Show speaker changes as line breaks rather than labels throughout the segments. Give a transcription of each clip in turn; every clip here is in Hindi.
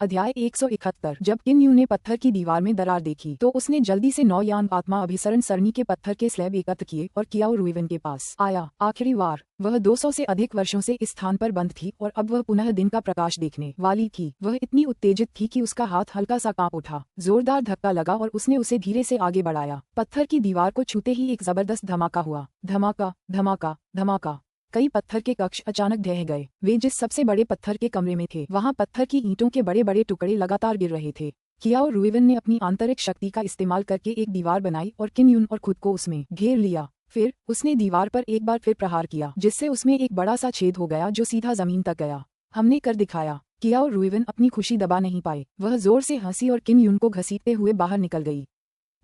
अध्याय 171। जब किन यू ने पत्थर की दीवार में दरार देखी तो उसने जल्दी से 9 यान आत्मा अभिसरण सरणी के पत्थर के स्लैब एकत्र किए और कियाओ रुइवन के पास आया। आखिरी बार वह 200 से अधिक वर्षों से इस स्थान पर बंद थी और अब वह पुनः दिन का प्रकाश देखने वाली थी। वह इतनी उत्तेजित थी कि उसका हाथ हल्का सा कांप उठा। जोरदार धक्का लगा और उसने उसे धीरे से आगे बढ़ाया। पत्थर की दीवार को छूते ही एक जबरदस्त धमाका हुआ। धमाका धमाका धमाका। कई पत्थर के कक्ष अचानक ढह गए। वे जिस सबसे बड़े पत्थर के कमरे में थे वहां पत्थर की ईंटों के बड़े बड़े टुकड़े लगातार गिर रहे थे। कियाओ रुइवन ने अपनी आंतरिक शक्ति का इस्तेमाल करके एक दीवार बनाई और किन यून और खुद को उसमें घेर लिया। फिर उसने दीवार पर एक बार फिर प्रहार किया जिससे उसमें एक बड़ा सा छेद हो गया जो सीधा जमीन तक गया। हमने कर दिखाया। कियाओ रुइवन अपनी खुशी दबा नहीं पाए। वह जोर से हंसी और किन यून को घसीटते हुए बाहर निकल गई।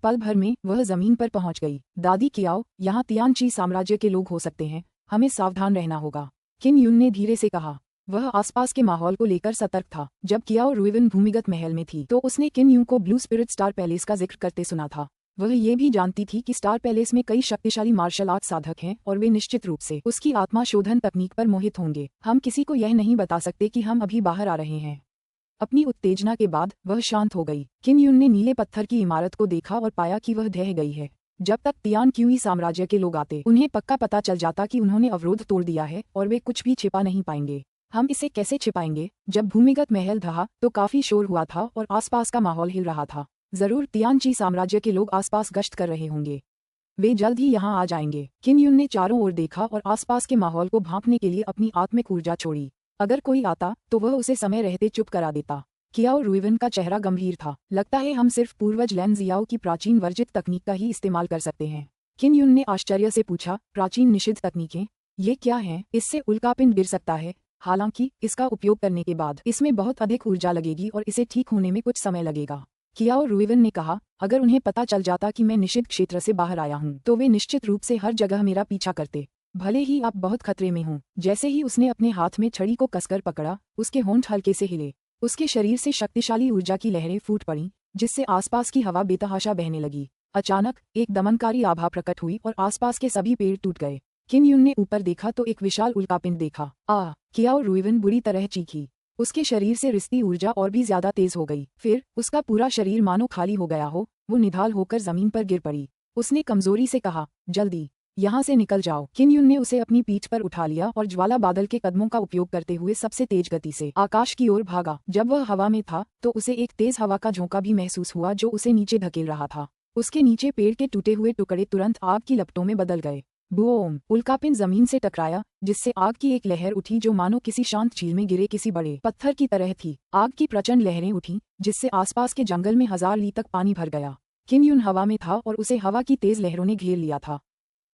पल भर में वह जमीन पर पहुंच गई। दादी कियाओ, यहाँ तियानची साम्राज्य के लोग हो सकते हैं, हमें सावधान रहना होगा, किन यून ने धीरे से कहा। वह आसपास के माहौल को लेकर सतर्क था। जब कियाओ रुइवन भूमिगत महल में थी तो उसने किन यून को ब्लू स्पिरिट स्टार पैलेस का जिक्र करते सुना था। वह ये भी जानती थी कि स्टार पैलेस में कई शक्तिशाली मार्शल आर्ट साधक हैं और वे निश्चित रूप से उसकी आत्मा शोधन तकनीक पर मोहित होंगे। हम किसी को यह नहीं बता सकते कि हम अभी बाहर आ रहे हैं। अपनी उत्तेजना के बाद वह शांत हो गई। किन यून ने नीले पत्थर की इमारत को देखा और पाया कि वह ढह गई है। जब तक तियान क्यूई साम्राज्य के लोग आते उन्हें पक्का पता चल जाता कि उन्होंने अवरोध तोड़ दिया है और वे कुछ भी छिपा नहीं पाएंगे। हम इसे कैसे छिपाएंगे? जब भूमिगत महल ढहा तो काफी शोर हुआ था और आसपास का माहौल हिल रहा था। जरूर तियानची साम्राज्य के लोग आसपास गश्त कर रहे होंगे। वे जल्द ही यहाँ आ जाएंगे। किन यून ने चारों ओर देखा और आसपास के माहौल को भांपने के लिए अपनी आत्मिक ऊर्जा छोड़ी। अगर कोई आता तो वह उसे समय रहते चुप करा देता। कियाओ रुइवन का चेहरा गंभीर था। लगता है हम सिर्फ पूर्वज लैन जियाओ की प्राचीन वर्जित तकनीक का ही इस्तेमाल कर सकते हैं। किन यून ने आश्चर्य से पूछा, प्राचीन निषिद्ध तकनीकें? ये क्या हैं? इससे उल्कापिंड गिर सकता है। हालांकि इसका उपयोग करने के बाद इसमें बहुत अधिक ऊर्जा लगेगी और इसे ठीक होने में कुछ समय लगेगा। कियाओ रुइवन ने कहा, अगर उन्हें पता चल जाता कि मैं निषिद्ध क्षेत्र से बाहर आया हूँ तो वे निश्चित रूप से हर जगह मेरा पीछा करते, भले ही आप बहुत खतरे में हों। जैसे ही उसने अपने हाथ में छड़ी को कसकर पकड़ा, उसके होंठ हल्के से हिले। उसके शरीर से शक्तिशाली ऊर्जा की लहरें फूट पड़ीं, जिससे आसपास की हवा बेतहाशा बहने लगी। अचानक एक दमनकारी आभा प्रकट हुई और आसपास के सभी पेड़ टूट गए। किन यून ने ऊपर देखा तो एक विशाल उल्कापिंड देखा। कियाओ रुइवन बुरी तरह चीखी। उसके शरीर से रिश्ती ऊर्जा और भी ज्यादा तेज हो गई। फिर उसका पूरा शरीर मानो खाली हो गया हो। वो निढाल होकर जमीन पर गिर पड़ी। उसने कमजोरी से कहा, जल्दी यहाँ से निकल जाओ। किन यून ने उसे अपनी पीठ पर उठा लिया और ज्वाला बादल के कदमों का उपयोग करते हुए सबसे तेज गति से आकाश की ओर भागा। जब वह हवा में था तो उसे एक तेज हवा का झोंका भी महसूस हुआ जो उसे नीचे धकेल रहा था। उसके नीचे पेड़ के टूटे हुए टुकड़े तुरंत आग की लपटों में बदल गए। बूम! उल्कापिंड जमीन से टकराया जिससे आग की एक लहर उठी जो मानो किसी शांत झील में गिरे किसी बड़े पत्थर की तरह थी। आग की प्रचंड लहरें उठीं जिससे आसपास के जंगल में 1000 ली तक पानी भर गया। किन यून हवा में था और उसे हवा की तेज लहरों ने घेर लिया था।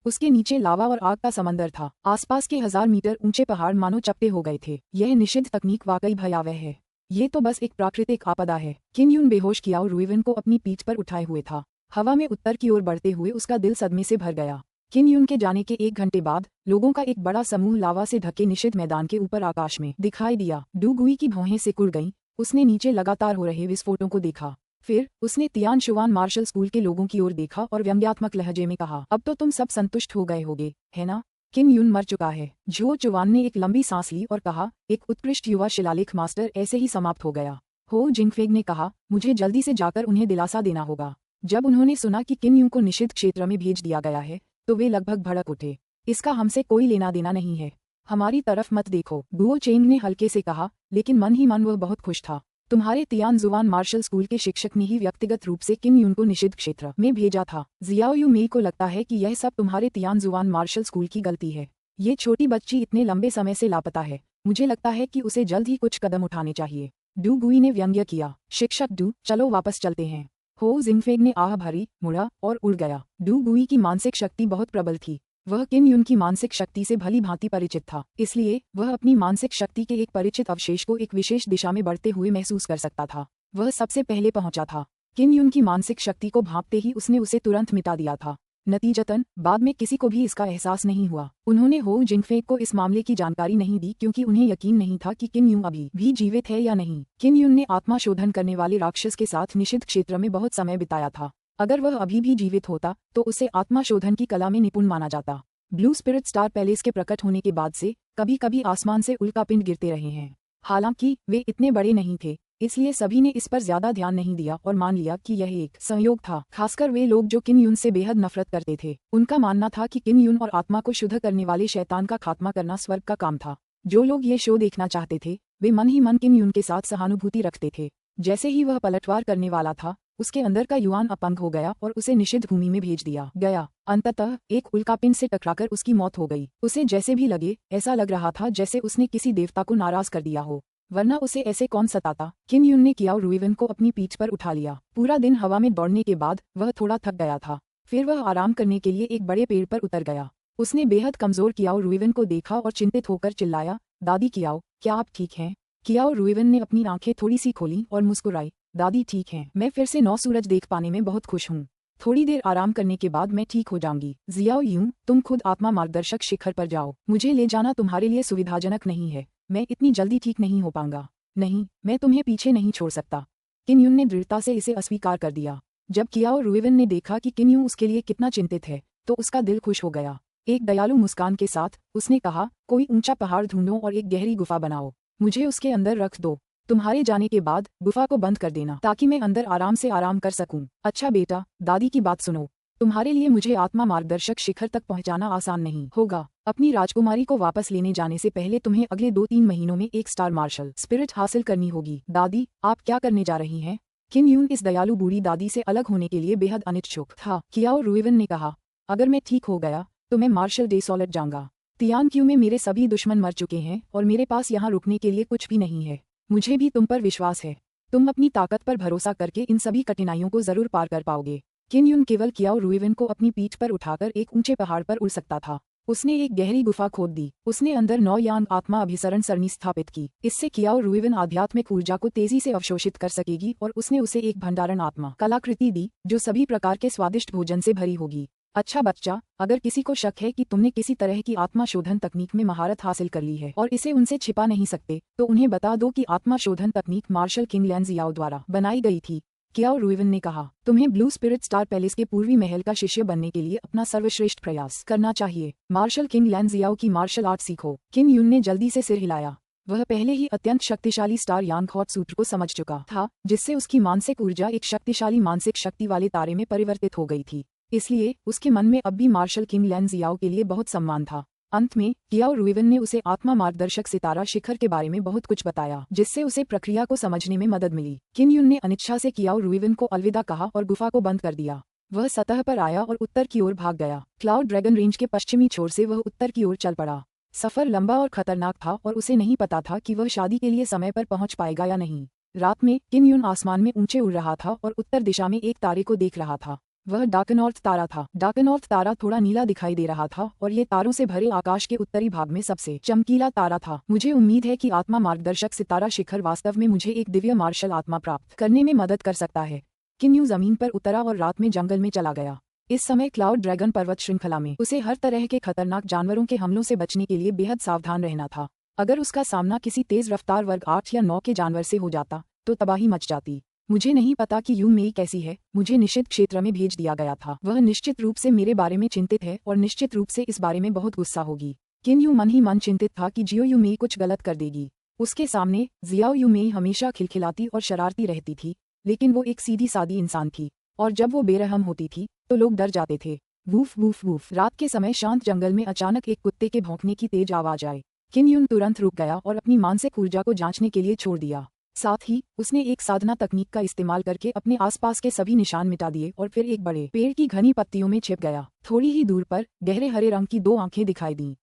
उसके नीचे लावा और आग का समंदर था। आसपास के 1000 मीटर ऊंचे पहाड़ मानो चपटे हो गए थे। यह निषिद्ध तकनीक वाकई भयावह है। ये तो बस एक प्राकृतिक आपदा है। किन यून बेहोश कियाओ रुइवन को अपनी पीठ पर उठाए हुए था। हवा में उत्तर की ओर बढ़ते हुए उसका दिल सदमे से भर गया। किन यून के जाने के 1 घंटे बाद लोगों का एक बड़ा समूह लावा से ढके निषिद्ध मैदान के ऊपर आकाश में दिखाई दिया। डू गुई की भौहें सिकुड़ गईं। उसने नीचे लगातार हो रहे विस्फोटों को देखा। फिर उसने तियान शुआन मार्शल स्कूल के लोगों की ओर देखा और व्यंग्यात्मक लहजे में कहा, अब तो तुम सब संतुष्ट हो गए होगे, है ना? किन यून मर चुका है। झो चुवान ने एक लंबी सांस ली और कहा, एक उत्कृष्ट युवा शिलालेख मास्टर ऐसे ही समाप्त हो गया। हो जिंगफेग ने कहा, मुझे जल्दी से जाकर उन्हें दिलासा देना होगा। जब उन्होंने सुना कि किन यून को निषिद्ध क्षेत्र में भेज दिया गया है तो वे लगभग भड़क उठे। इसका हमसे कोई लेना देना नहीं है, हमारी तरफ मत देखो, गुओ चेंग ने हल्के से कहा, लेकिन मन ही मन वह बहुत खुश था। तुम्हारे तियान जुआन मार्शल स्कूल के शिक्षक ने ही व्यक्तिगत रूप से किन यून को निषिद्ध क्षेत्र में भेजा था। जियाओ यू मेई को लगता है कि यह सब तुम्हारे तियान जुआन मार्शल स्कूल की गलती है। ये छोटी बच्ची इतने लंबे समय से लापता है। मुझे लगता है कि उसे जल्द ही कुछ कदम उठाने चाहिए। डू गुई ने व्यंग्य किया। शिक्षक डू, चलो वापस चलते हैं। हो जिंगफेग ने आह भरी, मुड़ा और उड़ गया। डू गुई की मानसिक शक्ति बहुत प्रबल थी। वह किन यून की मानसिक शक्ति से भली भांति परिचित था, इसलिए वह अपनी मानसिक शक्ति के एक परिचित अवशेष को एक विशेष दिशा में बढ़ते हुए महसूस कर सकता था। वह सबसे पहले पहुंचा था। किन यून की मानसिक शक्ति को भांपते ही उसने उसे तुरंत मिटा दिया था। नतीजतन बाद में किसी को भी इसका एहसास नहीं हुआ। उन्होंने हो जिंगफेग को इस मामले की जानकारी नहीं दी क्योंकि उन्हें यकीन नहीं था कि किन यून अभी भी जीवित है या नहीं। किन यून ने आत्मा शोधन करने वाले राक्षस के साथ निषिद्ध क्षेत्र में बहुत समय बिताया था। अगर वह अभी भी जीवित होता तो उसे आत्मा शोधन की कला में निपुण माना जाता। ब्लू स्पिरिट स्टार पैलेस के प्रकट होने के बाद से कभी कभी आसमान से उल्कापिंड गिरते रहे हैं। हालांकि वे इतने बड़े नहीं थे, इसलिए सभी ने इस पर ज्यादा ध्यान नहीं दिया और मान लिया कि यह एक संयोग था। खासकर वे लोग जो किम यून से बेहद नफरत करते थे। उनका मानना था कि किम यून और आत्मा को शुद्ध करने वाले शैतान का खात्मा करना स्वर्ग का काम था। जो लोग ये शो देखना चाहते थे वे मन ही मन किम यून के साथ सहानुभूति रखते थे। जैसे ही वह पलटवार करने वाला था उसके अंदर का युआन अपंग हो गया और उसे निषिद्ध भूमि में भेज दिया गया। अंततः एक उल्कापिंड से टकराकर उसकी मौत हो गई। उसे जैसे भी लगे ऐसा लग रहा था जैसे उसने किसी देवता को नाराज कर दिया हो, वरना उसे ऐसे कौन सताता। किम यून ने कियाओ रुइवन को अपनी पीठ पर उठा लिया। पूरा दिन हवा में दौड़ने के बाद वह थोड़ा थक गया था। फिर वह आराम करने के लिए एक बड़े पेड़ पर उतर गया। उसने बेहद कमजोर कियाओ रुइवन को देखा और चिंतित होकर चिल्लाया, दादी कियाओ, क्या आप ठीक हैं? कियाओ रुइवन ने अपनी आंखें थोड़ी सी खोली और मुस्कुराई, दादी ठीक हैं, मैं फिर से 9 सूरज देख पाने में बहुत खुश हूँ। थोड़ी देर आराम करने के बाद मैं ठीक हो जाऊंगी। जियाओ यूं, तुम खुद आत्मा मार्गदर्शक शिखर पर जाओ। मुझे ले जाना तुम्हारे लिए सुविधाजनक नहीं है। मैं इतनी जल्दी ठीक नहीं हो पाऊंगा। नहीं, मैं तुम्हें पीछे नहीं छोड़ सकता। किम यून ने दृढ़ता से इसे अस्वीकार कर दिया। जब कियाओ रुइवन ने देखा कि किम यून उसके लिए कितना चिंतित है तो उसका दिल खुश हो गया। एक दयालु मुस्कान के साथ उसने कहा, कोई ऊंचा पहाड़ ढूंढो और एक गहरी गुफा बनाओ। मुझे उसके अंदर रख दो। तुम्हारे जाने के बाद गुफा को बंद कर देना ताकि मैं अंदर आराम से आराम कर सकूं। अच्छा बेटा, दादी की बात सुनो। तुम्हारे लिए मुझे आत्मा मार्गदर्शक शिखर तक पहुंचाना आसान नहीं होगा। अपनी राजकुमारी को वापस लेने जाने से पहले तुम्हें अगले 2-3 महीनों में एक स्टार मार्शल स्पिरिट हासिल करनी होगी। दादी, आप क्या करने जा रही हैं? किम यून इस दयालु बूढ़ी दादी से अलग होने के लिए बेहद अनिच्छुक था। कियाओ रुइवन ने कहा, अगर मैं ठीक हो गया तो मैं मार्शल डे सॉलिड जाऊंगा। तियानक्यू में मेरे सभी दुश्मन मर चुके हैं और मेरे पास यहाँ रुकने के लिए कुछ भी नहीं है। मुझे भी तुम पर विश्वास है। तुम अपनी ताकत पर भरोसा करके इन सभी कठिनाइयों को जरूर पार कर पाओगे। किम यून केवल कियाओ रुइवन को अपनी पीठ पर उठाकर एक ऊंचे पहाड़ पर उड़ सकता था। उसने एक गहरी गुफा खोद दी। उसने अंदर 9 यान आत्मा अभिसरण सरणी स्थापित की। इससे कियाओ रुइवन आध्यात्मिक ऊर्जा को तेजी से अवशोषित कर सकेगी और उसने उसे एक भंडारण आत्मा कलाकृति दी जो सभी प्रकार के स्वादिष्ट भोजन से भरी होगी। अच्छा बच्चा, अगर किसी को शक है कि तुमने किसी तरह की आत्मा शोधन तकनीक में महारत हासिल कर ली है और इसे उनसे छिपा नहीं सकते तो उन्हें बता दो कि आत्मा शोधन तकनीक मार्शल किंग लैन जियाओ द्वारा बनाई गई थी। कियाओ रुइवन ने कहा, तुम्हें ब्लू स्पिरिट स्टार पैलेस के पूर्वी महल का शिष्य बनने के लिए अपना सर्वश्रेष्ठ प्रयास करना चाहिए। मार्शल किंग लैन जियाओ की मार्शल आर्ट सीखो। किम यून ने जल्दी से सिर हिलाया। वह पहले ही अत्यंत शक्तिशाली स्टार यांगखौट सूत्र को समझ चुका था, जिससे उसकी मानसिक ऊर्जा एक शक्तिशाली मानसिक शक्ति वाले तारे में परिवर्तित हो गई थी। इसलिए उसके मन में अब भी मार्शल किंग लैन जियाओ के लिए बहुत सम्मान था। अंत में कियाओ रुइवन ने उसे आत्मा मार्गदर्शक सितारा शिखर के बारे में बहुत कुछ बताया, जिससे उसे प्रक्रिया को समझने में मदद मिली। किम यून ने अनिच्छा से कियाओ रुइवन को अलविदा कहा और गुफा को बंद कर दिया। वह सतह पर आया और उत्तर की ओर भाग गया। क्लाउड ड्रैगन रेंज के पश्चिमी छोर से वह उत्तर की ओर चल पड़ा। सफर लंबा और खतरनाक था और उसे नहीं पता था कि वह शादी के लिए समय पर पहुंच पाएगा या नहीं। रात में किम यून आसमान में ऊंचे उड़ रहा था और उत्तर दिशा में एक तारे को देख रहा था। वह डार्कनॉर्थ तारा था। डार्कनॉर्थ तारा थोड़ा नीला दिखाई दे रहा था और ये तारों से भरे आकाश के उत्तरी भाग में सबसे चमकीला तारा था। मुझे उम्मीद है कि आत्मा मार्गदर्शक सितारा शिखर वास्तव में मुझे एक दिव्य मार्शल आत्मा प्राप्त करने में मदद कर सकता है। किम यून जमीन पर उतरा और रात में जंगल में चला गया। इस समय क्लाउड ड्रैगन पर्वत श्रृंखला में उसे हर तरह के खतरनाक जानवरों के हमलों से बचने के लिए बेहद सावधान रहना था। अगर उसका सामना किसी तेज रफ्तार वर्ग 8 या 9 के जानवर से हो जाता तो तबाही मच जाती। मुझे नहीं पता कि यू मेई कैसी है। मुझे निषिद्ध क्षेत्र में भेज दिया गया था। वह निश्चित रूप से मेरे बारे में चिंतित है और निश्चित रूप से इस बारे में बहुत गुस्सा होगी। किम यू मन ही मन चिंतित था कि जियो यू मेई कुछ गलत कर देगी। उसके सामने जियाओ यू मेई हमेशा खिलखिलाती और शरारती रहती थी, लेकिन वो एक सीधी सादी इंसान थी और जब वो बेरहम होती थी तो लोग डर जाते थे। Woof woof woof. रात के समय शांत जंगल में अचानक एक कुत्ते के भौंकने की तेज आवाज आई। किम यून तुरंत रुक गया और अपनी मानसिक ऊर्जा को जांचने के लिए छोड़ दिया। साथ ही उसने एक साधना तकनीक का इस्तेमाल करके अपने आसपास के सभी निशान मिटा दिए और फिर एक बड़े पेड़ की घनी पत्तियों में छिप गया। थोड़ी ही दूर पर गहरे हरे रंग की 2 आंखें दिखाई दीं।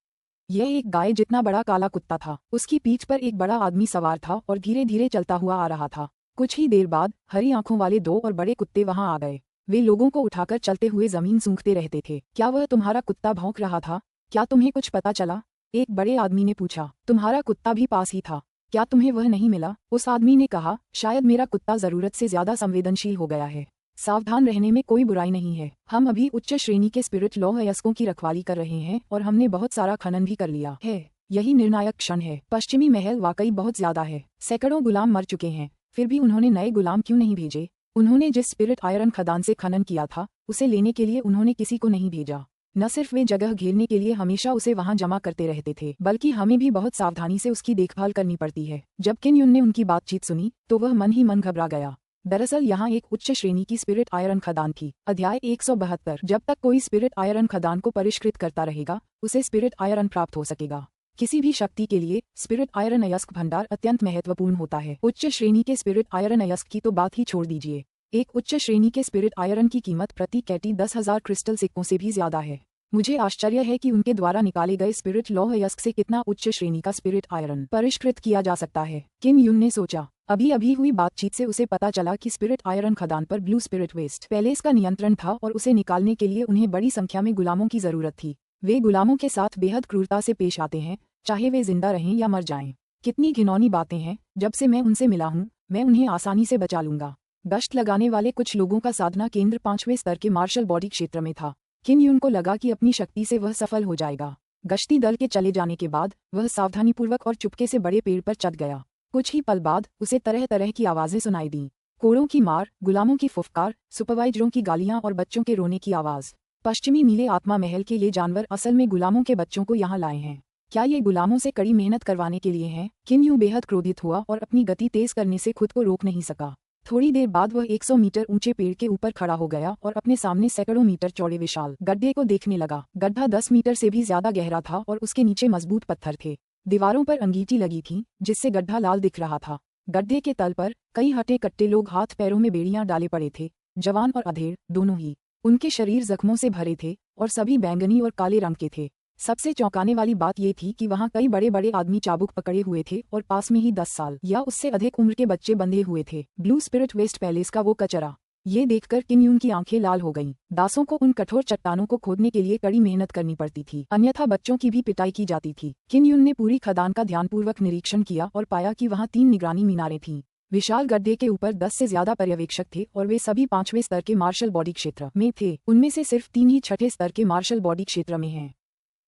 यह एक गाय जितना बड़ा काला कुत्ता था। उसकी पीठ पर एक बड़ा आदमी सवार था और धीरे धीरे चलता हुआ आ रहा था। कुछ ही देर बाद हरी आंखों वाले 2 और बड़े कुत्ते वहां आ गए। वे लोगों को उठाकर चलते हुए जमीन सूंघते रहते थे। क्या वह तुम्हारा कुत्ता भौंक रहा था? क्या तुम्हें कुछ पता चला? एक बड़े आदमी ने पूछा। तुम्हारा कुत्ता भी पास ही था, क्या तुम्हें वह नहीं मिला? उस आदमी ने कहा, शायद मेरा कुत्ता जरूरत से ज्यादा संवेदनशील हो गया है। सावधान रहने में कोई बुराई नहीं है। हम अभी उच्च श्रेणी के स्पिरिट लौह अयस्कों की रखवाली कर रहे हैं और हमने बहुत सारा खनन भी कर लिया है। यही निर्णायक क्षण है। पश्चिमी महल वाकई बहुत ज्यादा है। सैकड़ों गुलाम मर चुके हैं, फिर भी उन्होंने नए गुलाम क्यों नहीं भेजे? उन्होंने जिस स्पिरिट आयरन खदान से खनन किया था उसे लेने के लिए उन्होंने किसी को नहीं भेजा। न सिर्फ वे जगह घेरने के लिए हमेशा उसे वहां जमा करते रहते थे, बल्कि हमें भी बहुत सावधानी से उसकी देखभाल करनी पड़ती है। जब किन यून ने उनकी बातचीत सुनी तो वह मन ही मन घबरा गया। दरअसल यहाँ एक उच्च श्रेणी की स्पिरिट आयरन खदान थी। अध्याय 172। जब तक कोई स्पिरिट आयरन खदान को परिष्कृत करता रहेगा, उसे स्पिरिट आयरन प्राप्त हो सकेगा। किसी भी शक्ति के लिए स्पिरिट आयरन अयस्क भंडार अत्यंत महत्वपूर्ण होता है। उच्च श्रेणी के स्पिरिट आयरन अयस्क की तो बात ही छोड़ दीजिए। एक उच्च श्रेणी के स्पिरिट आयरन की कीमत प्रति कैटी 10,000 क्रिस्टल सिक्कों से भी ज्यादा है। मुझे आश्चर्य है कि उनके द्वारा निकाले गए स्पिरिट लौह अयस्क से कितना उच्च श्रेणी का स्पिरिट आयरन परिष्कृत किया जा सकता है। किम यून ने सोचा। अभी अभी हुई बातचीत से उसे पता चला कि स्पिरिट आयरन खदान पर ब्लू स्पिरिट वेस्ट पैलेस का नियंत्रण था और उसे निकालने के लिए उन्हें बड़ी संख्या में गुलामों की जरूरत थी। वे गुलामों के साथ बेहद क्रूरता से पेश आते हैं, चाहे वे जिंदा रहें या मर जाएं। कितनी घिनौनी बातें हैं। जब से मैं उनसे मिला हूँ, मैं उन्हें आसानी से बचा लूंगा। गश्त लगाने वाले कुछ लोगों का साधना केंद्र 5वें स्तर के मार्शल बॉडी क्षेत्र में था। किम यून को लगा कि अपनी शक्ति से वह सफल हो जाएगा। गश्ती दल के चले जाने के बाद वह सावधानीपूर्वक और चुपके से बड़े पेड़ पर चढ़ गया। कुछ ही पल बाद उसे तरह तरह की आवाजें सुनाई दी। कोड़ों की मार, गुलामों की फुफकार, सुपरवाइजरों की गालियां और बच्चों के रोने की आवाज। पश्चिमी नीले आत्मा महल के ये जानवर असल में गुलामों के बच्चों को यहाँ लाए हैं। क्या ये गुलामों से कड़ी मेहनत करवाने के लिए हैं? किम यून बेहद क्रोधित हुआ और अपनी गति तेज करने से खुद को रोक नहीं सका। थोड़ी देर बाद वह 100 मीटर ऊंचे पेड़ के ऊपर खड़ा हो गया और अपने सामने सैकड़ों मीटर चौड़े विशाल गड्ढे को देखने लगा। गड्ढा 10 मीटर से भी ज्यादा गहरा था और उसके नीचे मजबूत पत्थर थे। दीवारों पर अंगीठी लगी थी, जिससे गड्ढा लाल दिख रहा था। गड्ढे के तल पर कई हटे कट्टे लोग हाथ पैरों में बेड़ियां डाले पड़े थे, जवान और अधेड़ दोनों ही। उनके शरीर जख्मों से भरे थे और सभी बैंगनी और काले रंग के थे। सबसे चौंकाने वाली बात ये थी कि वहाँ कई बड़े बड़े आदमी चाबुक पकड़े हुए थे और पास में ही 10 साल या उससे अधिक उम्र के बच्चे बंधे हुए थे। ब्लू स्पिरिट वेस्ट पैलेस का वो कचरा। ये देखकर किम यून की आंखें लाल हो गईं। दासों को उन कठोर चट्टानों को खोदने के लिए कड़ी मेहनत करनी पड़ती थी, अन्यथा बच्चों की भी पिटाई की जाती थी। किम यून ने पूरी खदान का ध्यानपूर्वक निरीक्षण किया और पाया कि वहाँ 3 निगरानी मीनारें थीं। विशाल गड्ढे के ऊपर 10 से ज्यादा पर्यवेक्षक थे और वे सभी 5वें स्तर के मार्शल बॉडी क्षेत्र में थे। उनमें से सिर्फ 3 ही 6ठे स्तर के मार्शल बॉडी क्षेत्र में हैं।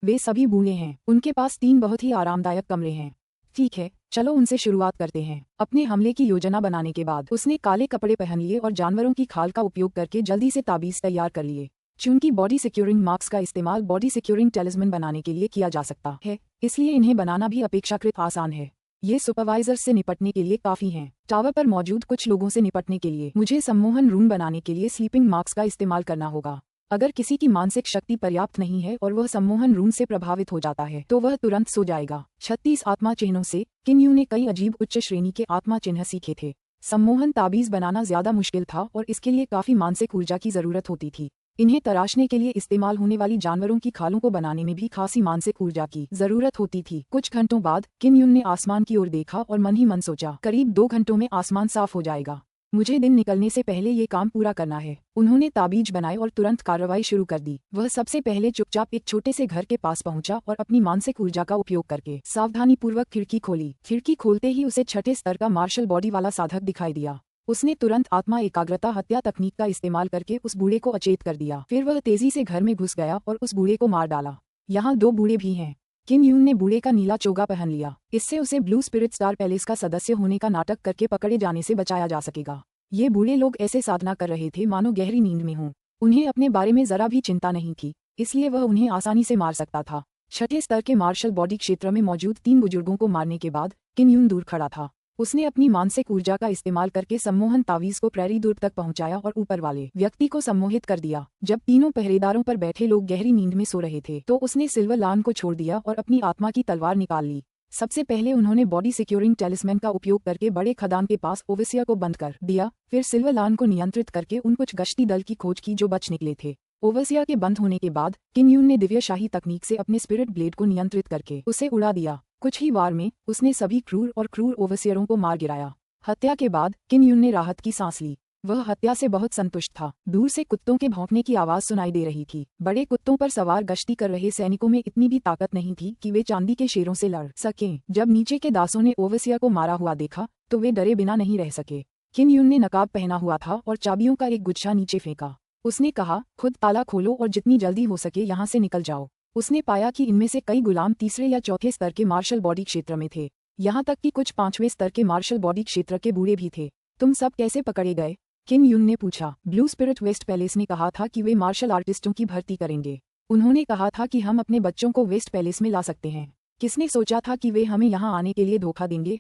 वे सभी बूढ़े हैं। उनके पास 3 बहुत ही आरामदायक कमरे हैं। ठीक है, चलो उनसे शुरुआत करते हैं। अपने हमले की योजना बनाने के बाद उसने काले कपड़े पहन लिए और जानवरों की खाल का उपयोग करके जल्दी से ताबीज तैयार कर लिए। चूंकि बॉडी सिक्योरिंग मार्क्स का इस्तेमाल बॉडी सिक्योरिंग टेलिस्मन बनाने के लिए किया जा सकता है, इसलिए इन्हें बनाना भी अपेक्षाकृत आसान है। ये सुपरवाइजर से निपटने के लिए काफी हैं। टावर पर मौजूद कुछ लोगों से निपटने के लिए मुझे सम्मोहन रूम बनाने के लिए स्लीपिंग मार्क्स का इस्तेमाल करना होगा। अगर किसी की मानसिक शक्ति पर्याप्त नहीं है और वह सम्मोहन रूम से प्रभावित हो जाता है तो वह तुरंत सो जाएगा। 36 आत्मा चिन्हों से किम यून ने कई अजीब उच्च श्रेणी के आत्मा चिन्ह सीखे थे। सम्मोहन ताबीज बनाना ज्यादा मुश्किल था और इसके लिए काफी मानसिक ऊर्जा की जरूरत होती थी। इन्हें तराशने के लिए इस्तेमाल होने वाली जानवरों की खालों को बनाने में भी खासी मानसिक ऊर्जा की जरूरत होती थी। कुछ घंटों बाद किम यून ने आसमान की ओर देखा और मन ही मन सोचा, करीब 2 घंटों में आसमान साफ हो जाएगा। मुझे दिन निकलने से पहले ये काम पूरा करना है। उन्होंने ताबीज बनाए और तुरंत कार्रवाई शुरू कर दी। वह सबसे पहले चुपचाप एक छोटे से घर के पास पहुंचा और अपनी मानसिक ऊर्जा का उपयोग करके सावधानीपूर्वक खिड़की खोली। खिड़की खोलते ही उसे 6ठे स्तर का मार्शल बॉडी वाला साधक दिखाई दिया। उसने तुरंत आत्मा एकाग्रता हत्या तकनीक का इस्तेमाल करके उस बूढ़े को अचेत कर दिया। फिर वह तेजी से घर में घुस गया और उस बूढ़े को मार डाला। यहाँ 2 बूढ़े भी हैं। किम यून ने बूढ़े का नीला चोगा पहन लिया। इससे उसे ब्लू स्पिरिट स्टार पैलेस का सदस्य होने का नाटक करके पकड़े जाने से बचाया जा सकेगा। ये बूढ़े लोग ऐसे साधना कर रहे थे मानो गहरी नींद में हों। उन्हें अपने बारे में जरा भी चिंता नहीं थी, इसलिए वह उन्हें आसानी से मार सकता था। 6ठे स्तर के मार्शल बॉडी क्षेत्र में मौजूद 3 बुजुर्गों को मारने के बाद किम यून दूर खड़ा था। उसने अपनी मानसिक ऊर्जा का इस्तेमाल करके सम्मोहन तावीज को प्रैरी दूर तक पहुंचाया और ऊपर वाले व्यक्ति को सम्मोहित कर दिया। जब तीनों पहरेदारों पर बैठे लोग गहरी नींद में सो रहे थे तो उसने सिल्वर लान को छोड़ दिया और अपनी आत्मा की तलवार निकाल ली। सबसे पहले उन्होंने बॉडी सिक्योरिंग टेलिस्मैन का उपयोग करके बड़े खदान के पास ओवसिया को बंद कर दिया। फिर सिल्वर लान को नियंत्रित करके उन कुछ गश्ती दल की खोज की जो बच निकले थे। ओवसिया के बंद होने के बाद किम यून ने दिव्य शाही तकनीक से अपने स्पिरिट ब्लेड को नियंत्रित करके उसे उड़ा दिया। कुछ ही वार में उसने सभी क्रूर और क्रूर ओवसियरों को मार गिराया। हत्या के बाद किम यून ने राहत की सांस ली। वह हत्या से बहुत संतुष्ट था। दूर से कुत्तों के भौंकने की आवाज सुनाई दे रही थी। बड़े कुत्तों पर सवार गश्ती कर रहे सैनिकों में इतनी भी ताकत नहीं थी कि वे चांदी के शेरों से लड़ सकें। जब नीचे के दासों ने ओवसिया को मारा हुआ देखा तो वे डरे बिना नहीं रह सके। किम यून ने नकाब पहना हुआ था और चाबियों का एक गुच्छा नीचे फेंका। उसने कहा, खुद ताला खोलो और जितनी जल्दी हो सके यहाँ से निकल जाओ। उसने पाया कि इनमें से कई गुलाम 3रे या 4थे स्तर के मार्शल बॉडी क्षेत्र में थे। यहाँ तक कि कुछ 5वें स्तर के मार्शल बॉडी क्षेत्र के बूढ़े भी थे। तुम सब कैसे पकड़े गए? किम यून ने पूछा। ब्लू स्पिरिट वेस्ट पैलेस ने कहा था कि वे मार्शल आर्टिस्टों की भर्ती करेंगे। उन्होंने कहा था कि हम अपने बच्चों को वेस्ट पैलेस में ला सकते हैं। किसने सोचा था कि वे हमें यहाँ आने के लिए धोखा देंगे?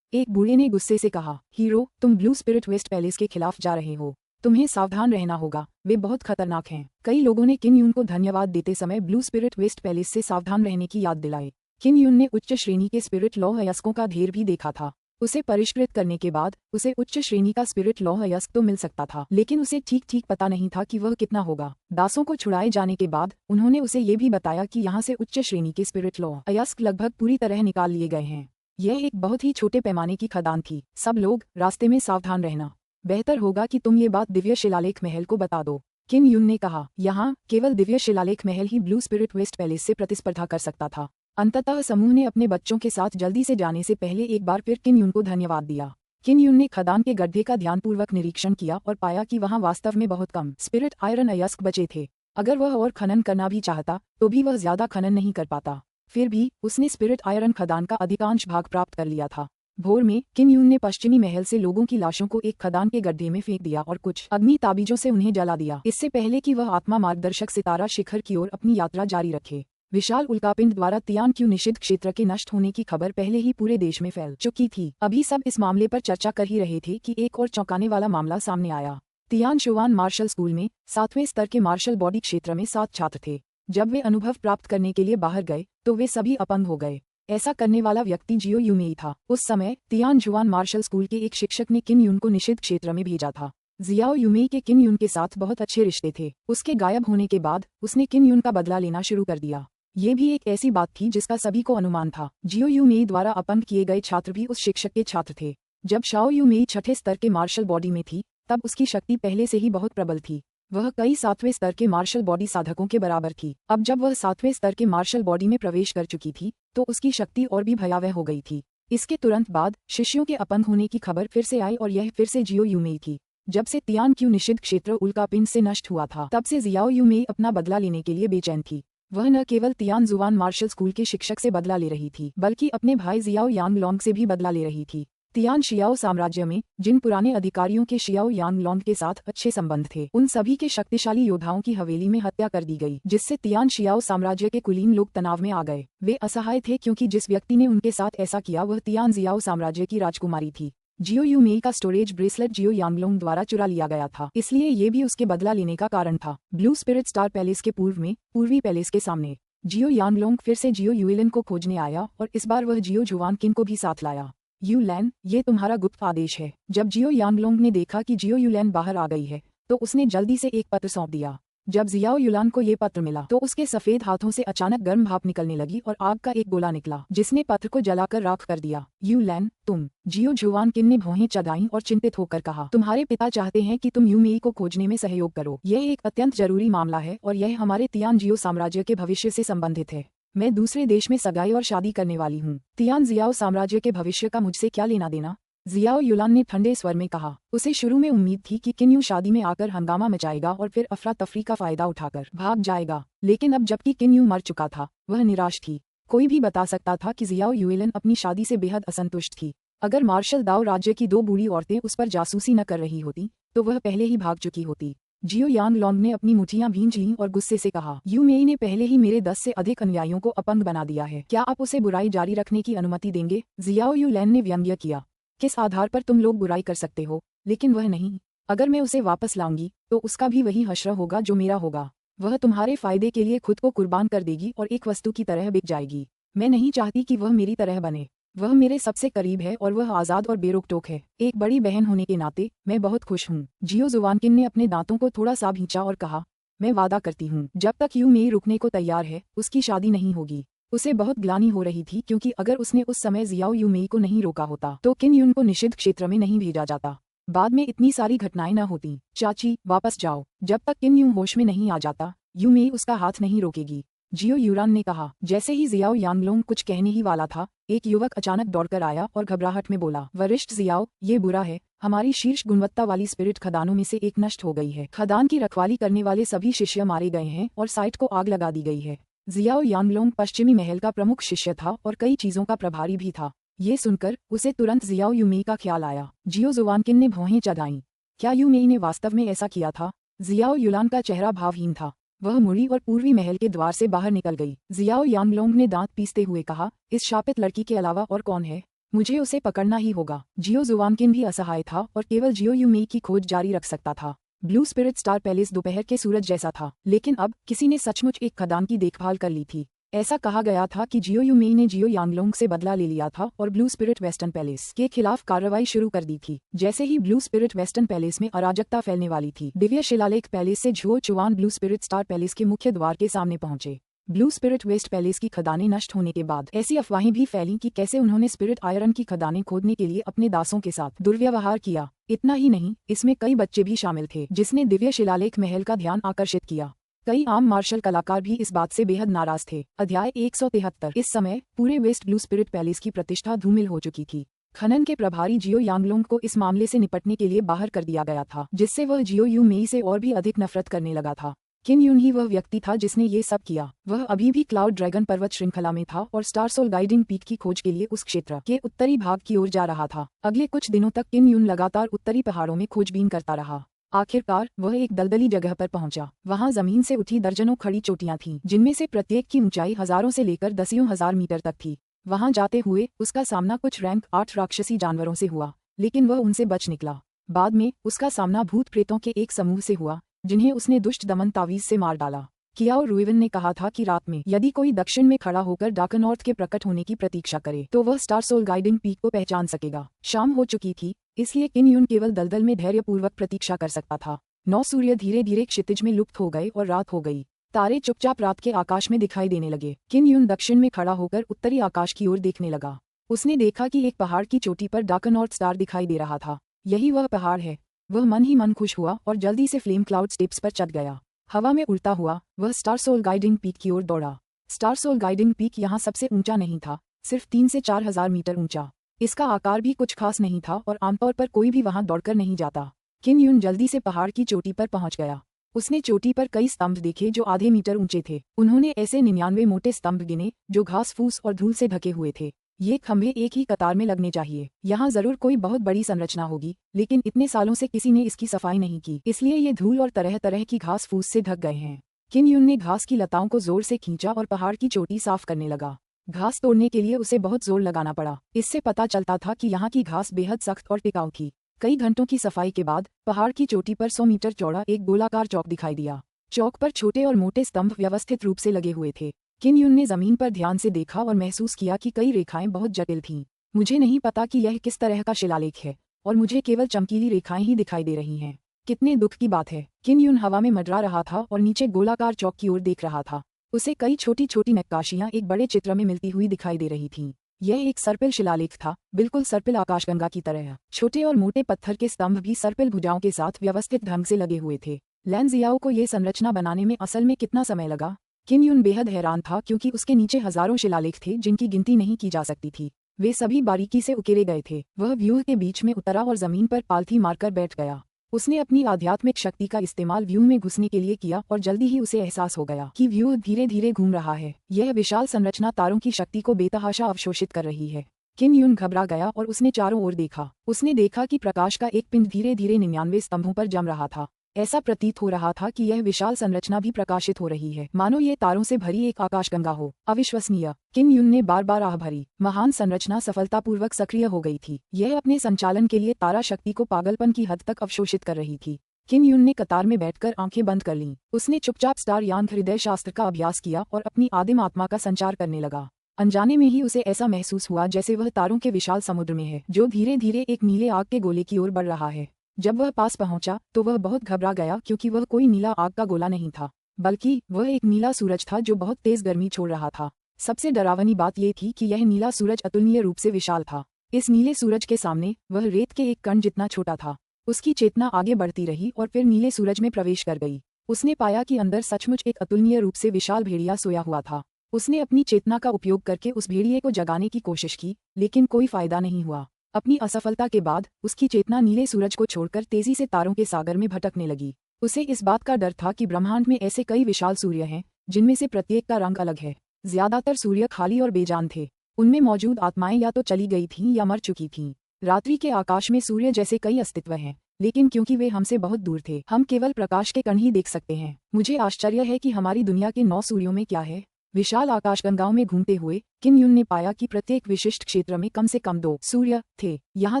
एक बूढ़े ने गुस्से से कहा, हीरो, तुम ब्लू स्पिरिट वेस्ट पैलेस के खिलाफ जा रहे हो। तुम्हें सावधान रहना होगा, वे बहुत खतरनाक हैं। कई लोगों ने किम यून को धन्यवाद देते समय ब्लू स्पिरिट वेस्ट पैलेस से सावधान रहने की याद दिलाई। किम यून ने उच्च श्रेणी के स्पिरिट लॉ अयस्कों का ढेर भी देखा था। उसे परिष्कृत करने के बाद उसे उच्च श्रेणी का स्पिरिट लॉ अयस्क तो मिल सकता था, लेकिन उसे ठीक ठीक पता नहीं था कि वह कितना होगा। दासों को छुड़ाए जाने के बाद उन्होंने उसे ये भी बताया कि यहाँ से उच्च श्रेणी के स्पिरिट लॉ अयस्क लगभग पूरी तरह निकाल लिए गए हैं। यह एक बहुत ही छोटे पैमाने की खदान थी। सब लोग रास्ते में सावधान रहना। बेहतर होगा कि तुम ये बात दिव्य शिलालेख महल को बता दो। किम यून ने कहा, यहाँ केवल दिव्य शिलालेख महल ही ब्लू स्पिरिट वेस्ट पैलेस से प्रतिस्पर्धा कर सकता था। अंततः समूह ने अपने बच्चों के साथ जल्दी से जाने से पहले एक बार फिर किम यून को धन्यवाद दिया। किम यून ने खदान के गड्ढे का ध्यानपूर्वक निरीक्षण किया और पाया कि वहाँ वास्तव में बहुत कम स्पिरिट आयरन अयस्क बचे थे। अगर वह और खनन करना भी चाहता तो भी वह ज्यादा खनन नहीं कर पाता। फिर भी उसने स्पिरिट आयरन खदान का अधिकांश भाग प्राप्त कर लिया था। भोर में किम यून ने पश्चिमी महल से लोगों की लाशों को एक खदान के गड्ढे में फेंक दिया और कुछ अग्नि ताबीजों से उन्हें जला दिया, इससे पहले कि वह आत्मा मार्गदर्शक सितारा शिखर की ओर अपनी यात्रा जारी रखे। विशाल उल्कापिंड द्वारा तियानक्यू निषिद्ध क्षेत्र के नष्ट होने की खबर पहले ही पूरे देश में फैल चुकी थी। अभी सब इस मामले पर चर्चा कर ही रहे थे कि एक और चौंकाने वाला मामला सामने आया। तियानशुआन मार्शल स्कूल में 7वें स्तर के मार्शल बॉडी क्षेत्र में 7 छात्र थे। जब वे अनुभव प्राप्त करने के लिए बाहर गए तो वे सभी अपंग हो गए। ऐसा करने वाला व्यक्ति जियो यूमेई था। उस समय तियानजुआन मार्शल स्कूल के एक शिक्षक ने किम यून को निषिद्ध क्षेत्र में भेजा था। जियाओ यूमेई के किम यून के साथ बहुत अच्छे रिश्ते थे। उसके गायब होने के बाद उसने किम यून का बदला लेना शुरू कर दिया। ये भी एक ऐसी बात थी जिसका सभी को अनुमान था। जियो यूमेई द्वारा अपंग किए गए छात्र भी उस शिक्षक के छात्र थे। जब शाओ यूमेई 6ठे स्तर के मार्शल बॉडी में थी तब उसकी शक्ति पहले से ही बहुत प्रबल थी। वह कई 7वें स्तर के मार्शल बॉडी साधकों के बराबर थी। अब जब वह 7वें स्तर के मार्शल बॉडी में प्रवेश कर चुकी थी तो उसकी शक्ति और भी भयावह हो गई थी। इसके तुरंत बाद शिष्यों के अपंग होने की खबर फिर से आई और यह फिर से जियो यूमेई थी। जब से तियानक्यू निषिद्ध क्षेत्र उल्कापिंड से नष्ट हुआ था तब से जियाओ यूमेई अपना बदला लेने के लिए बेचैन थी। वह न केवल तियानजुआन मार्शल स्कूल के शिक्षक से बदला ले रही थी बल्कि अपने भाई जियाओ यांगलोंग से भी बदला ले रही थी। तियान शियाओ साम्राज्य में जिन पुराने अधिकारियों के शियाओ यांगलोंग के साथ अच्छे संबंध थे उन सभी के शक्तिशाली योद्धाओं की हवेली में हत्या कर दी गई, जिससे तियान शियाओ साम्राज्य के कुलीन लोग तनाव में आ गए। वे असहाय थे क्योंकि जिस व्यक्ति ने उनके साथ ऐसा किया वह तियान जियाओ साम्राज्य की राजकुमारी थी। जियो यूमेई का स्टोरेज ब्रेसलेट जियो यांगलोंग द्वारा चुरा लिया गया था, इसलिए ये भी उसके बदला लेने का कारण था। ब्लू स्पिरिट स्टार पैलेस के पूर्व में पूर्वी पैलेस के सामने जियो यांगलोंग फिर से जियो यूएलन को खोजने आया और इस बार वह जियो जुवानकिन को भी साथ लाया। यूलैन, ये तुम्हारा गुप्त आदेश है। जब जियो यांगलोंग ने देखा कि जियो यूलैन बाहर आ गई है तो उसने जल्दी से एक पत्र सौंप दिया। जब जियाओ युलान को ये पत्र मिला तो उसके सफेद हाथों से अचानक गर्म भाप निकलने लगी और आग का एक गोला निकला जिसने पत्र को जलाकर राख कर दिया। यूलैन, तुम। जियो जुवानकिन ने भौहें चढ़ाईं और चिंतित होकर कहा, तुम्हारे पिता चाहते हैं कि तुम यूमेई को खोजने में सहयोग करो। यह एक अत्यंत जरूरी मामला है और यह हमारे तियान जियो साम्राज्य के भविष्य से संबंधित है। मैं दूसरे देश में सगाई और शादी करने वाली हूँ। तियान जियाओ साम्राज्य के भविष्य का मुझसे क्या लेना देना? जियाओ युलान ने ठंडे स्वर में कहा। उसे शुरू में उम्मीद थी कि किन्यू शादी में आकर हंगामा मचाएगा और फिर अफरा तफरी का फायदा उठाकर भाग जाएगा, लेकिन अब जबकि किन्यू मर चुका था वह निराश थी। कोई भी बता सकता था कि जियाओ युएलन अपनी शादी से बेहद असंतुष्ट थी। अगर मार्शल दाओ राज्य की 2 बूढ़ी औरतें उस पर जासूसी न कर रही होती तो वह पहले ही भाग चुकी होती। जियो यांगलोंग ने अपनी मुठियां भींच लीं और गुस्से से कहा, यूमेई ने पहले ही मेरे 10 से अधिक अनुयायियों को अपंग बना दिया है। क्या आप उसे बुराई जारी रखने की अनुमति देंगे? जियाओ युलैन ने व्यंग्य किया। किस आधार पर तुम लोग बुराई कर सकते हो, लेकिन वह नहीं। अगर मैं उसे वापस लाऊंगी तो उसका भी वही हश्र होगा जो मेरा होगा। वह तुम्हारे फायदे के लिए खुद को कुर्बान कर देगी और एक वस्तु की तरह बिक जाएगी। मैं नहीं चाहती कि वह मेरी तरह बने। वह मेरे सबसे करीब है और वह आज़ाद और बेरोक-टोक है। एक बड़ी बहन होने के नाते मैं बहुत खुश हूँ। जियो जुवानकिन ने अपने दांतों को थोड़ा सा भींचा और कहा, मैं वादा करती हूँ जब तक यूमेई रुकने को तैयार है उसकी शादी नहीं होगी। उसे बहुत ग्लानि हो रही थी क्योंकि अगर उसने उस समय जियाओ यूमेई को नहीं रोका होता तो किन यून को निषिद्ध क्षेत्र में नहीं भेजा जाता। बाद में इतनी सारी घटनाएं न होती। चाची, वापस जाओ। जब तक किन यून होश में नहीं आ जाता यूमेई उसका हाथ नहीं रोकेगी। जियो यूरान ने कहा। जैसे ही जियाओ यांगलोंग कुछ कहने ही वाला था, एक युवक अचानक दौड़कर आया और घबराहट में बोला, वरिष्ठ जियाओ, ये बुरा है। हमारी शीर्ष गुणवत्ता वाली स्पिरिट खदानों में से एक नष्ट हो गई है। खदान की रखवाली करने वाले सभी शिष्य मारे गए हैं और साइट को आग लगा दी गई है। जियाओ यांगलोंग पश्चिमी महल का प्रमुख शिष्य था और कई चीजों का प्रभारी भी था। ये सुनकर उसे तुरंत जियाओ यूमेई का ख्याल आया। जियो जुवानकिन ने भौहें चढ़ाईं। क्या यूमेई ने वास्तव में ऐसा किया था? जियाओ युलान का चेहरा भावहीन था। वह मुड़ी और पूर्वी महल के द्वार से बाहर निकल गई। जियाओ यांगलोंग ने दांत पीसते हुए कहा, इस शापित लड़की के अलावा और कौन है? मुझे उसे पकड़ना ही होगा। जियो जुवांगकिन भी असहाय था और केवल जियो यूमेई की खोज जारी रख सकता था। ब्लू स्पिरिट स्टार पैलेस दोपहर के सूरज जैसा था, लेकिन अब किसी ने सचमुच एक खदान की देखभाल कर ली थी। ऐसा कहा गया था कि जियो यूमेई ने जियो यांगलोंग से बदला ले लिया था और ब्लू स्पिरिट वेस्टर्न पैलेस के खिलाफ कार्रवाई शुरू कर दी थी। जैसे ही ब्लू स्पिरिट वेस्टर्न पैलेस में अराजकता फैलने वाली थी, दिव्य शिलालेख पैलेस से झुओ चुआन ब्लू स्पिरिट स्टार पैलेस के मुख्य द्वार के सामने पहुंचे। ब्लू स्पिरिट वेस्ट पैलेस की खदानें नष्ट होने के बाद ऐसी अफवाहें भी फैलीं कि कैसे उन्होंने स्पिरिट आयरन की खदानें खोदने के लिए अपने दासों के साथ दुर्व्यवहार किया। इतना ही नहीं, इसमें कई बच्चे भी शामिल थे, जिसने दिव्य शिलालेख महल का ध्यान आकर्षित किया। कई आम मार्शल कलाकार भी इस बात से बेहद नाराज थे। अध्याय 173। इस समय पूरे वेस्ट ब्लू स्पिरिट पैलेस की प्रतिष्ठा धूमिल हो चुकी थी। खनन के प्रभारी जियो यांगलोंग को इस मामले से निपटने के लिए बाहर कर दिया गया था, जिससे वह जियो यूमेई से और भी अधिक नफरत करने लगा था। किन यून ही वह व्यक्ति था जिसने ये सब किया। वह अभी भी क्लाउड ड्रैगन पर्वत श्रृंखला में था और स्टार सोल गाइडिंग पीक की खोज के लिए उस क्षेत्र के उत्तरी भाग की ओर जा रहा था। अगले कुछ दिनों तक किन यून लगातार उत्तरी पहाड़ों में खोजबीन करता रहा। आखिरकार वह एक दलदली जगह पर पहुंचा। वहां जमीन से उठी दर्जनों खड़ी चोटियां थीं, जिनमें से प्रत्येक की ऊंचाई हजारों से लेकर दसियों हजार मीटर तक थी। वहां जाते हुए उसका सामना कुछ रैंक 8 राक्षसी जानवरों से हुआ, लेकिन वह उनसे बच निकला। बाद में उसका सामना भूत प्रेतों के एक समूह से हुआ, जिन्हें उसने दुष्ट दमन तावीज से मार डाला। कियाओ रुइवन ने कहा था कि रात में यदि कोई दक्षिण में खड़ा होकर डार्कनॉर्थ के प्रकट होने की प्रतीक्षा करे तो वह स्टार सोल गाइडिंग पीक को पहचान सकेगा। शाम हो चुकी थी, इसलिए किन यून केवल दलदल में धैर्यपूर्वक प्रतीक्षा कर सकता था। 9 सूर्य धीरे धीरे क्षितिज में लुप्त हो गए और रात हो गई। तारे चुपचाप रात के आकाश में दिखाई देने लगे। किन यून दक्षिण में खड़ा होकर उत्तरी आकाश की ओर देखने लगा। उसने देखा कि एक पहाड़ की चोटी पर डार्कनॉर्थ स्टार दिखाई दे रहा था। यही वह पहाड़ है। वह मन ही मन खुश हुआ और जल्दी से फ्लेम क्लाउड स्टेप्स पर चढ़ गया। हवा में उड़ता हुआ वह स्टार सोल गाइडिंग पीक की ओर दौड़ा। स्टार सोल गाइडिंग पीक यहाँ सबसे ऊंचा नहीं था, सिर्फ 3 से 4 हजार मीटर ऊंचा। इसका आकार भी कुछ खास नहीं था और आमतौर पर कोई भी वहां दौड़कर नहीं जाता। किन यून जल्दी से पहाड़ की चोटी पर पहुंच गया। उसने चोटी पर कई स्तंभ देखे जो आधे मीटर ऊंचे थे। उन्होंने ऐसे 99 मोटे स्तंभ गिने जो घास फूस और धूल से ढके हुए थे। ये खंभे एक ही कतार में लगने चाहिए। यहाँ जरूर कोई बहुत बड़ी संरचना होगी, लेकिन इतने सालों से किसी ने इसकी सफाई नहीं की, इसलिए ये धूल और तरह तरह की घास फूस से ढक गए हैं। किन यून ने घास की लताओं को जोर से खींचा और पहाड़ की चोटी साफ करने लगा। घास तोड़ने के लिए उसे बहुत जोर लगाना पड़ा। इससे पता चलता था कि यहाँ की घास बेहद सख्त और टिकाऊ थी। कई घंटों की सफाई के बाद पहाड़ की चोटी पर 100 मीटर चौड़ा एक गोलाकार चौक दिखाई दिया। चौक पर छोटे और मोटे स्तंभ व्यवस्थित रूप से लगे हुए थे। किन यून ने जमीन पर ध्यान से देखा और महसूस किया कि कई रेखाएं बहुत जटिल थीं। मुझे नहीं पता कि यह किस तरह का शिलालेख है और मुझे केवल चमकीली रेखाएं ही दिखाई दे रही हैं। कितने दुख की बात है। किन यून हवा में मंडरा रहा था और नीचे गोलाकार चौक की ओर देख रहा था। उसे कई छोटी छोटी नक्काशियां एक बड़े चित्र में मिलती हुई दिखाई दे रही थीं। यह एक सर्पिल शिलालेख था, बिल्कुल सर्पिल आकाशगंगा की तरह। छोटे और मोटे पत्थर के स्तंभ भी सर्पिल भुजाओं के साथ व्यवस्थित ढंग से लगे हुए थे। लैन जियाओ को ये संरचना बनाने में असल में कितना समय लगा? किन यून बेहद हैरान था, क्योंकि उसके नीचे हजारों शिलालेख थे जिनकी गिनती नहीं की जा सकती थी। वे सभी बारीकी से उकेरे गए थे। वह व्यूह के बीच में उतरा और जमीन पर पालथी मारकर बैठ गया। उसने अपनी आध्यात्मिक शक्ति का इस्तेमाल व्यूह में घुसने के लिए किया और जल्दी ही उसे एहसास हो गया कि व्यूह धीरे धीरे घूम रहा है। यह विशाल संरचना तारों की शक्ति को बेतहाशा अवशोषित कर रही है। किन यून घबरा गया और उसने चारों ओर देखा। उसने देखा कि प्रकाश का एक पिंड धीरे धीरे 99 स्तंभों पर जम रहा था। ऐसा प्रतीत हो रहा था कि यह विशाल संरचना भी प्रकाशित हो रही है, मानो ये तारों से भरी एक आकाशगंगा हो। अविश्वसनीय। किन यून ने बार बार आह भरी। महान संरचना सफलतापूर्वक सक्रिय हो गई थी। यह अपने संचालन के लिए तारा शक्ति को पागलपन की हद तक अवशोषित कर रही थी। किन यून ने कतार में बैठकर आंखें बंद कर लीं। उसने चुपचाप स्टार यान हृदय शास्त्र का अभ्यास किया और अपनी आदिम आत्मा का संचार करने लगा। अनजाने में ही उसे ऐसा महसूस हुआ जैसे वह तारों के विशाल समुद्र में है, जो धीरे धीरे एक नीले आग के गोले की ओर बढ़ रहा है। जब वह पास पहुंचा तो वह बहुत घबरा गया, क्योंकि वह कोई नीला आग का गोला नहीं था, बल्कि वह एक नीला सूरज था जो बहुत तेज गर्मी छोड़ रहा था। सबसे डरावनी बात यह थी कि यह नीला सूरज अतुलनीय रूप से विशाल था। इस नीले सूरज के सामने वह रेत के एक कण जितना छोटा था। उसकी चेतना आगे बढ़ती रही और फिर नीले सूरज में प्रवेश कर गई। उसने पाया कि अंदर सचमुच एक अतुलनीय रूप से विशाल भेड़िया सोया हुआ था। उसने अपनी चेतना का उपयोग करके उस भेड़िए को जगाने की कोशिश की, लेकिन कोई फायदा नहीं हुआ। अपनी असफलता के बाद उसकी चेतना नीले सूरज को छोड़कर तेजी से तारों के सागर में भटकने लगी। उसे इस बात का डर था कि ब्रह्मांड में ऐसे कई विशाल सूर्य हैं, जिनमें से प्रत्येक का रंग अलग है। ज्यादातर सूर्य खाली और बेजान थे। उनमें मौजूद आत्माएं या तो चली गई थीं या मर चुकी थीं। रात्रि के आकाश में सूर्य जैसे कई अस्तित्व हैं, लेकिन क्योंकि वे हमसे बहुत दूर थे, हम केवल प्रकाश के कण ही देख सकते हैं। मुझे आश्चर्य है कि हमारी दुनिया के 9 सूर्यों में क्या है। विशाल आकाशगंगाओं में घूमते हुए किन युन ने पाया कि प्रत्येक विशिष्ट क्षेत्र में कम से कम 2 सूर्य थे, यहाँ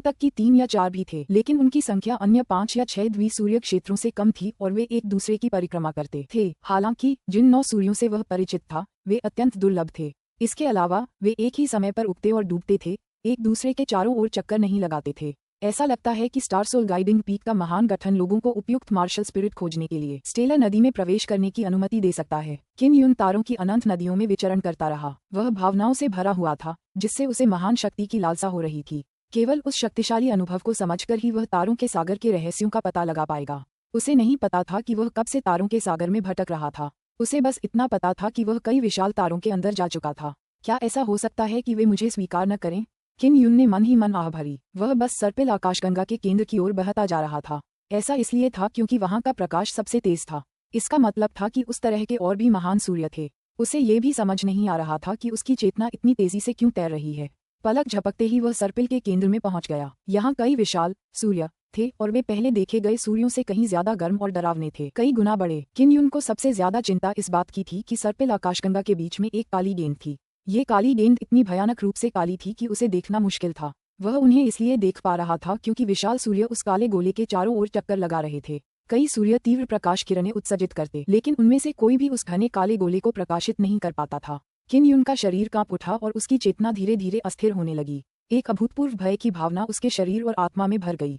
तक कि 3 या 4 भी थे, लेकिन उनकी संख्या अन्य 5 या 6 द्विसूर्य क्षेत्रों से कम थी और वे एक दूसरे की परिक्रमा करते थे। हालांकि जिन 9 सूर्यों से वह परिचित था वे अत्यंत दुर्लभ थे। इसके अलावा वे एक ही समय पर उगते और डूबते थे, एक दूसरे के चारों ओर चक्कर नहीं लगाते थे। ऐसा लगता है कि स्टार सोल गाइडिंग पीक का महान गठन लोगों को उपयुक्त मार्शल स्पिरिट खोजने के लिए स्टेलर नदी में प्रवेश करने की अनुमति दे सकता है। किन युन तारों की अनंत नदियों में विचरण करता रहा। वह भावनाओं से भरा हुआ था, जिससे उसे महान शक्ति की लालसा हो रही थी। केवल उस शक्तिशाली अनुभव को समझकर ही वह तारों के सागर के रहस्यों का पता लगा पाएगा। उसे नहीं पता था कि वह कब से तारों के सागर में भटक रहा था। उसे बस इतना पता था कि वह कई विशाल तारों के अंदर जा चुका था। क्या ऐसा हो सकता है कि वे मुझे स्वीकार न करें? किन युन ने मन ही मन आह भरी। वह बस सर्पिल आकाशगंगा के केंद्र की ओर बहता जा रहा था। ऐसा इसलिए था क्योंकि वहां का प्रकाश सबसे तेज था। इसका मतलब था कि उस तरह के और भी महान सूर्य थे। उसे ये भी समझ नहीं आ रहा था कि उसकी चेतना इतनी तेजी से क्यों तैर रही है। पलक झपकते ही वह सर्पिल के केंद्र में पहुंच गया। यहाँ कई विशाल सूर्य थे और वे पहले देखे गए सूर्यों से कहीं ज्यादा गर्म और डरावने थे, कई गुना बड़े। किन युन को सबसे ज्यादा चिंता इस बात की थी कि सर्पिल आकाशगंगा के बीच में एक काली गेंद थी। ये काली गेंद इतनी भयानक रूप से काली थी कि उसे देखना मुश्किल था। वह उन्हें इसलिए देख पा रहा था क्योंकि विशाल सूर्य उस काले गोले के चारों ओर चक्कर लगा रहे थे। कई सूर्य तीव्र प्रकाश किरणें उत्सर्जित करते, लेकिन उनमें से कोई भी उस घने काले गोले को प्रकाशित नहीं कर पाता था। किन युन का शरीर कांप उठा और उसकी चेतना धीरे धीरे अस्थिर होने लगी। एक अभूतपूर्व भय की भावना उसके शरीर और आत्मा में भर गई,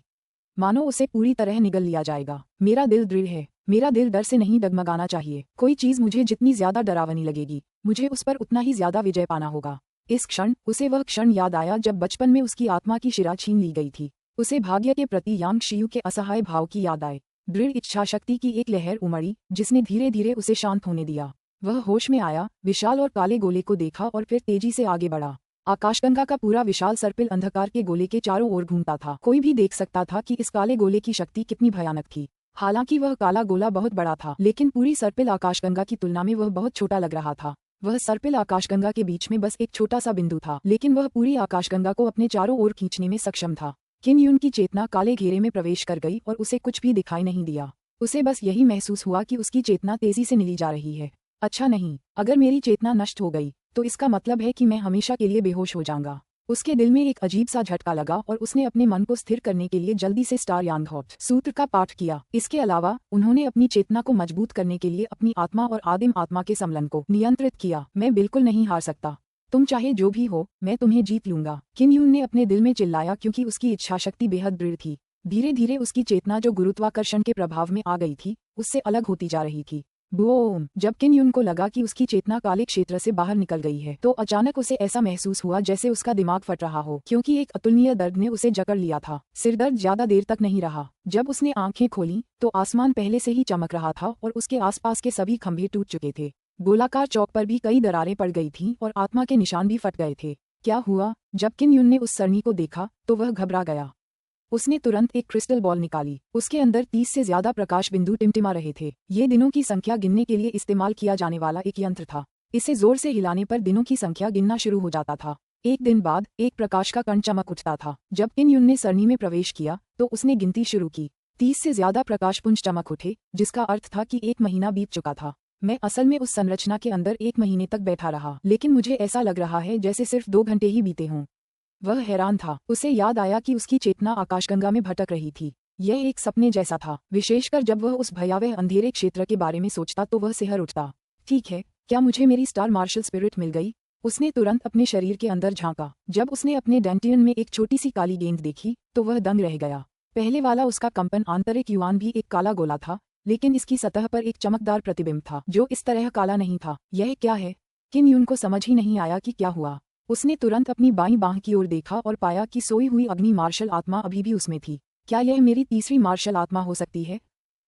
मानो उसे पूरी तरह निगल लिया जाएगा। मेरा दिल दृढ़ है, मेरा दिल डर से नहीं डगमगाना चाहिए। कोई चीज मुझे जितनी ज्यादा डरावनी लगेगी, मुझे उस पर उतना ही ज्यादा विजय पाना होगा। इस क्षण उसे वह क्षण याद आया जब बचपन में उसकी आत्मा की शिरा छीन ली गई थी। उसे भाग्य के प्रति यांग शियू के असहाय भाव की याद आए। दृढ़ इच्छा शक्ति की एक लहर उमड़ी जिसने धीरे धीरे उसे शांत होने दिया। वह होश में आया, विशाल और काले गोले को देखा और फिर तेजी से आगे बढ़ा। आकाशगंगा का पूरा विशाल सर्पिल अंधकार के गोले के चारों ओर घूमता था। कोई भी देख सकता था कि इस काले गोले की शक्ति कितनी भयानक थी। हालांकि वह काला गोला बहुत बड़ा था, लेकिन पूरी सर्पिल आकाशगंगा की तुलना में वह बहुत छोटा लग रहा था। वह सर्पिल आकाशगंगा के बीच में बस एक छोटा सा बिंदु था, लेकिन वह पूरी आकाशगंगा को अपने चारों ओर खींचने में सक्षम था। किन युन की चेतना काले घेरे में प्रवेश कर गई और उसे कुछ भी दिखाई नहीं दिया। उसे बस यही महसूस हुआ कि उसकी चेतना तेजी से निली जा रही है। अच्छा नहीं, अगर मेरी चेतना नष्ट हो गई तो इसका मतलब है कि मैं हमेशा के लिए बेहोश हो जाऊंगा। उसके दिल में एक अजीब सा झटका लगा और उसने अपने मन को स्थिर करने के लिए जल्दी से स्टार यांग हॉट सूत्र का पाठ किया। इसके अलावा उन्होंने अपनी चेतना को मजबूत करने के लिए अपनी आत्मा और आदिम आत्मा के सम्मिलन को नियंत्रित किया। मैं बिल्कुल नहीं हार सकता, तुम चाहे जो भी हो, मैं तुम्हें जीत लूंगा। किन युन ने अपने दिल में चिल्लाया क्योंकि उसकी इच्छाशक्ति बेहद दृढ़ थी। धीरे धीरे उसकी चेतना जो गुरुत्वाकर्षण के प्रभाव में आ गई थी उससे अलग होती जा रही थी। बूम! जब किन युन को लगा कि उसकी चेतना काले क्षेत्र से बाहर निकल गई है तो अचानक उसे ऐसा महसूस हुआ जैसे उसका दिमाग फट रहा हो, क्योंकि एक अतुलनीय दर्द ने उसे जकड़ लिया था। सिरदर्द ज्यादा देर तक नहीं रहा। जब उसने आंखें खोली तो आसमान पहले से ही चमक रहा था और उसके आसपास के सभी खंभे टूट चुके थे। गोलाकार चौक पर भी कई दरारें पड़ गई थीं और आत्मा के निशान भी फट गए थे। क्या हुआ? जब किन युन ने उस सरनी को देखा तो वह घबरा गया। उसने तुरंत एक क्रिस्टल बॉल निकाली। उसके अंदर 30 से ज्यादा प्रकाश बिंदु टिमटिमा रहे थे। ये दिनों की संख्या गिनने के लिए इस्तेमाल किया जाने वाला एक यंत्र था। इसे जोर से हिलाने पर दिनों की संख्या गिनना शुरू हो जाता था। एक दिन बाद एक प्रकाश का कण चमक उठता था। जब किन युन ने सरनी में प्रवेश किया तो उसने गिनती शुरू की। 30 से ज्यादा प्रकाशपुंज चमक उठे, जिसका अर्थ था कि 1 महीना बीत चुका था। मैं असल में उस संरचना के अंदर 1 महीने तक बैठा रहा, लेकिन मुझे ऐसा लग रहा है जैसे सिर्फ 2 घंटे ही बीते हों। वह हैरान था। उसे याद आया कि उसकी चेतना आकाशगंगा में भटक रही थी। यह एक सपने जैसा था, विशेषकर जब वह उस भयावह अंधेरे क्षेत्र के बारे में सोचता तो वह सिहर उठता। ठीक है, क्या मुझे मेरी स्टार मार्शल स्पिरिट मिल गई? उसने तुरंत अपने शरीर के अंदर झांका। जब उसने अपने डेंटियन में एक छोटी सी काली गेंद देखी तो वह दंग रह गया। पहले वाला उसका कंपन आंतरिक युवान भी एक काला गोला था, लेकिन इसकी सतह पर एक चमकदार प्रतिबिंब था जो इस तरह काला नहीं था। यह क्या है? किन युन को समझ ही नहीं आया कि क्या हुआ। उसने तुरंत अपनी बाईं बांह की ओर देखा और पाया कि सोई हुई अग्नि मार्शल आत्मा अभी भी उसमें थी। क्या यह मेरी तीसरी मार्शल आत्मा हो सकती है?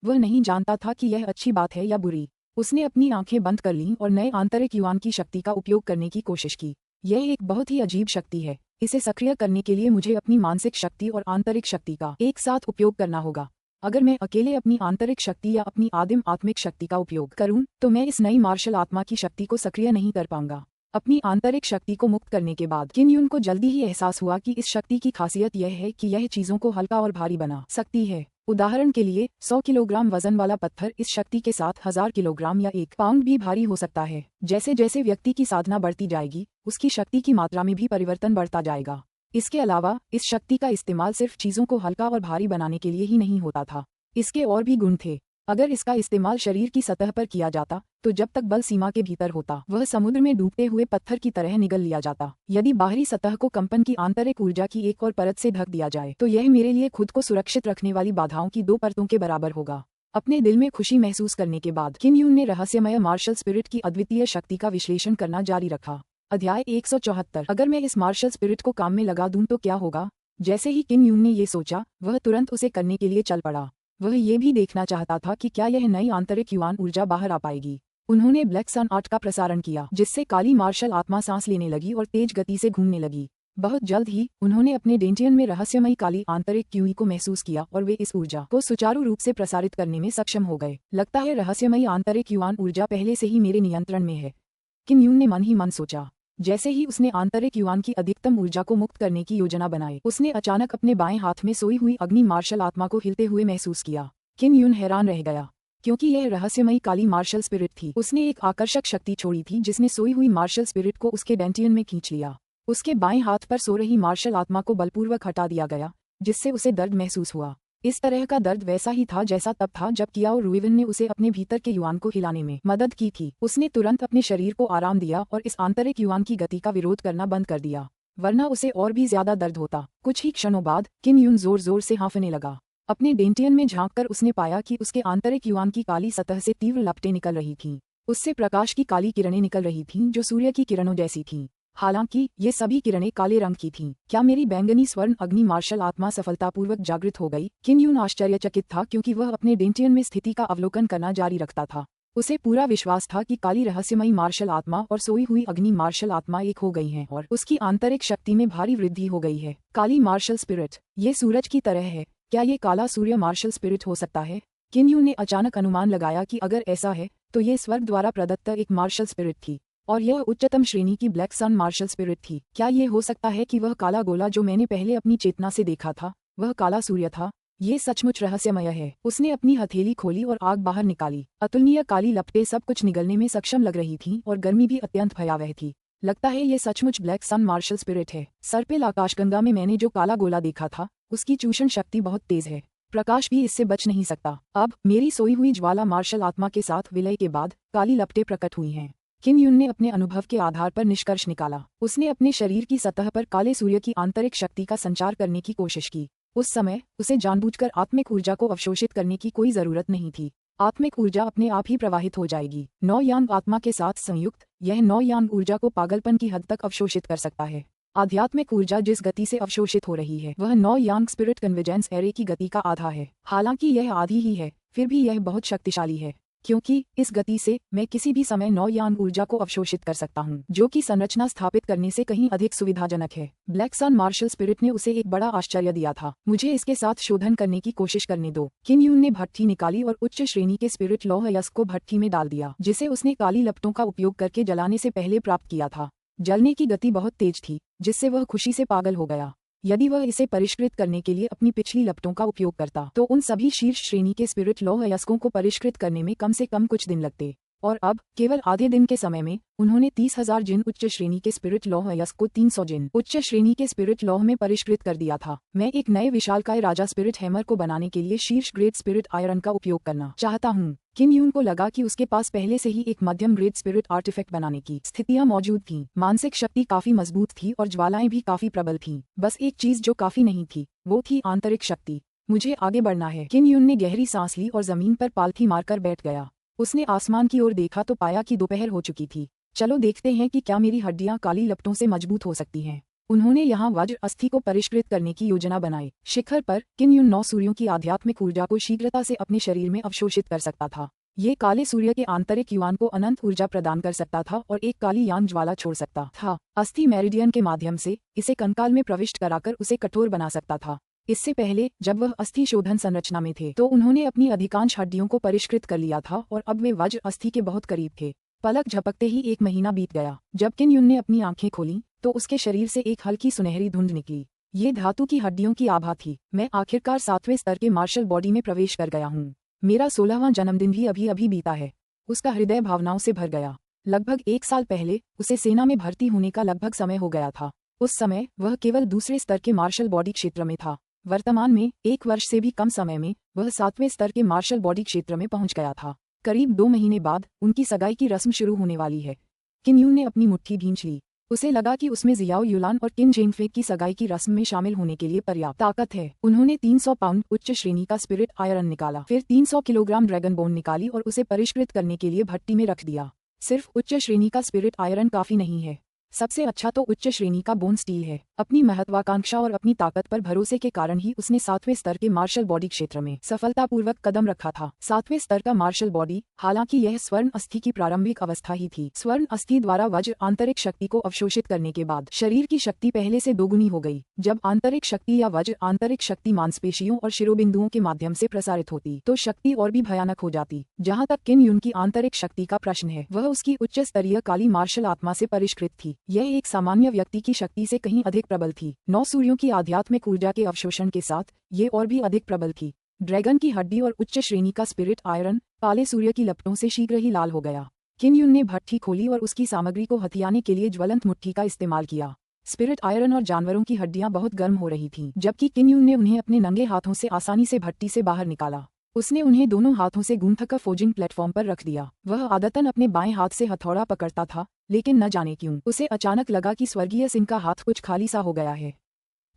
वह नहीं जानता था कि यह अच्छी बात है या बुरी। उसने अपनी आंखें बंद कर लीं और नए आंतरिक युवान की शक्ति का उपयोग करने की कोशिश की। यह एक बहुत ही अजीब शक्ति है। इसे सक्रिय करने के लिए मुझे अपनी मानसिक शक्ति और आंतरिक शक्ति का एक साथ उपयोग करना होगा। अगर मैं अकेले अपनी आंतरिक शक्ति या अपनी आदिम आत्मिक शक्ति का उपयोग करूं तो मैं इस नई मार्शल आत्मा की शक्ति को सक्रिय नहीं कर पाऊंगा। अपनी आंतरिक शक्ति को मुक्त करने के बाद किन युन को जल्दी ही एहसास हुआ कि इस शक्ति की खासियत यह है कि यह चीजों को हल्का और भारी बना सकती है। उदाहरण के लिए 100 किलोग्राम वजन वाला पत्थर इस शक्ति के साथ 1000 किलोग्राम या 1 पाउंड भी भारी हो सकता है। जैसे जैसे व्यक्ति की साधना बढ़ती जाएगी, उसकी शक्ति की मात्रा में भी परिवर्तन बढ़ता जाएगा। इसके अलावा इस शक्ति का इस्तेमाल सिर्फ चीजों को हल्का और भारी बनाने के लिए ही नहीं होता था। इसके और भी गुण थे। अगर इसका इस्तेमाल शरीर की सतह पर किया जाता तो जब तक बल सीमा के भीतर होता, वह समुद्र में डूबते हुए पत्थर की तरह निगल लिया जाता। यदि बाहरी सतह को कंपन की आंतरिक ऊर्जा की एक और परत से ढक दिया जाए तो यह मेरे लिए खुद को सुरक्षित रखने वाली बाधाओं की 2 परतों के बराबर होगा। अपने दिल में खुशी महसूस करने के बाद किम यून ने रहस्यमय मार्शल स्पिरिट की अद्वितीय शक्ति का विश्लेषण करना जारी रखा। अध्याय 174। अगर मैं इस मार्शल स्पिरिट को काम में लगा दूं तो क्या होगा? जैसे ही किम यून ने ये सोचा, वह तुरंत उसे करने के लिए चल पड़ा। वह ये भी देखना चाहता था कि क्या यह नई आंतरिक युवान ऊर्जा बाहर आ पाएगी। उन्होंने ब्लैक सन आर्ट का प्रसारण किया, जिससे काली मार्शल आत्मा सांस लेने लगी और तेज गति से घूमने लगी। बहुत जल्द ही उन्होंने अपने डेंटियन में रहस्यमयी काली आंतरिक क्यूई को महसूस किया और वे इस ऊर्जा को सुचारू रूप से प्रसारित करने में सक्षम हो गए। लगता है रहस्यमयी आंतरिक युवान ऊर्जा पहले से ही मेरे नियंत्रण में है, किम यून ने मन ही मन सोचा। जैसे ही उसने आंतरिक युवान की अधिकतम ऊर्जा को मुक्त करने की योजना बनाई, उसने अचानक अपने बाएं हाथ में सोई हुई अग्नि मार्शल आत्मा को हिलते हुए महसूस किया। किम यून हैरान रह गया, क्योंकि यह रहस्यमयी काली मार्शल स्पिरिट थी। उसने एक आकर्षक शक्ति छोड़ी थी जिसने सोई हुई मार्शल स्पिरिट को उसके डेंटियन में खींच लिया। उसके बाएं हाथ पर सो रही मार्शल आत्मा को बलपूर्वक हटा दिया गया, जिससे उसे दर्द महसूस हुआ। इस तरह का दर्द वैसा ही था जैसा तब था जब कियाओ रुइवन ने उसे अपने भीतर के युवान को हिलाने में मदद की थी। उसने तुरंत अपने शरीर को आराम दिया और इस आंतरिक युवान की गति का विरोध करना बंद कर दिया, वरना उसे और भी ज्यादा दर्द होता। कुछ ही क्षणों बाद किम यून जोर जोर से हाँफने लगा। अपने डेंटियन में झांककर उसने पाया कि उसके आंतरिक युवान की काली सतह से तीव्र लपटें निकल रही थीं। उससे प्रकाश की काली किरणें निकल रही थीं जो सूर्य की किरणों जैसी थीं। हालांकि ये सभी किरणें काले रंग की थीं। क्या मेरी बैंगनी स्वर्ण अग्नि मार्शल आत्मा सफलतापूर्वक जागृत हो गई? किम यून आश्चर्यचकित था, क्योंकि वह अपने डेंटियन में स्थिति का अवलोकन करना जारी रखता था। उसे पूरा विश्वास था कि काली रहस्यमयी मार्शल आत्मा और सोई हुई अग्नि मार्शल आत्मा एक हो गई हैं और उसकी आंतरिक शक्ति में भारी वृद्धि हो गई है। काली मार्शल स्पिरिट, ये सूरज की तरह है। क्या ये काला सूर्य मार्शल स्पिरिट हो सकता है? किम यून ने अचानक अनुमान लगाया कि अगर ऐसा है तो ये स्वर्ग द्वारा प्रदत्त एक मार्शल स्पिरिट थी और यह उच्चतम श्रेणी की ब्लैक सन मार्शल स्पिरिट थी। क्या ये हो सकता है कि वह काला गोला जो मैंने पहले अपनी चेतना से देखा था, वह काला सूर्य था? ये सचमुच रहस्यमय है। उसने अपनी हथेली खोली और आग बाहर निकाली। अतुलनीय काली लपटें सब कुछ निगलने में सक्षम लग रही थीं और गर्मी भी अत्यंत भयावह थी। लगता है ये सचमुच ब्लैक सन मार्शल स्पिरिट है। सर्पिल आकाशगंगा में मैंने जो काला गोला देखा था, उसकी चूषण शक्ति बहुत तेज है। प्रकाश भी इससे बच नहीं सकता। अब मेरी सोई हुई ज्वाला मार्शल आत्मा के साथ विलय के बाद काली लपटें प्रकट हुई हैं। किम यून ने अपने अनुभव के आधार पर निष्कर्ष निकाला। उसने अपने शरीर की सतह पर काले सूर्य की आंतरिक शक्ति का संचार करने की कोशिश की। उस समय उसे जानबूझकर आत्मिक ऊर्जा को अवशोषित करने की कोई जरूरत नहीं थी। आत्मिक ऊर्जा अपने आप ही प्रवाहित हो जाएगी। 9 यांग आत्मा के साथ संयुक्त यह 9 यांग ऊर्जा को पागलपन की हद तक अवशोषित कर सकता है। आध्यात्मिक ऊर्जा जिस गति से अवशोषित हो रही है, वह 9 यांग स्पिरिट कन्वर्जेंस एरे की गति का आधा है। हालांकि यह आधी ही है, फिर भी यह बहुत शक्तिशाली है, क्योंकि इस गति से मैं किसी भी समय 9 यांग ऊर्जा को अवशोषित कर सकता हूँ, जो कि संरचना स्थापित करने से कहीं अधिक सुविधाजनक है। ब्लैक सन मार्शल स्पिरिट ने उसे एक बड़ा आश्चर्य दिया था। मुझे इसके साथ शोधन करने की कोशिश करने दो। किम यून ने भट्ठी निकाली और उच्च श्रेणी के स्पिरिट लौह यस्क को भट्ठी में डाल दिया, जिसे उसने काली लपटों का उपयोग करके जलाने से पहले प्राप्त किया था। जलने की गति बहुत तेज थी, जिससे वह खुशी से पागल हो गया। यदि वह इसे परिष्कृत करने के लिए अपनी पिछली लपटों का उपयोग करता तो उन सभी शीर्ष श्रेणी के स्पिरिट लौह यस्कों को परिष्कृत करने में कम से कम कुछ दिन लगते, और अब केवल आधे दिन के समय में उन्होंने 30,000 जिन उच्च श्रेणी के स्पिरिट लौह यस्क को 300 जिन उच्च श्रेणी के स्पिरिट लौह में परिष्कृत कर दिया था। मैं एक नए विशालकाय राजा स्पिरिट हैमर को बनाने के लिए शीर्ष ग्रेड स्पिरिट आयरन का उपयोग करना चाहता हूँ। किम यून को लगा कि उसके पास पहले से ही एक मध्यम ग्रेड स्पिरिट आर्टिफैक्ट बनाने की स्थितियां मौजूद थीं। मानसिक शक्ति काफी मजबूत थी और ज्वालाएं भी काफी प्रबल थीं। बस एक चीज जो काफी नहीं थी, वो थी आंतरिक शक्ति। मुझे आगे बढ़ना है। किम यून ने गहरी सांस ली और जमीन पर पालथी मारकर बैठ गया। उसने आसमान की ओर देखा तो पाया कि दोपहर हो चुकी थी। चलो देखते हैं कि क्या मेरी हड्डियां काली लपटों से मजबूत हो सकती हैं। उन्होंने यहाँ वज्र अस्थि को परिष्कृत करने की योजना बनाई। शिखर पर किम यून 9 सूर्यों की आध्यात्मिक ऊर्जा को शीघ्रता से अपने शरीर में अवशोषित कर सकता था। ये काले सूर्य के आंतरिक युवान को अनंत ऊर्जा प्रदान कर सकता था और एक काली यान ज्वाला छोड़ सकता था। अस्थि मेरिडियन के माध्यम से इसे कंकाल में प्रविष्ट कराकर उसे कठोर बना सकता था। इससे पहले जब वह अस्थि शोधन संरचना में थे तो उन्होंने अपनी अधिकांश हड्डियों को परिष्कृत कर लिया था और अब वे वज्र अस्थि के बहुत करीब थे। पलक झपकते ही 1 महीना बीत गया। जब किम यून ने अपनी आंखें खोलीं तो उसके शरीर से एक हल्की सुनहरी धुंध निकली। ये धातु की हड्डियों की आभा थी। मैं आखिरकार 7वें स्तर के मार्शल बॉडी में प्रवेश कर गया हूँ। मेरा 16वां जन्मदिन भी अभी अभी बीता है। उसका हृदय भावनाओं से भर गया। लगभग 1 साल पहले उसे सेना में भर्ती होने का लगभग समय हो गया था। उस समय वह केवल दूसरे स्तर के मार्शल बॉडी क्षेत्र में था। वर्तमान में 1 वर्ष से भी कम समय में वह 7वें स्तर के मार्शल बॉडी क्षेत्र में पहुंच गया था। करीब 2 महीने बाद उनकी सगाई की रस्म शुरू होने वाली है। किन यून ने अपनी मुट्ठी भींच ली। उसे लगा कि उसमें जियाओ युलान और किन जेंगफे की सगाई की रस्म में शामिल होने के लिए पर्याप्त ताकत है। उन्होंने 300 पाउंड उच्च श्रेणी का स्पिरिट आयरन निकाला, फिर 300 किलोग्राम ड्रैगन बोन निकाली और उसे परिष्कृत करने के लिए भट्टी में रख दिया। सिर्फ उच्च श्रेणी का स्पिरिट आयरन काफी नहीं है। सबसे अच्छा तो उच्च श्रेणी का बोन स्टील है। अपनी महत्वाकांक्षा और अपनी ताकत पर भरोसे के कारण ही उसने 7वें स्तर के मार्शल बॉडी क्षेत्र में सफलतापूर्वक कदम रखा था। 7वें स्तर का मार्शल बॉडी, हालांकि यह स्वर्ण अस्थि की प्रारंभिक अवस्था ही थी। स्वर्ण अस्थि द्वारा वज्र आंतरिक शक्ति को अवशोषित करने के बाद शरीर की शक्ति पहले से दोगुनी हो गई। जब आंतरिक शक्ति या वज्र आंतरिक शक्ति मांसपेशियों और शिरोबिंदुओं के माध्यम से प्रसारित होती तो शक्ति और भी भयानक हो जाती। जहाँ तक किन यून की आंतरिक शक्ति का प्रश्न है, वह उसकी उच्च स्तरीय काली मार्शल आत्मा से परिष्कृत थी। यह एक सामान्य व्यक्ति की शक्ति से कहीं अधिक प्रबल थी। 9 सूर्यों की आध्यात्मिक ऊर्जा के अवशोषण के साथ ये और भी अधिक प्रबल थी। ड्रैगन की हड्डी और उच्च श्रेणी का स्पिरिट आयरन काले सूर्य की लपटों से शीघ्र ही लाल हो गया। किन यून ने भट्टी खोली और उसकी सामग्री को हथियाने के लिए ज्वलंत मुट्ठी का इस्तेमाल किया। स्पिरिट आयरन और जानवरों की हड्डियां बहुत गर्म हो रही थीं, जबकि किन यून ने उन्हें अपने नंगे हाथों से आसानी से भट्टी से बाहर निकाला। उसने उन्हें दोनों हाथों से गूंथकर फोजिंग प्लेटफॉर्म पर रख दिया। वह आदतन अपने बाएं हाथ से हथौड़ा पकड़ता था, लेकिन न जाने क्यों उसे अचानक लगा कि स्वर्गीय सिंह का हाथ कुछ खाली सा हो गया है।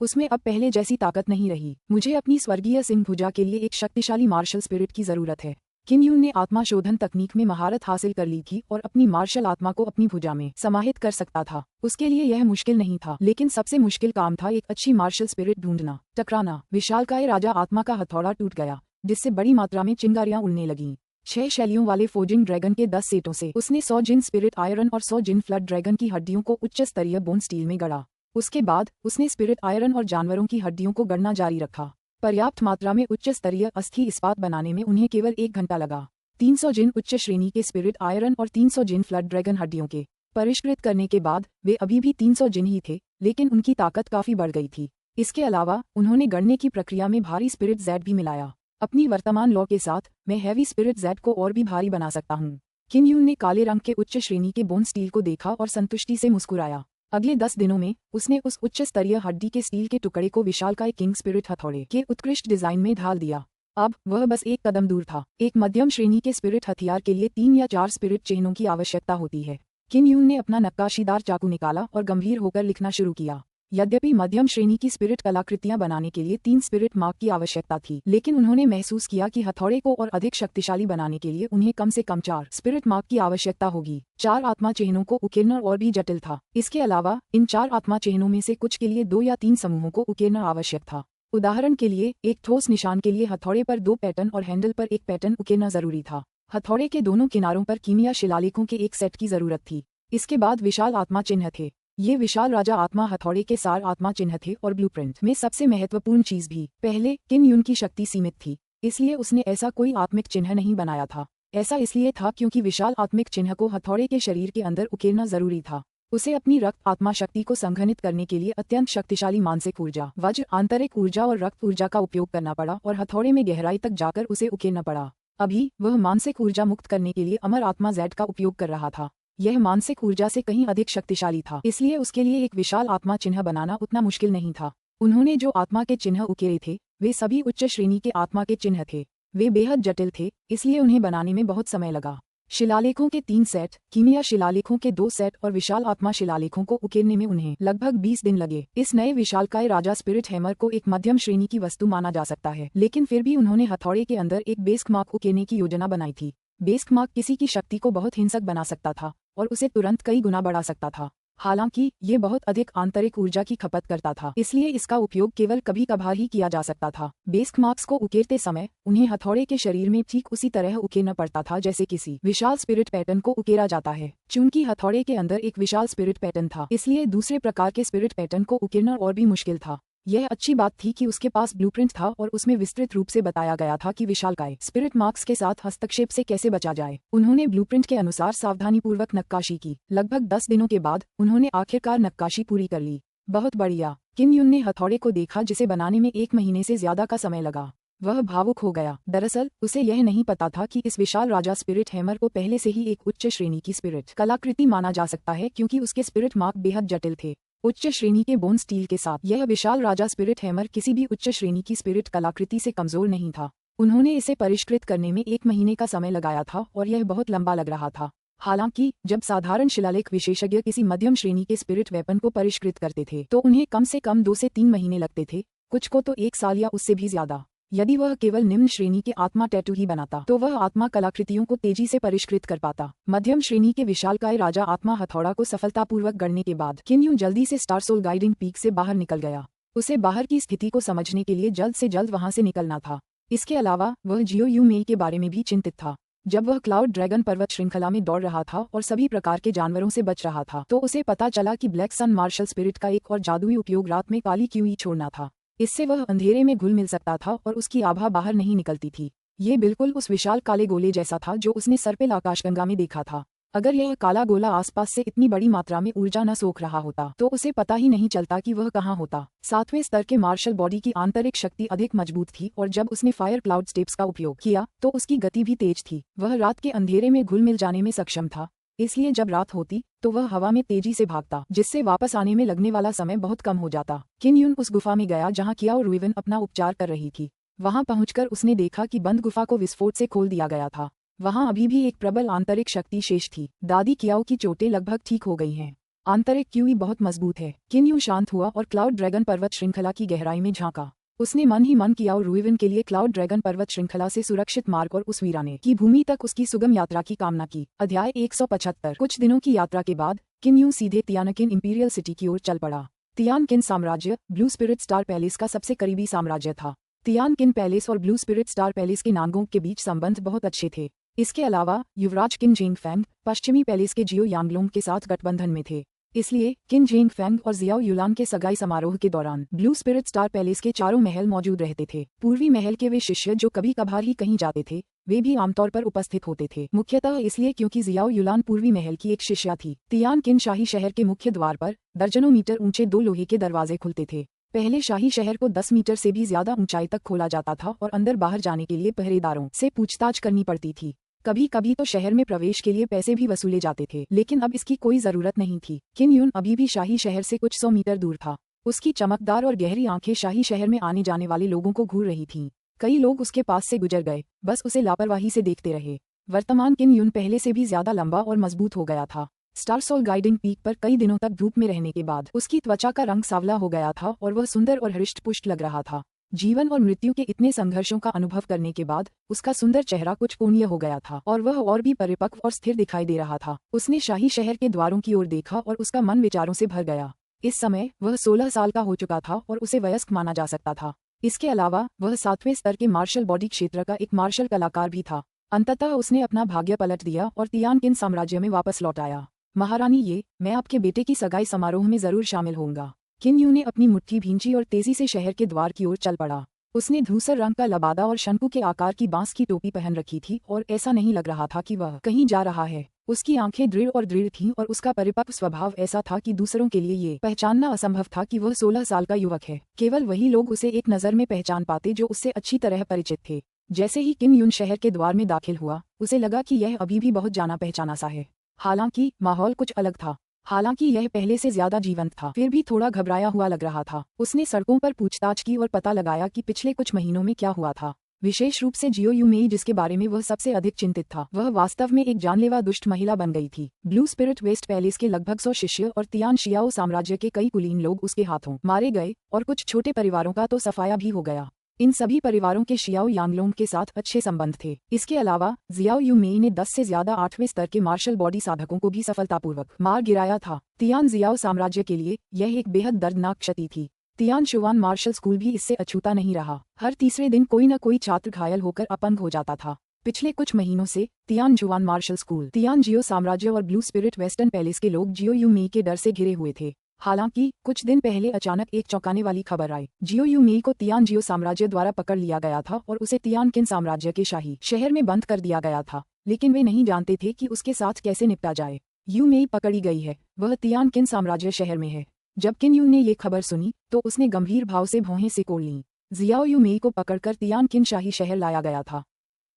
उसमें अब पहले जैसी ताकत नहीं रही। मुझे अपनी स्वर्गीय सिंह भुजा के लिए एक शक्तिशाली मार्शल स्पिरिट की जरूरत है। किन यून ने आत्मा शोधन तकनीक में महारत हासिल कर ली थी और अपनी मार्शल आत्मा को अपनी भुजा में समाहित कर सकता था। उसके लिए यह मुश्किल नहीं था, लेकिन सबसे मुश्किल काम था एक अच्छी मार्शल स्पिरिट ढूंढना। टकराना। विशालकाय राजा आत्मा का हथौड़ा टूट गया, जिससे बड़ी मात्रा में चिंगारियां उड़ने लगीं। 6 शैलियों वाले फोजिंग ड्रैगन के 10 सेटों से उसने 100 जिन स्पिरिट आयरन और 100 जिन फ्लड ड्रैगन की हड्डियों को उच्च स्तरीय बोन स्टील में गढ़ा। उसके बाद उसने स्पिरिट आयरन और जानवरों की हड्डियों को गढ़ना जारी रखा। पर्याप्त मात्रा में उच्च स्तरीय अस्थि इस्पात बनाने में उन्हें केवल 1 घंटा लगा। 300 जिन उच्च श्रेणी के स्पिरिट आयरन और 300 जिन फ्लड ड्रैगन हड्डियों के परिष्कृत करने के बाद वे अभी भी 300 जिन ही थे, लेकिन उनकी ताकत काफी बढ़ गई थी। इसके अलावा उन्होंने गढ़ने की प्रक्रिया में भारी स्पिरिट जेड भी मिलाया। अपनी वर्तमान लॉ के साथ मैं हैवी स्पिरिट जेड को और भी भारी बना सकता हूँ। किन यून ने काले रंग के उच्च श्रेणी के बोन स्टील को देखा और संतुष्टि से मुस्कुराया। अगले 10 दिनों में उसने उस उच्च स्तरीय हड्डी के स्टील के टुकड़े को विशालकाय किंग स्पिरिट हथौड़े के उत्कृष्ट डिजाइन में ढाल दिया। अब वह बस एक कदम दूर था। एक मध्यम श्रेणी के स्पिरिट हथियार के लिए 3 या 4 स्पिरिट चिन्हों की आवश्यकता होती है। किन यून ने अपना नक्काशीदार चाकू निकाला और गंभीर होकर लिखना शुरू किया। यद्यपि मध्यम श्रेणी की स्पिरिट कलाकृतियां बनाने के लिए 3 स्पिरिट मार्क की आवश्यकता थी, लेकिन उन्होंने महसूस किया कि हथौड़े को और अधिक शक्तिशाली बनाने के लिए उन्हें कम से कम 4 स्पिरिट मार्क की आवश्यकता होगी। 4 आत्मा चिन्हों को उकेरना और भी जटिल था। इसके अलावा इन 4 आत्मा चिन्हों में से कुछ के लिए 2 या 3 समूहों को उकेरना आवश्यक था। उदाहरण के लिए एक ठोस निशान के लिए हथौड़े पर 2 पैटर्न और हैंडल पर एक पैटर्न उकेरना जरूरी था। हथौड़े के दोनों किनारों पर कीमिया शिलालेखों के एक सेट की जरूरत थी। इसके बाद विशाल आत्मा चिन्ह थे। ये विशाल राजा आत्मा हथौड़े के सार आत्मा चिन्ह थे और ब्लूप्रिंट में सबसे महत्वपूर्ण चीज भी। पहले किन यून की शक्ति सीमित थी, इसलिए उसने ऐसा कोई आत्मिक चिन्ह नहीं बनाया था। ऐसा इसलिए था क्योंकि विशाल आत्मिक चिन्ह को हथौड़े के शरीर के अंदर उकेरना जरूरी था। उसे अपनी रक्त आत्मा शक्ति को संघनित करने के लिए अत्यंत शक्तिशाली मानसिक ऊर्जा, वज्र आंतरिक ऊर्जा और रक्त ऊर्जा का उपयोग करना पड़ा और हथौड़े में गहराई तक जाकर उसे उकेरना पड़ा। अभी वह मानसिक ऊर्जा मुक्त करने के लिए अमर आत्मा जेड का उपयोग कर रहा था। यह मानसिक ऊर्जा से कहीं अधिक शक्तिशाली था, इसलिए उसके लिए एक विशाल आत्मा चिन्ह बनाना उतना मुश्किल नहीं था। उन्होंने जो आत्मा के चिन्ह उकेरे थे वे सभी उच्च श्रेणी के आत्मा के चिन्ह थे। वे बेहद जटिल थे, इसलिए उन्हें बनाने में बहुत समय लगा। शिलालेखों के 3 सेट, कीमिया शिलालेखों के 2 सेट और विशाल आत्मा शिलालेखों को उकेरने में उन्हें लगभग 20 दिन लगे। इस नए विशालकाय राजा स्पिरिट हैमर को एक मध्यम श्रेणी की वस्तु माना जा सकता है, लेकिन फिर भी उन्होंने हथौड़े के अंदर एक बेस्क मार्क उकेरने की योजना बनाई थी। बेस्क मार्क किसी की शक्ति को बहुत हिंसक बना सकता था और उसे तुरंत कई गुना बढ़ा सकता था। हालांकि ये बहुत अधिक आंतरिक ऊर्जा की खपत करता था, इसलिए इसका उपयोग केवल कभी कभार ही किया जा सकता था। बेस्क मार्क्स को उकेरते समय उन्हें हथौड़े के शरीर में ठीक उसी तरह उकेरना पड़ता था जैसे किसी विशाल स्पिरिट पैटर्न को उकेरा जाता है। चूंकि हथौड़े के अंदर एक विशाल स्पिरिट पैटर्न था, इसलिए दूसरे प्रकार के स्पिरिट पैटर्न को उकेरना और भी मुश्किल था। यह अच्छी बात थी कि उसके पास ब्लूप्रिंट था और उसमें विस्तृत रूप से बताया गया था कि विशालकाय स्पिरिट मार्क्स के साथ हस्तक्षेप से कैसे बचा जाए। उन्होंने ब्लूप्रिंट के अनुसार सावधानीपूर्वक नक्काशी की। लगभग 10 दिनों के बाद उन्होंने आखिरकार नक्काशी पूरी कर ली। बहुत बढ़िया। किम यून ने हथौड़े को देखा जिसे बनाने में 1 महीने से ज्यादा का समय लगा। वह भावुक हो गया। दरअसल उसे यह नहीं पता था कि इस विशाल राजा स्पिरिट हैमर को पहले से ही एक उच्च श्रेणी की स्पिरिट कलाकृति माना जा सकता है, क्योंकि उसके स्पिरिट मार्क बेहद जटिल थे। उच्च श्रेणी के बोन स्टील के साथ यह विशाल राजा स्पिरिट हैमर किसी भी उच्च श्रेणी की स्पिरिट कलाकृति से कमजोर नहीं था। उन्होंने इसे परिष्कृत करने में 1 महीने का समय लगाया था और यह बहुत लंबा लग रहा था। हालांकि जब साधारण शिलालेख विशेषज्ञ किसी मध्यम श्रेणी के स्पिरिट वेपन को परिष्कृत करते थे तो उन्हें कम से कम 2 से 3 महीने लगते थे, कुछ को तो 1 साल या उससे भी ज्यादा। यदि वह केवल निम्न श्रेणी के आत्मा टैटू ही बनाता तो वह आत्मा कलाकृतियों को तेजी से परिष्कृत कर पाता। मध्यम श्रेणी के विशालकाय राजा आत्मा हथौड़ा को सफलतापूर्वक गढ़ने के बाद किम यून जल्दी से स्टार सोल गाइडिंग पीक से बाहर निकल गया। उसे बाहर की स्थिति को समझने के लिए जल्द से जल्द वहां से निकलना था। इसके अलावा वह जियो यू मेई के बारे में भी चिंतित था। जब वह क्लाउड ड्रैगन पर्वत श्रृंखला में दौड़ रहा था और सभी प्रकार के जानवरों से बच रहा था तो उसे पता चला कि ब्लैक सन मार्शल स्पिरिट का एक और जादुई उपयोग रात में काली क्यूई छोड़ना था। इससे वह अंधेरे में घुल मिल सकता था और उसकी आभा बाहर नहीं निकलती थी। ये बिल्कुल उस विशाल काले गोले जैसा था जो उसने सर्पिल आकाशगंगा में देखा था। अगर यह काला गोला आसपास से इतनी बड़ी मात्रा में ऊर्जा न सोख रहा होता तो उसे पता ही नहीं चलता कि वह कहाँ होता। 7वें स्तर के मार्शल बॉडी की आंतरिक शक्ति अधिक मजबूत थी और जब उसने फायर क्लाउड स्टेप्स का उपयोग किया तो उसकी गति भी तेज थी। वह रात के अंधेरे में घुल मिल जाने में सक्षम था, इसलिए जब रात होती तो वह हवा में तेजी से भागता, जिससे वापस आने में लगने वाला समय बहुत कम हो जाता। किम यून उस गुफा में गया जहाँ कियाओ रुइवन अपना उपचार कर रही थी। वहां पहुंचकर उसने देखा कि बंद गुफा को विस्फोट से खोल दिया गया था। वहां अभी भी एक प्रबल आंतरिक शक्ति शेष थी। दादी कियाओ की चोटें लगभग ठीक हो गई हैं। आंतरिक क्यूई बहुत मजबूत है। किम यून शांत हुआ और क्लाउड ड्रैगन पर्वत श्रृंखला की गहराई में झांका। उसने मन ही मन कियाओ रुइवन के लिए क्लाउड ड्रैगन पर्वत श्रृंखला से सुरक्षित मार्ग और उस वीराने की भूमि तक उसकी सुगम यात्रा की कामना की। अध्याय 175। कुछ दिनों की यात्रा के बाद किम यून सीधे तियानकिन इंपीरियल सिटी की ओर चल पड़ा। तियानकिन साम्राज्य ब्लू स्पिरिट स्टार पैलेस का सबसे करीबी साम्राज्य था। तियानकिन पैलेस और ब्लू स्पिरिट स्टार पैलेस के नांगोंग के बीच संबंध बहुत अच्छे थे। इसके अलावा युवराज किन जेंगफेंग पश्चिमी पैलेस के जियो यांगलोंग के साथ गठबंधन में थे। इसलिए किन जेंगफेंग और जियाओ युलान के सगाई समारोह के दौरान ब्लू स्पिरिट स्टार पैलेस के चारों महल मौजूद रहते थे। पूर्वी महल के वे शिष्य जो कभी कभार ही कहीं जाते थे वे भी आमतौर पर उपस्थित होते थे, मुख्यतः इसलिए क्योंकि जियाओ युलान पूर्वी महल की एक शिष्या थी। तियानकिन शाही शहर के मुख्य द्वार पर दर्जनों मीटर ऊंचे 2 लोहे के दरवाजे खुलते थे। पहले शाही शहर को 10 मीटर से भी ज्यादा ऊंचाई तक खोला जाता था और अंदर बाहर जाने के लिए पहरेदारों से पूछताछ करनी पड़ती थी। कभी कभी तो शहर में प्रवेश के लिए पैसे भी वसूले जाते थे, लेकिन अब इसकी कोई जरूरत नहीं थी। किम यून अभी भी शाही शहर से कुछ 100 मीटर दूर था। उसकी चमकदार और गहरी आंखें शाही शहर में आने जाने वाले लोगों को घूर रही थीं। कई लोग उसके पास से गुजर गए, बस उसे लापरवाही से देखते रहे। वर्तमान किम यून पहले से भी ज्यादा लंबा और मजबूत हो गया था। स्टार सोल गाइडिंग पीक पर कई दिनों तक धूप में रहने के बाद उसकी त्वचा का रंग सांवला हो गया था और वह सुंदर और हृष्ट-पुष्ट लग रहा था। जीवन और मृत्यु के इतने संघर्षों का अनुभव करने के बाद उसका सुंदर चेहरा कुछ कोणीय हो गया था और वह और भी परिपक्व और स्थिर दिखाई दे रहा था। उसने शाही शहर के द्वारों की ओर देखा और उसका मन विचारों से भर गया। इस समय वह 16 साल का हो चुका था और उसे वयस्क माना जा सकता था। इसके अलावा वह 7वें स्तर के मार्शल बॉडी क्षेत्र का एक मार्शल कलाकार भी था। अंततः उसने अपना भाग्य पलट दिया और तियानकिन साम्राज्य में वापस लौट आया। महारानी, मैं आपके बेटे की सगाई समारोह में जरूर शामिल होऊंगा। किम यून ने अपनी मुट्ठी भींची और तेजी से शहर के द्वार की ओर चल पड़ा। उसने धूसर रंग का लबादा और शंकु के आकार की बांस की टोपी पहन रखी थी और ऐसा नहीं लग रहा था कि वह कहीं जा रहा है। उसकी आंखें दृढ़ थीं और उसका परिपक्व स्वभाव ऐसा था कि दूसरों के लिए ये पहचानना असंभव था कि वह 16 साल का युवक है। केवल वही लोग उसे एक नज़र में पहचान पाते जो उससे अच्छी तरह परिचित थे। जैसे ही किम यून शहर के द्वार में दाखिल हुआ, उसे लगा कि यह अभी भी बहुत जाना पहचाना सा है। हालांकि माहौल कुछ अलग था। हालांकि यह पहले से ज्यादा जीवंत था, फिर भी थोड़ा घबराया हुआ लग रहा था। उसने सड़कों पर पूछताछ की और पता लगाया कि पिछले कुछ महीनों में क्या हुआ था। विशेष रूप से जियो यू मेई, जिसके बारे में वह सबसे अधिक चिंतित था, वह वास्तव में एक जानलेवा दुष्ट महिला बन गई थी। ब्लू स्पिरिट वेस्ट पैलेस के लगभग 100 शिष्य और तियान शियाओ साम्राज्य के कई कुलीन लोग उसके हाथों मारे गए और कुछ छोटे परिवारों का तो सफाया भी हो गया। इन सभी परिवारों के शियाओ यांगलोंग के साथ अच्छे संबंध थे। इसके अलावा जियाओ यू मेई ने 10 से ज्यादा 8वें स्तर के मार्शल बॉडी साधकों को भी सफलतापूर्वक मार गिराया था। तियान जियाओ साम्राज्य के लिए यह एक बेहद दर्दनाक क्षति थी। तियान शुआन मार्शल स्कूल भी इससे अछूता नहीं रहा। हर तीसरे दिन कोई न कोई छात्र घायल होकर अपंग हो जाता था। पिछले कुछ महीनों से तियान जुआन मार्शल स्कूल, तियान जियो साम्राज्य और ब्लू स्पिरिट वेस्टर्न पैलेस के लोग जियो यू मेई के डर से घिरे हुए थे। हालांकि कुछ दिन पहले अचानक एक चौंकाने वाली खबर आई। जियो यू मेई को तियान जियो साम्राज्य द्वारा पकड़ लिया गया था और उसे तियानकिन साम्राज्य के शाही शहर में बंद कर दिया गया था, लेकिन वे नहीं जानते थे कि उसके साथ कैसे निपटा जाए। यू मेई पकड़ी गई है, वह तियानकिन साम्राज्य शहर में है। जब किन यून ने ये खबर सुनी तो उसने गंभीर भाव से भौहें सिकोड़ लीं। जियाओ यूमेई को पकड़कर तियान किन शाही शहर लाया गया था।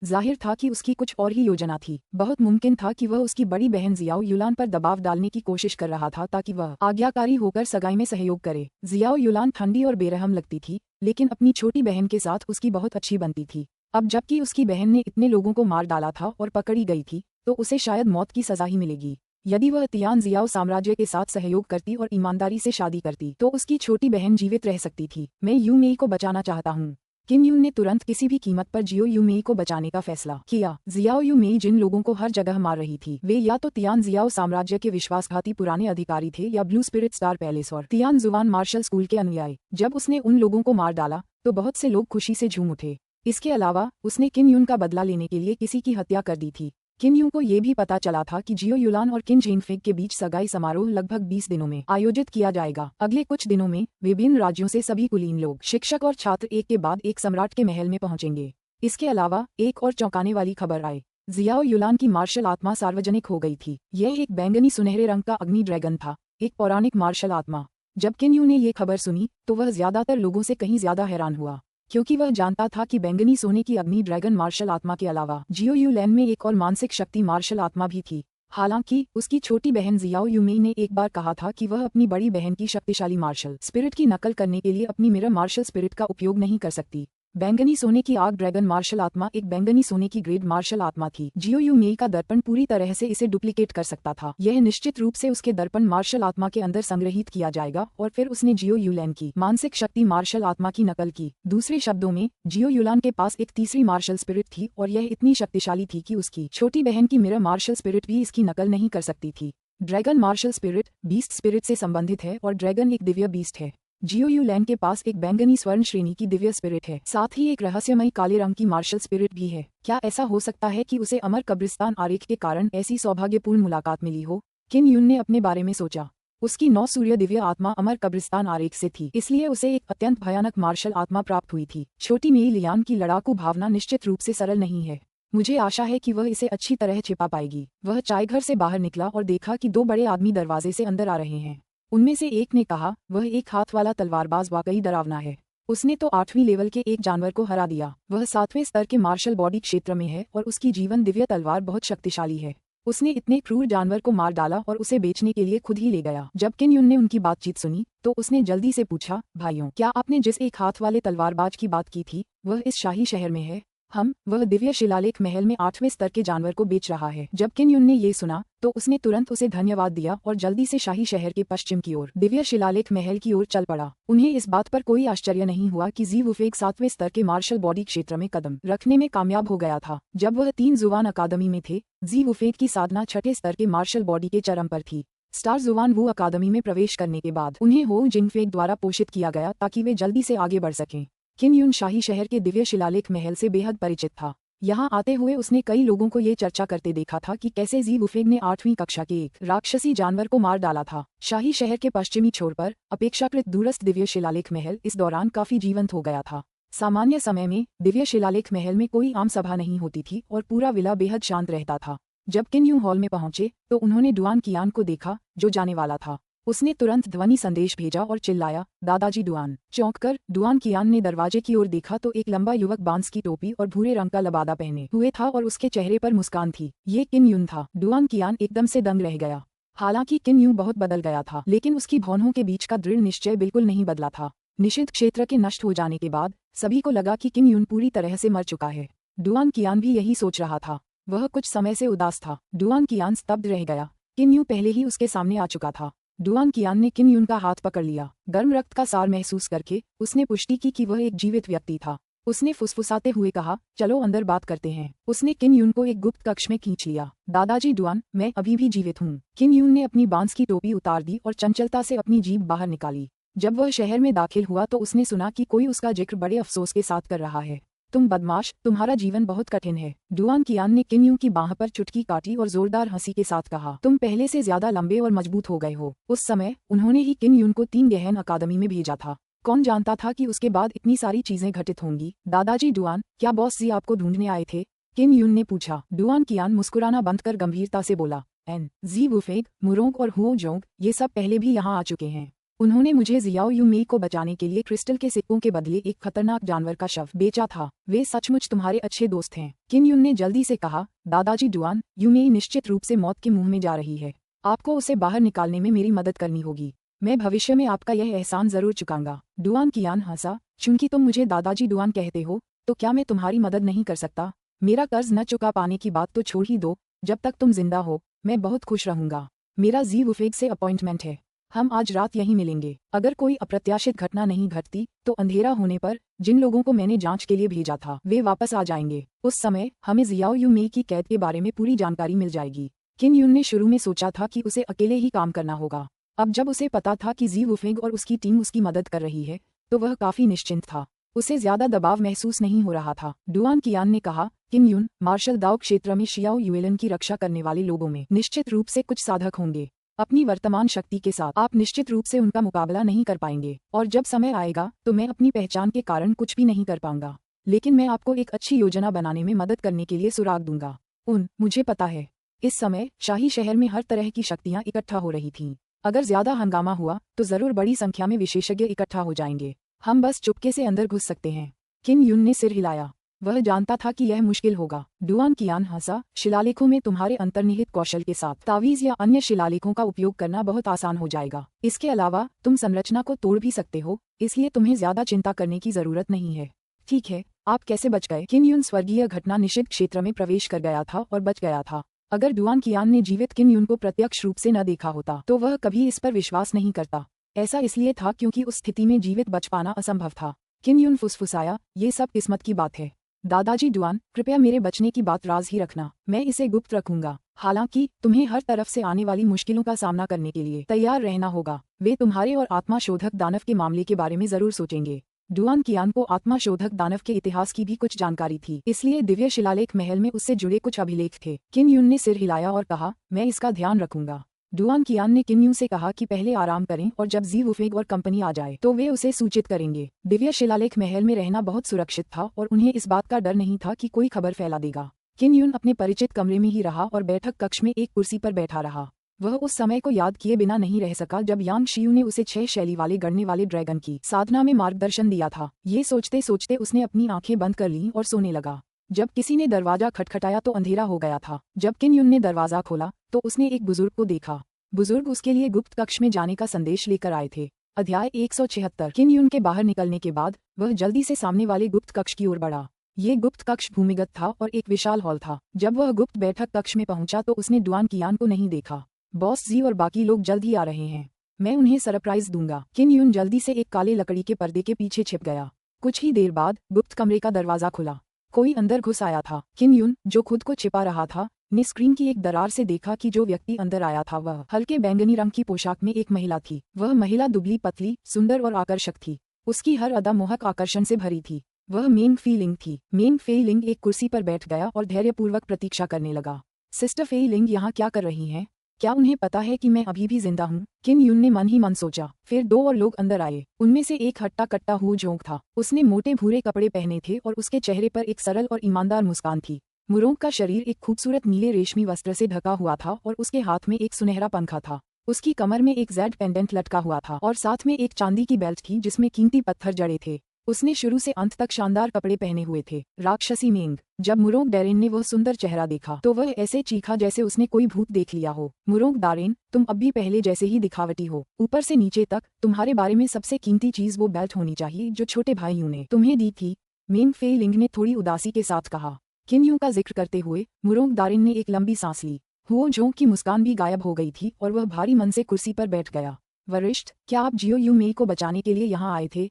जाहिर था कि उसकी कुछ और ही योजना थी। बहुत मुमकिन था कि वह उसकी बड़ी बहन जियाओ युलान पर दबाव डालने की कोशिश कर रहा था ताकि वह आज्ञाकारी होकर सगाई में सहयोग करे। जियाओ युलान ठंडी और बेरहम लगती थी, लेकिन अपनी छोटी बहन के साथ उसकी बहुत अच्छी बनती थी। अब जबकि उसकी बहन ने इतने लोगों को मार डाला था और पकड़ी गई थी, तो उसे शायद मौत की सजा ही मिलेगी। यदि वह तियान जियाओ साम्राज्य के साथ सहयोग करती और ईमानदारी से शादी करती तो उसकी छोटी बहन जीवित रह सकती थी। मैं यूमेई को बचाना चाहता हूँ। किम यून ने तुरंत किसी भी कीमत पर जियो यूमेई को बचाने का फैसला किया। जियाओ यूमेई जिन लोगों को हर जगह मार रही थी वे या तो तियान जियाओ साम्राज्य के विश्वासघाती पुराने अधिकारी थे या ब्लू स्पिरिट स्टार पैलेस और तियान जुवान मार्शल स्कूल के अनुयायी। जब उसने उन लोगों को मार डाला तो बहुत से लोग खुशी से झूम उठे। इसके अलावा उसने किम यून का बदला लेने के लिए किसी की हत्या कर दी थी। किम यून को ये भी पता चला था कि जियो युलान और किन जेनफेग के बीच सगाई समारोह लगभग 20 दिनों में आयोजित किया जाएगा। अगले कुछ दिनों में विभिन्न राज्यों से सभी कुलीन लोग, शिक्षक और छात्र एक के बाद एक सम्राट के महल में पहुंचेंगे। इसके अलावा एक और चौंकाने वाली खबर आई। जियाओ युलान की मार्शल आत्मा सार्वजनिक हो गई थी। यह एक बैंगनी सुनहरे रंग का अग्नि ड्रैगन था, एक पौराणिक मार्शल आत्मा। जब किन यून ने ये खबर सुनी तो वह ज्यादातर लोगों से कहीं ज्यादा हैरान हुआ, क्योंकि वह जानता था कि बैंगनी सोने की अग्नि ड्रैगन मार्शल आत्मा के अलावा जियो युलैन में एक और मानसिक शक्ति मार्शल आत्मा भी थी। हालांकि उसकी छोटी बहन जियाओ यूमेई ने एक बार कहा था कि वह अपनी बड़ी बहन की शक्तिशाली मार्शल स्पिरिट की नकल करने के लिए अपनी मिरर मार्शल स्पिरिट का उपयोग नहीं कर सकती। बैंगनी सोने की आग ड्रैगन मार्शल आत्मा एक बैंगनी सोने की ग्रेड मार्शल आत्मा थी। जियो यूमेई का दर्पण पूरी तरह से इसे डुप्लीकेट कर सकता था। यह निश्चित रूप से उसके दर्पण मार्शल आत्मा के अंदर संग्रहित किया जाएगा और फिर उसने जियो युलैन की मानसिक शक्ति मार्शल आत्मा की नकल की। दूसरे शब्दों में जियो युलान के पास एक तीसरी मार्शल स्पिरिट थी और यह इतनी शक्तिशाली थी कि उसकी छोटी बहन की मिरर मार्शल स्पिरिट भी इसकी नकल नहीं कर सकती थी। Dragon martial spirit beast spirit से संबंधित है और ड्रैगन एक दिव्य बीस्ट है। जियो युलैन के पास एक बैंगनी स्वर्ण श्रेणी की दिव्य स्पिरिट है, साथ ही एक रहस्यमयी काले रंग की मार्शल स्पिरिट भी है। क्या ऐसा हो सकता है कि उसे अमर कब्रिस्तान आरेख के कारण ऐसी सौभाग्यपूर्ण मुलाकात मिली हो? किम यून ने अपने बारे में सोचा। उसकी 9 सूर्य दिव्य आत्मा अमर कब्रिस्तान आरेख से थी, इसलिए उसे एक अत्यंत भयानक मार्शल आत्मा प्राप्त हुई थी। छोटी मेई लियान की लड़ाकू भावना निश्चित रूप से सरल नहीं है। मुझे आशा है कि वह इसे अच्छी तरह छिपा पाएगी। वह चाय घर से बाहर निकला और देखा कि 2 बड़े आदमी दरवाजे से अंदर आ रहे हैं। उनमें से एक ने कहा, वह एक हाथ वाला तलवारबाज वाकई डरावना है। उसने तो 8वीं लेवल के एक जानवर को हरा दिया। वह 7वें स्तर के मार्शल बॉडी क्षेत्र में है और उसकी जीवन दिव्य तलवार बहुत शक्तिशाली है। उसने इतने क्रूर जानवर को मार डाला और उसे बेचने के लिए खुद ही ले गया। जब किन यून ने उनकी बातचीत सुनी तो उसने जल्दी से पूछा, भाइयों, क्या आपने जिस एक हाथ वाले तलवारबाज की बात की थी वह इस शाही शहर में है? वह दिव्य शिलालेख महल में 8वें स्तर के जानवर को बेच रहा है। जब किन यून ने ये सुना तो उसने तुरंत उसे धन्यवाद दिया और जल्दी से शाही शहर के पश्चिम की ओर दिव्य शिलालेख महल की ओर चल पड़ा। उन्हें इस बात पर कोई आश्चर्य नहीं हुआ कि जी वुफेग 7वें स्तर के मार्शल बॉडी क्षेत्र में कदम रखने में कामयाब हो गया था। जब वह 3 जुवान अकादमी में थे, जी वुफेग की साधना 6ठे स्तर के मार्शल बॉडी के चरम पर थी। स्टार जुवान वो अकादमी में प्रवेश करने के बाद उन्हें हो जिनफेग द्वारा पोषित किया गया ताकि वे जल्दी से आगे बढ़ सकें। किन यून शाही शहर के दिव्य शिलालेख महल से बेहद परिचित था। यहाँ आते हुए उसने कई लोगों को ये चर्चा करते देखा था कि कैसे जी वुफेग ने 8वीं कक्षा के एक राक्षसी जानवर को मार डाला था। शाही शहर के पश्चिमी छोर पर अपेक्षाकृत दूरस्थ दिव्य शिलालेख महल इस दौरान काफी जीवंत हो गया था। सामान्य समय में दिव्य शिलालेख महल में कोई आम सभा नहीं होती थी और पूरा विला बेहद शांत रहता था। जब किन यून हॉल में पहुंचे तो उन्होंने डुआन कियान को देखा जो जाने वाला था। उसने तुरंत ध्वनि संदेश भेजा और चिल्लाया, दादाजी डुआन। चौंककर डुआन कियान ने दरवाजे की ओर देखा तो एक लंबा युवक बांस की टोपी और भूरे रंग का लबादा पहने हुए था और उसके चेहरे पर मुस्कान थी। ये किन यून था। डुआन कियान एकदम से दंग रह गया। हालांकि किन यून बहुत बदल गया था, लेकिन उसकी भौहों के बीच का दृढ़ निश्चय बिल्कुल नहीं बदला था। निषिद्ध क्षेत्र के नष्ट हो जाने के बाद सभी को लगा कि किन यून पूरी तरह से मर चुका है। डुआन कियान भी यही सोच रहा था। वह कुछ समय से उदास था। डुआन कियान स्तब्ध रह गया। किन यून पहले ही उसके सामने आ चुका था। डुआन कियान ने किन यून का हाथ पकड़ लिया। गर्म रक्त का सार महसूस करके उसने पुष्टि की कि वह एक जीवित व्यक्ति था। उसने फुसफुसाते हुए कहा, चलो अंदर बात करते हैं। उसने किन यून को एक गुप्त कक्ष में खींच लिया। दादाजी डुआन, मैं अभी भी जीवित हूँ। किन यून ने अपनी बांस की टोपी उतार दी और चंचलता से अपनी जीभ बाहर निकाली। जब वह शहर में दाखिल हुआ तो उसने सुना कि कोई उसका जिक्र बड़े अफसोस के साथ कर रहा है। तुम बदमाश, तुम्हारा जीवन बहुत कठिन है। डुआन कियान ने किन यून की बाह पर चुटकी काटी और जोरदार हंसी के साथ कहा, तुम पहले से ज्यादा लंबे और मजबूत हो गए हो। उस समय उन्होंने ही किन यून को 3 गहन अकादमी में भेजा था। कौन जानता था कि उसके बाद इतनी सारी चीजें घटित होंगी। दादाजी डुआन, क्या बॉस जी आपको ढूंढने आए थे? किन यून ने पूछा। डुआन कियान मुस्कुराना बंद कर गंभीरता से बोला, एन जी वुफेग, मुरोंग और हुओ जोंग, ये सब पहले भी यहाँ आ चुके हैं। उन्होंने मुझे जियाओ यूमेई को बचाने के लिए क्रिस्टल के सिक्कों के बदले एक खतरनाक जानवर का शव बेचा था। वे सचमुच तुम्हारे अच्छे दोस्त हैं। किन यून ने जल्दी से कहा, दादाजी डुआन, यूमेई निश्चित रूप से मौत के मुंह में जा रही है। आपको उसे बाहर निकालने में मेरी मदद करनी होगी। मैं भविष्य में आपका यह एहसान जरूर चुकाऊंगा। डुआन कियान हंसा, चूंकि तुम मुझे दादाजी डुआन कहते हो तो क्या मैं तुम्हारी मदद नहीं कर सकता? मेरा कर्ज न चुका पाने की बात तो छोड़ ही दो। जब तक तुम जिंदा हो मैं बहुत खुश रहूंगा। मेरा जी वुफेग से अपॉइंटमेंट है। हम आज रात यहीं मिलेंगे। अगर कोई अप्रत्याशित घटना नहीं घटती तो अंधेरा होने पर जिन लोगों को मैंने जांच के लिए भेजा था वे वापस आ जाएंगे। उस समय हमें जियाओ यूमेई की कैद के बारे में पूरी जानकारी मिल जाएगी। किन यून ने शुरू में सोचा था कि उसे अकेले ही काम करना होगा। अब जब उसे पता था कि जी वुफेग और उसकी टीम उसकी मदद कर रही है तो वह काफी निश्चिंत था। उसे ज्यादा दबाव महसूस नहीं हो रहा था। डुआन कियान ने कहा, किन यून, मार्शल दाओ क्षेत्र में शियाओ युएलन की रक्षा करने वाले लोगों में निश्चित रूप से कुछ साधक होंगे। अपनी वर्तमान शक्ति के साथ आप निश्चित रूप से उनका मुकाबला नहीं कर पाएंगे और जब समय आएगा तो मैं अपनी पहचान के कारण कुछ भी नहीं कर पाऊंगा, लेकिन मैं आपको एक अच्छी योजना बनाने में मदद करने के लिए सुराग दूंगा। मुझे पता है। इस समय शाही शहर में हर तरह की शक्तियां इकट्ठा हो रही थीं। अगर ज्यादा हंगामा हुआ तो जरूर बड़ी संख्या में विशेषज्ञ इकट्ठा हो जाएंगे। हम बस चुपके से अंदर घुस सकते हैं। किन यून ने सिर हिलाया। वह जानता था कि यह मुश्किल होगा। डुआन कियान हंसा, शिलालेखों में तुम्हारे अंतर्निहित कौशल के साथ तावीज या अन्य शिलालेखों का उपयोग करना बहुत आसान हो जाएगा। इसके अलावा तुम संरचना को तोड़ भी सकते हो, इसलिए तुम्हें ज्यादा चिंता करने की जरूरत नहीं है। ठीक है, आप कैसे बच गए? किन यून स्वर्गीय घटना निषिद्ध क्षेत्र में प्रवेश कर गया था और बच गया था। अगर डुआन कियान ने जीवित किन यून को प्रत्यक्ष रूप से न देखा होता तो वह कभी इस पर विश्वास नहीं करता। ऐसा इसलिए था क्योंकि उस स्थिति में जीवित बच पाना असंभव था। किन यून फुसफुसाया, ये सब किस्मत की बात है। दादाजी डुआन, कृपया मेरे बचने की बात राज ही रखना। मैं इसे गुप्त रखूंगा। हालांकि तुम्हें हर तरफ से आने वाली मुश्किलों का सामना करने के लिए तैयार रहना होगा। वे तुम्हारे और आत्मा शोधक दानव के मामले के बारे में जरूर सोचेंगे। डुआन कियान को आत्मा शोधक दानव के इतिहास की भी कुछ जानकारी थी, इसलिए दिव्य शिलालेख महल में उससे जुड़े कुछ अभिलेख थे। किन यून ने सिर हिलाया और कहा, मैं इसका ध्यान रखूंगा। डुआन कियान ने किन यून से कहा कि पहले आराम करें और जब जी वुफेग और कंपनी आ जाए तो वे उसे सूचित करेंगे। दिव्य शिलालेख महल में रहना बहुत सुरक्षित था और उन्हें इस बात का डर नहीं था कि कोई खबर फैला देगा। किन यून अपने परिचित कमरे में ही रहा और बैठक कक्ष में एक कुर्सी पर बैठा रहा। वह उस समय को याद किए बिना नहीं रह सका जब यांग शियू ने उसे 6 शैली वाले गढ़ने वाले ड्रैगन की साधना में मार्गदर्शन दिया था। ये सोचते सोचते उसने अपनी आंखें बंद कर लीं और सोने लगा। जब किसी ने दरवाजा खटखटाया तो अंधेरा हो गया था। जब किन यून ने दरवाजा खोला तो उसने एक बुजुर्ग को देखा। बुजुर्ग उसके लिए गुप्त कक्ष में जाने का संदेश लेकर आए थे। अध्याय 176। किन यून के बाहर निकलने के बाद वह जल्दी से सामने वाले गुप्त कक्ष की ओर बढ़ा। ये गुप्त कक्ष भूमिगत था और एक विशाल हॉल था। जब वह गुप्त बैठक कक्ष में पहुंचा तो उसने डुआन कियान को नहीं देखा। बॉस जी और बाकी लोग जल्द ही आ रहे हैं, मैं उन्हें सरप्राइज दूंगा। किन यून जल्दी से एक काले लकड़ी के पर्दे के पीछे छिप गया। कुछ ही देर बाद गुप्त कमरे का दरवाजा खुला। कोई अंदर घुस आया था। किन यून, जो खुद को छिपा रहा था, ने स्क्रीन की एक दरार से देखा कि जो व्यक्ति अंदर आया था वह हल्के बैंगनी रंग की पोशाक में एक महिला थी। वह महिला दुबली पतली, सुंदर और आकर्षक थी। उसकी हर अदा मोहक आकर्षण से भरी थी। वह मेंग फी लिंग थी। मेंग फी लिंग एक कुर्सी पर बैठ गया और धैर्यपूर्वक प्रतीक्षा करने लगा। सिस्टर फी लिंग यहाँ क्या कर रही हैं? क्या उन्हें पता है कि मैं अभी भी जिंदा हूँ? किन यून ने मन ही मन सोचा। फिर 2 और लोग अंदर आए। उनमें से एक हट्टा कट्टा हुआ जोंक था। उसने मोटे भूरे कपड़े पहने थे और उसके चेहरे पर एक सरल और ईमानदार मुस्कान थी। मुरोंग का शरीर एक खूबसूरत नीले रेशमी वस्त्र से ढका हुआ था और उसके हाथ में एक सुनहरा पंखा था। उसकी कमर में एक जेड पेंडेंट लटका हुआ था और साथ में एक चांदी की बेल्ट थी जिसमें कीमती पत्थर जड़े थे। उसने शुरू से अंत तक शानदार कपड़े पहने हुए थे। राक्षसी मेंग। जब मुरोंग डैरेन ने वह सुंदर चेहरा देखा तो वह ऐसे चीखा जैसे उसने कोई भूत देख लिया हो। मुरोंग दारेन, तुम अब भी पहले जैसे ही दिखावटी हो। ऊपर से नीचे तक तुम्हारे बारे में सबसे कीमती चीज वो बेल्ट होनी चाहिए जो छोटे भाई यूं ने तुम्हें दी थी। मेंग फे लिंग ने थोड़ी उदासी के साथ कहा। किन यूं का जिक्र करते हुए मुरोंग दारेन ने एक लंबी सांस ली। हुओ जोंग की मुस्कान भी गायब हो गई थी और वह भारी मन से कुर्सी पर बैठ गया। वरिष्ठ, क्या आप जियो यू मेई को बचाने के लिए यहाँ आए थे?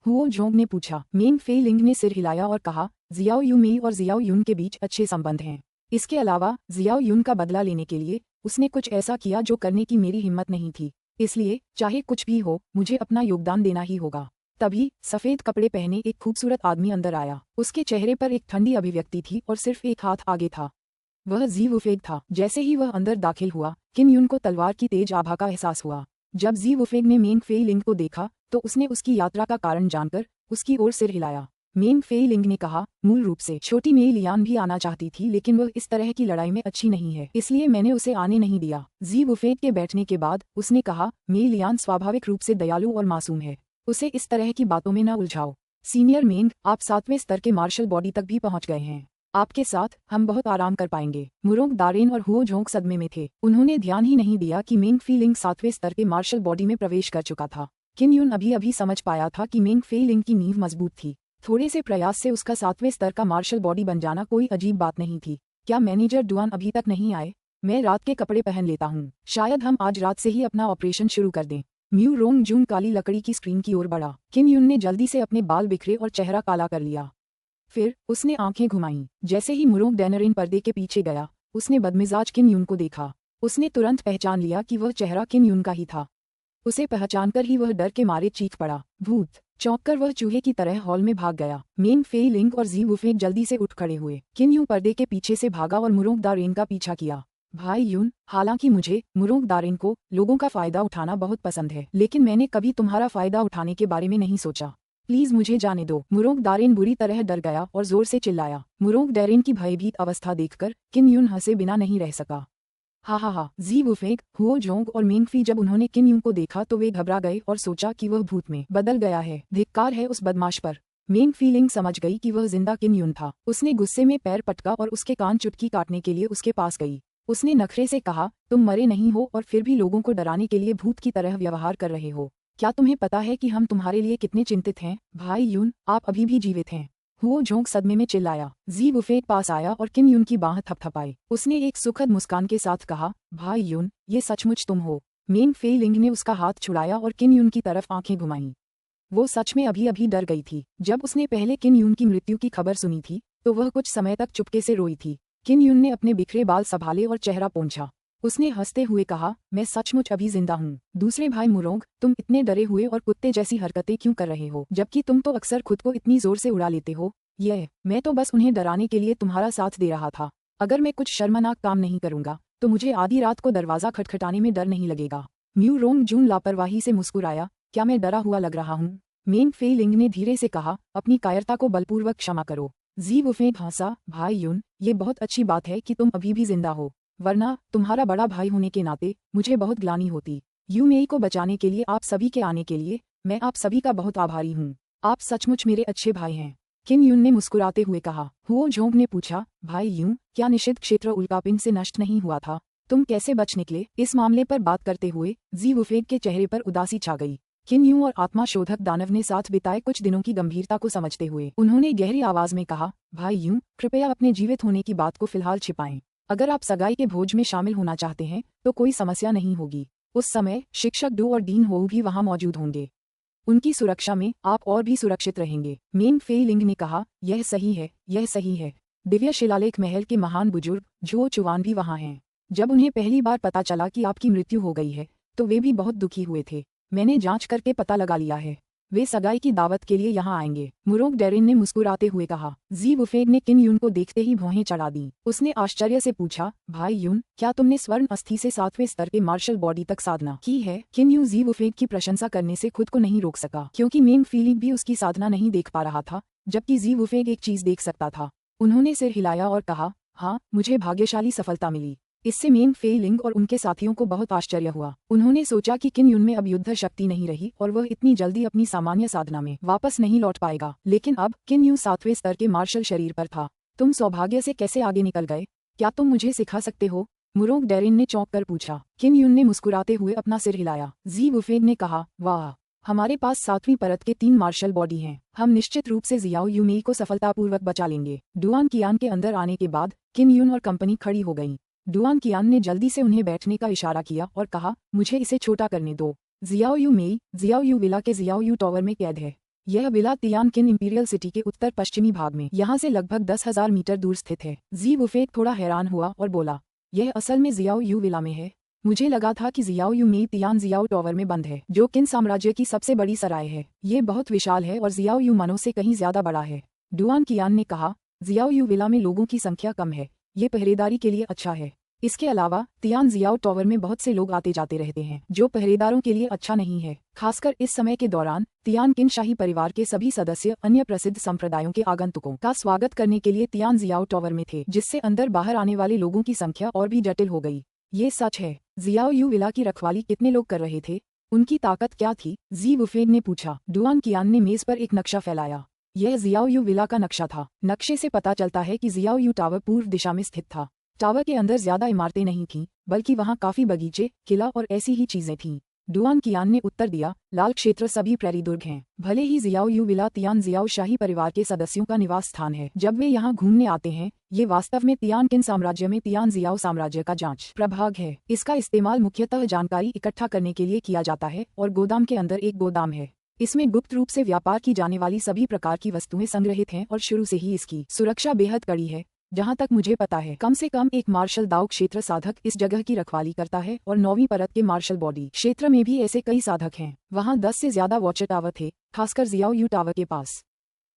हुओ जोंग ने पूछा। मेंग फे लिंग ने सिर हिलाया और कहा, जियाओ यू मेई और जियाओ यून के बीच अच्छे संबंध हैं। इसके अलावा जियाओ यून का बदला लेने के लिए उसने कुछ ऐसा किया जो करने की मेरी हिम्मत नहीं थी। इसलिए चाहे कुछ भी हो मुझे अपना योगदान देना ही होगा। तभी सफेद कपड़े पहने एक खूबसूरत आदमी अंदर आया। उसके चेहरे पर एक ठंडी अभिव्यक्ति थी और सिर्फ एक हाथ आगे था। वह जी वुफेग था। जैसे ही वह अंदर दाखिल हुआ किन यून को तलवार की तेज आभा का एहसास हुआ। जब जी वुफेग ने मेंग फे लिंग को देखा तो उसने उसकी यात्रा का कारण जानकर उसकी ओर सिर हिलाया। मेंग फेई लिंग ने कहा, मूल रूप से छोटी मेई लियान भी आना चाहती थी, लेकिन वह इस तरह की लड़ाई में अच्छी नहीं है, इसलिए मैंने उसे आने नहीं दिया। जी वुफेंग के बैठने के बाद उसने कहा, मेई लियान स्वाभाविक रूप से दयालु और मासूम है, उसे इस तरह की बातों में न उलझाओ। सीनियर मेंग, आप 7वें स्तर के मार्शल बॉडी तक भी पहुंच गए हैं, आपके साथ हम बहुत आराम कर पाएंगे। मुरोंग दारेन और हुओ झोंग सदमे में थे, उन्होंने ध्यान ही नहीं दिया कि मेंग फी लिंग 7वें स्तर के मार्शल बॉडी में प्रवेश कर चुका था। किन यून अभी अभी समझ पाया था कि मेंग फी लिंग की नींव मजबूत थी, थोड़े से प्रयास से उसका 7वें स्तर का मार्शल बॉडी बन जाना कोई अजीब बात नहीं थी। क्या मैनेजर डुआन अभी तक नहीं आए? मैं रात के कपड़े पहन लेता हूँ, शायद हम आज रात से ही अपना ऑपरेशन शुरू कर दें। म्यू रोंग जून काली लकड़ी की स्क्रीन की ओर बढ़ा। किन यून ने जल्दी से अपने बाल बिखरे और चेहरा काला कर लिया, फिर उसने आंखें घुमाईं। जैसे ही मुरोंग डैनरिन पर्दे के पीछे गया, उसने बदमिजाज किन यून को देखा। उसने तुरंत पहचान लिया कि वह चेहरा किन यून का ही था। उसे पहचानकर ही वह डर के मारे चीख पड़ा। भूत! चौंककर वह चूहे की तरह हॉल में भाग गया। मेंग फेई लिंग और जी वुफेंग जल्दी से उठ खड़े हुए। किन यून पर्दे के पीछे से भागा और मुरोंग दारेन का पीछा किया। भाई यून, हालांकि मुझे, मुरोंग दारेन को, लोगों का फायदा उठाना बहुत पसंद है, लेकिन मैंने कभी तुम्हारा फायदा उठाने के बारे में नहीं सोचा। प्लीज मुझे जाने दो। मुरोंग दारेन बुरी तरह डर गया और जोर से चिल्लाया। मुरोंग दारेन की भयभीत अवस्था देखकर किन यून हंसे बिना नहीं रह सका। हा हा हा। जी वुफेंग, हुओ झोंग और मेंगफी जब उन्होंने किन यून को देखा तो वे घबरा गए और सोचा कि वह भूत में बदल गया है। धिक्कार है उस बदमाश पर। मेंगफी लिंग समझ गई कि वह जिंदा किन यून था। उसने गुस्से में पैर पटका और उसके कान चुटकी काटने के लिए उसके पास गई। उसने नखरे से कहा, तुम मरे नहीं हो और फिर भी लोगों को डराने के लिए भूत की तरह व्यवहार कर रहे हो। क्या तुम्हें पता है कि हम तुम्हारे लिए कितने चिंतित हैं? भाई यून, आप अभी भी जीवित हैं। हुओ झोंक सदमे में चिल्लाया। जी वुफेंग पास आया और किन यून की बाह थपथपाई। उसने एक सुखद मुस्कान के साथ कहा, भाई यून, ये सचमुच तुम हो। मेंग फेई लिंग ने उसका हाथ छुड़ाया और किन यून की तरफ आंखें घुमाईं। वो सच में अभी अभी डर गई थी। जब उसने पहले किन यून की मृत्यु की खबर सुनी थी तो वह कुछ समय तक चुपके से रोई थी। किन यून ने अपने बिखरे बाल संभाले और चेहरा पोंछा। उसने हंसते हुए कहा, मैं सचमुच अभी जिंदा हूँ। दूसरे भाई मुरोंग, तुम इतने डरे हुए और कुत्ते जैसी हरकतें क्यों कर रहे हो, जबकि तुम तो अक्सर खुद को इतनी जोर से उड़ा लेते हो। मैं तो बस उन्हें डराने के लिए तुम्हारा साथ दे रहा था। अगर मैं कुछ शर्मनाक काम नहीं करूंगा तो मुझे आधी रात को दरवाजा खटखटाने में डर नहीं लगेगा। म्यू रोंग जून लापरवाही से मुस्कुराया, क्या मैं डरा हुआ लग रहा हूँ? मेंग फेई लिंग ने धीरे से कहा, अपनी कायरता को बलपूर्वक क्षमा करो। जी वुफेंग हंसा, भाई यून, ये बहुत अच्छी बात है कि तुम अभी भी जिंदा हो, वरना तुम्हारा बड़ा भाई होने के नाते मुझे बहुत ग्लानि होती। यू मेई को बचाने के लिए आप सभी के आने के लिए मैं आप सभी का बहुत आभारी हूँ। आप सचमुच मेरे अच्छे भाई हैं। किन यून ने मुस्कुराते हुए कहा। हुओ झोंग ने पूछा, भाई यून, क्या निषिद्ध क्षेत्र उल्कापिंड से नष्ट नहीं हुआ था? तुम कैसे बच निकले? इस मामले पर बात करते हुए जी वुफेंग के चेहरे पर उदासी छा गई। किन यून और आत्मा शोधक दानव ने साथ बिताए कुछ दिनों की गंभीरता को समझते हुए उन्होंने गहरी आवाज में कहा, भाई यून, कृपया अपने जीवित होने की बात को फिलहाल छिपाएं। अगर आप सगाई के भोज में शामिल होना चाहते हैं तो कोई समस्या नहीं होगी। उस समय शिक्षक डू और डीन होऊ भी वहां मौजूद होंगे। उनकी सुरक्षा में आप और भी सुरक्षित रहेंगे। मेंग फेई लिंग ने कहा, यह सही है, यह सही है। दिव्य शिलालेख महल के महान बुजुर्ग झो चुवान भी वहां हैं। जब उन्हें पहली बार पता चला कि आपकी मृत्यु हो गई है तो वे भी बहुत दुखी हुए थे। मैंने जांच करके पता लगा लिया है, वे सगाई की दावत के लिए यहाँ आएंगे। मुरोंग डैरिन ने मुस्कुराते हुए कहा। जी वुफेंग ने किन यून को देखते ही भौहें चढ़ा दी। उसने आश्चर्य से पूछा, भाई यून, क्या तुमने स्वर्ण अस्थि से 7वें स्तर के मार्शल बॉडी तक साधना की है? किन यून जी वुफेंग की प्रशंसा करने से खुद को नहीं रोक सका, क्योंकि मेंग फीलिंग भी उसकी साधना नहीं देख पा रहा था, जबकि जी वुफेंग एक चीज देख सकता था। उन्होंने सिर हिलाया और कहा, हाँ, मुझे भाग्यशाली सफलता मिली। इससे मेंग फेई लिंग और उनके साथियों को बहुत आश्चर्य हुआ। उन्होंने सोचा कि किन यून में अब युद्ध शक्ति नहीं रही और वह इतनी जल्दी अपनी सामान्य साधना में वापस नहीं लौट पाएगा। लेकिन अब किन यून 7वें स्तर के मार्शल शरीर पर था। तुम सौभाग्य से कैसे आगे निकल गए? क्या तुम मुझे सिखा सकते हो? मुरोंग डैरिन ने चौंक कर पूछा। किन यून ने मुस्कुराते हुए अपना सिर हिलाया। जी वुफेंग ने कहा, वाह, हमारे पास 7वीं परत के 3 मार्शल बॉडी हैं। हम निश्चित रूप से जियाओ यू मेई को सफलतापूर्वक बचा लेंगे। डुआन कियान के अंदर आने के बाद किन यून और कंपनी खड़ी हो गई। डुआन कियान ने जल्दी से उन्हें बैठने का इशारा किया और कहा, मुझे इसे छोटा करने दो। Xiao Yu Mei Xiao you Villa के जियाओ यू टावर में कैद है। यह Villa Tian Qin Imperial City के उत्तर पश्चिमी भाग में यहाँ से लगभग 10,000 मीटर दूर स्थित है। जी वुफेंग थोड़ा हैरान हुआ और बोला, यह असल में जियाओ यू विला में है? मुझे लगा था कि Xiao Yu Mei Tian Xiao Tower में बंद है, जो किन साम्राज्य की सबसे बड़ी सराय है। ये बहुत विशाल है और जियाओ यू मनो से कहीं ज्यादा बड़ा है। डुआन कियान ने कहा, जियाओ यू विला में लोगों की संख्या कम है, ये पहरेदारी के लिए अच्छा है। इसके अलावा तियान जियाओ टावर में बहुत से लोग आते जाते रहते हैं, जो पहरेदारों के लिए अच्छा नहीं है। खासकर इस समय के दौरान तियान किन शाही परिवार के सभी सदस्य अन्य प्रसिद्ध संप्रदायों के आगंतुकों का स्वागत करने के लिए तियान जियाओ टावर में थे, जिससे अंदर बाहर आने वाले लोगों की संख्या और भी जटिल हो गई। ये सच है। जियाओ यू विला की रखवाली कितने लोग कर रहे थे? उनकी ताकत क्या थी? जी वुफेंग ने पूछा। डुआन कियान ने मेज पर एक नक्शा फैलाया। यह जियाओ यू विला का नक्शा था। नक्शे से पता चलता है कि जियाओ यू टावर पूर्व दिशा में स्थित था। टावर के अंदर ज्यादा इमारतें नहीं थीं, बल्कि वहां काफी बगीचे, किला और ऐसी ही चीजें थीं। डुआन कियान ने उत्तर दिया, लाल क्षेत्र सभी प्रेरी दुर्ग हैं। भले ही जियाओ यू विला तियान जियाओ शाही परिवार के सदस्यों का निवास स्थान है, जब वे यहाँ घूमने आते हैं, ये वास्तव में तियान किन साम्राज्य में तियान जियाओ साम्राज्य का जांच प्रभाग है। इसका इस्तेमाल मुख्यतः जानकारी इकट्ठा करने के लिए किया जाता है और गोदाम के अंदर एक गोदाम है। इसमें गुप्त रूप से व्यापार की जाने वाली सभी प्रकार की वस्तुएं संग्रहित हैं और शुरू से ही इसकी सुरक्षा बेहद कड़ी है। जहां तक मुझे पता है, कम से कम एक मार्शल दाव क्षेत्र साधक इस जगह की रखवाली करता है और 9वीं परत के मार्शल बॉडी क्षेत्र में भी ऐसे कई साधक हैं। वहां 10 से ज्यादा वॉचर टावर थे, खासकर जियाओ यू टावर के पास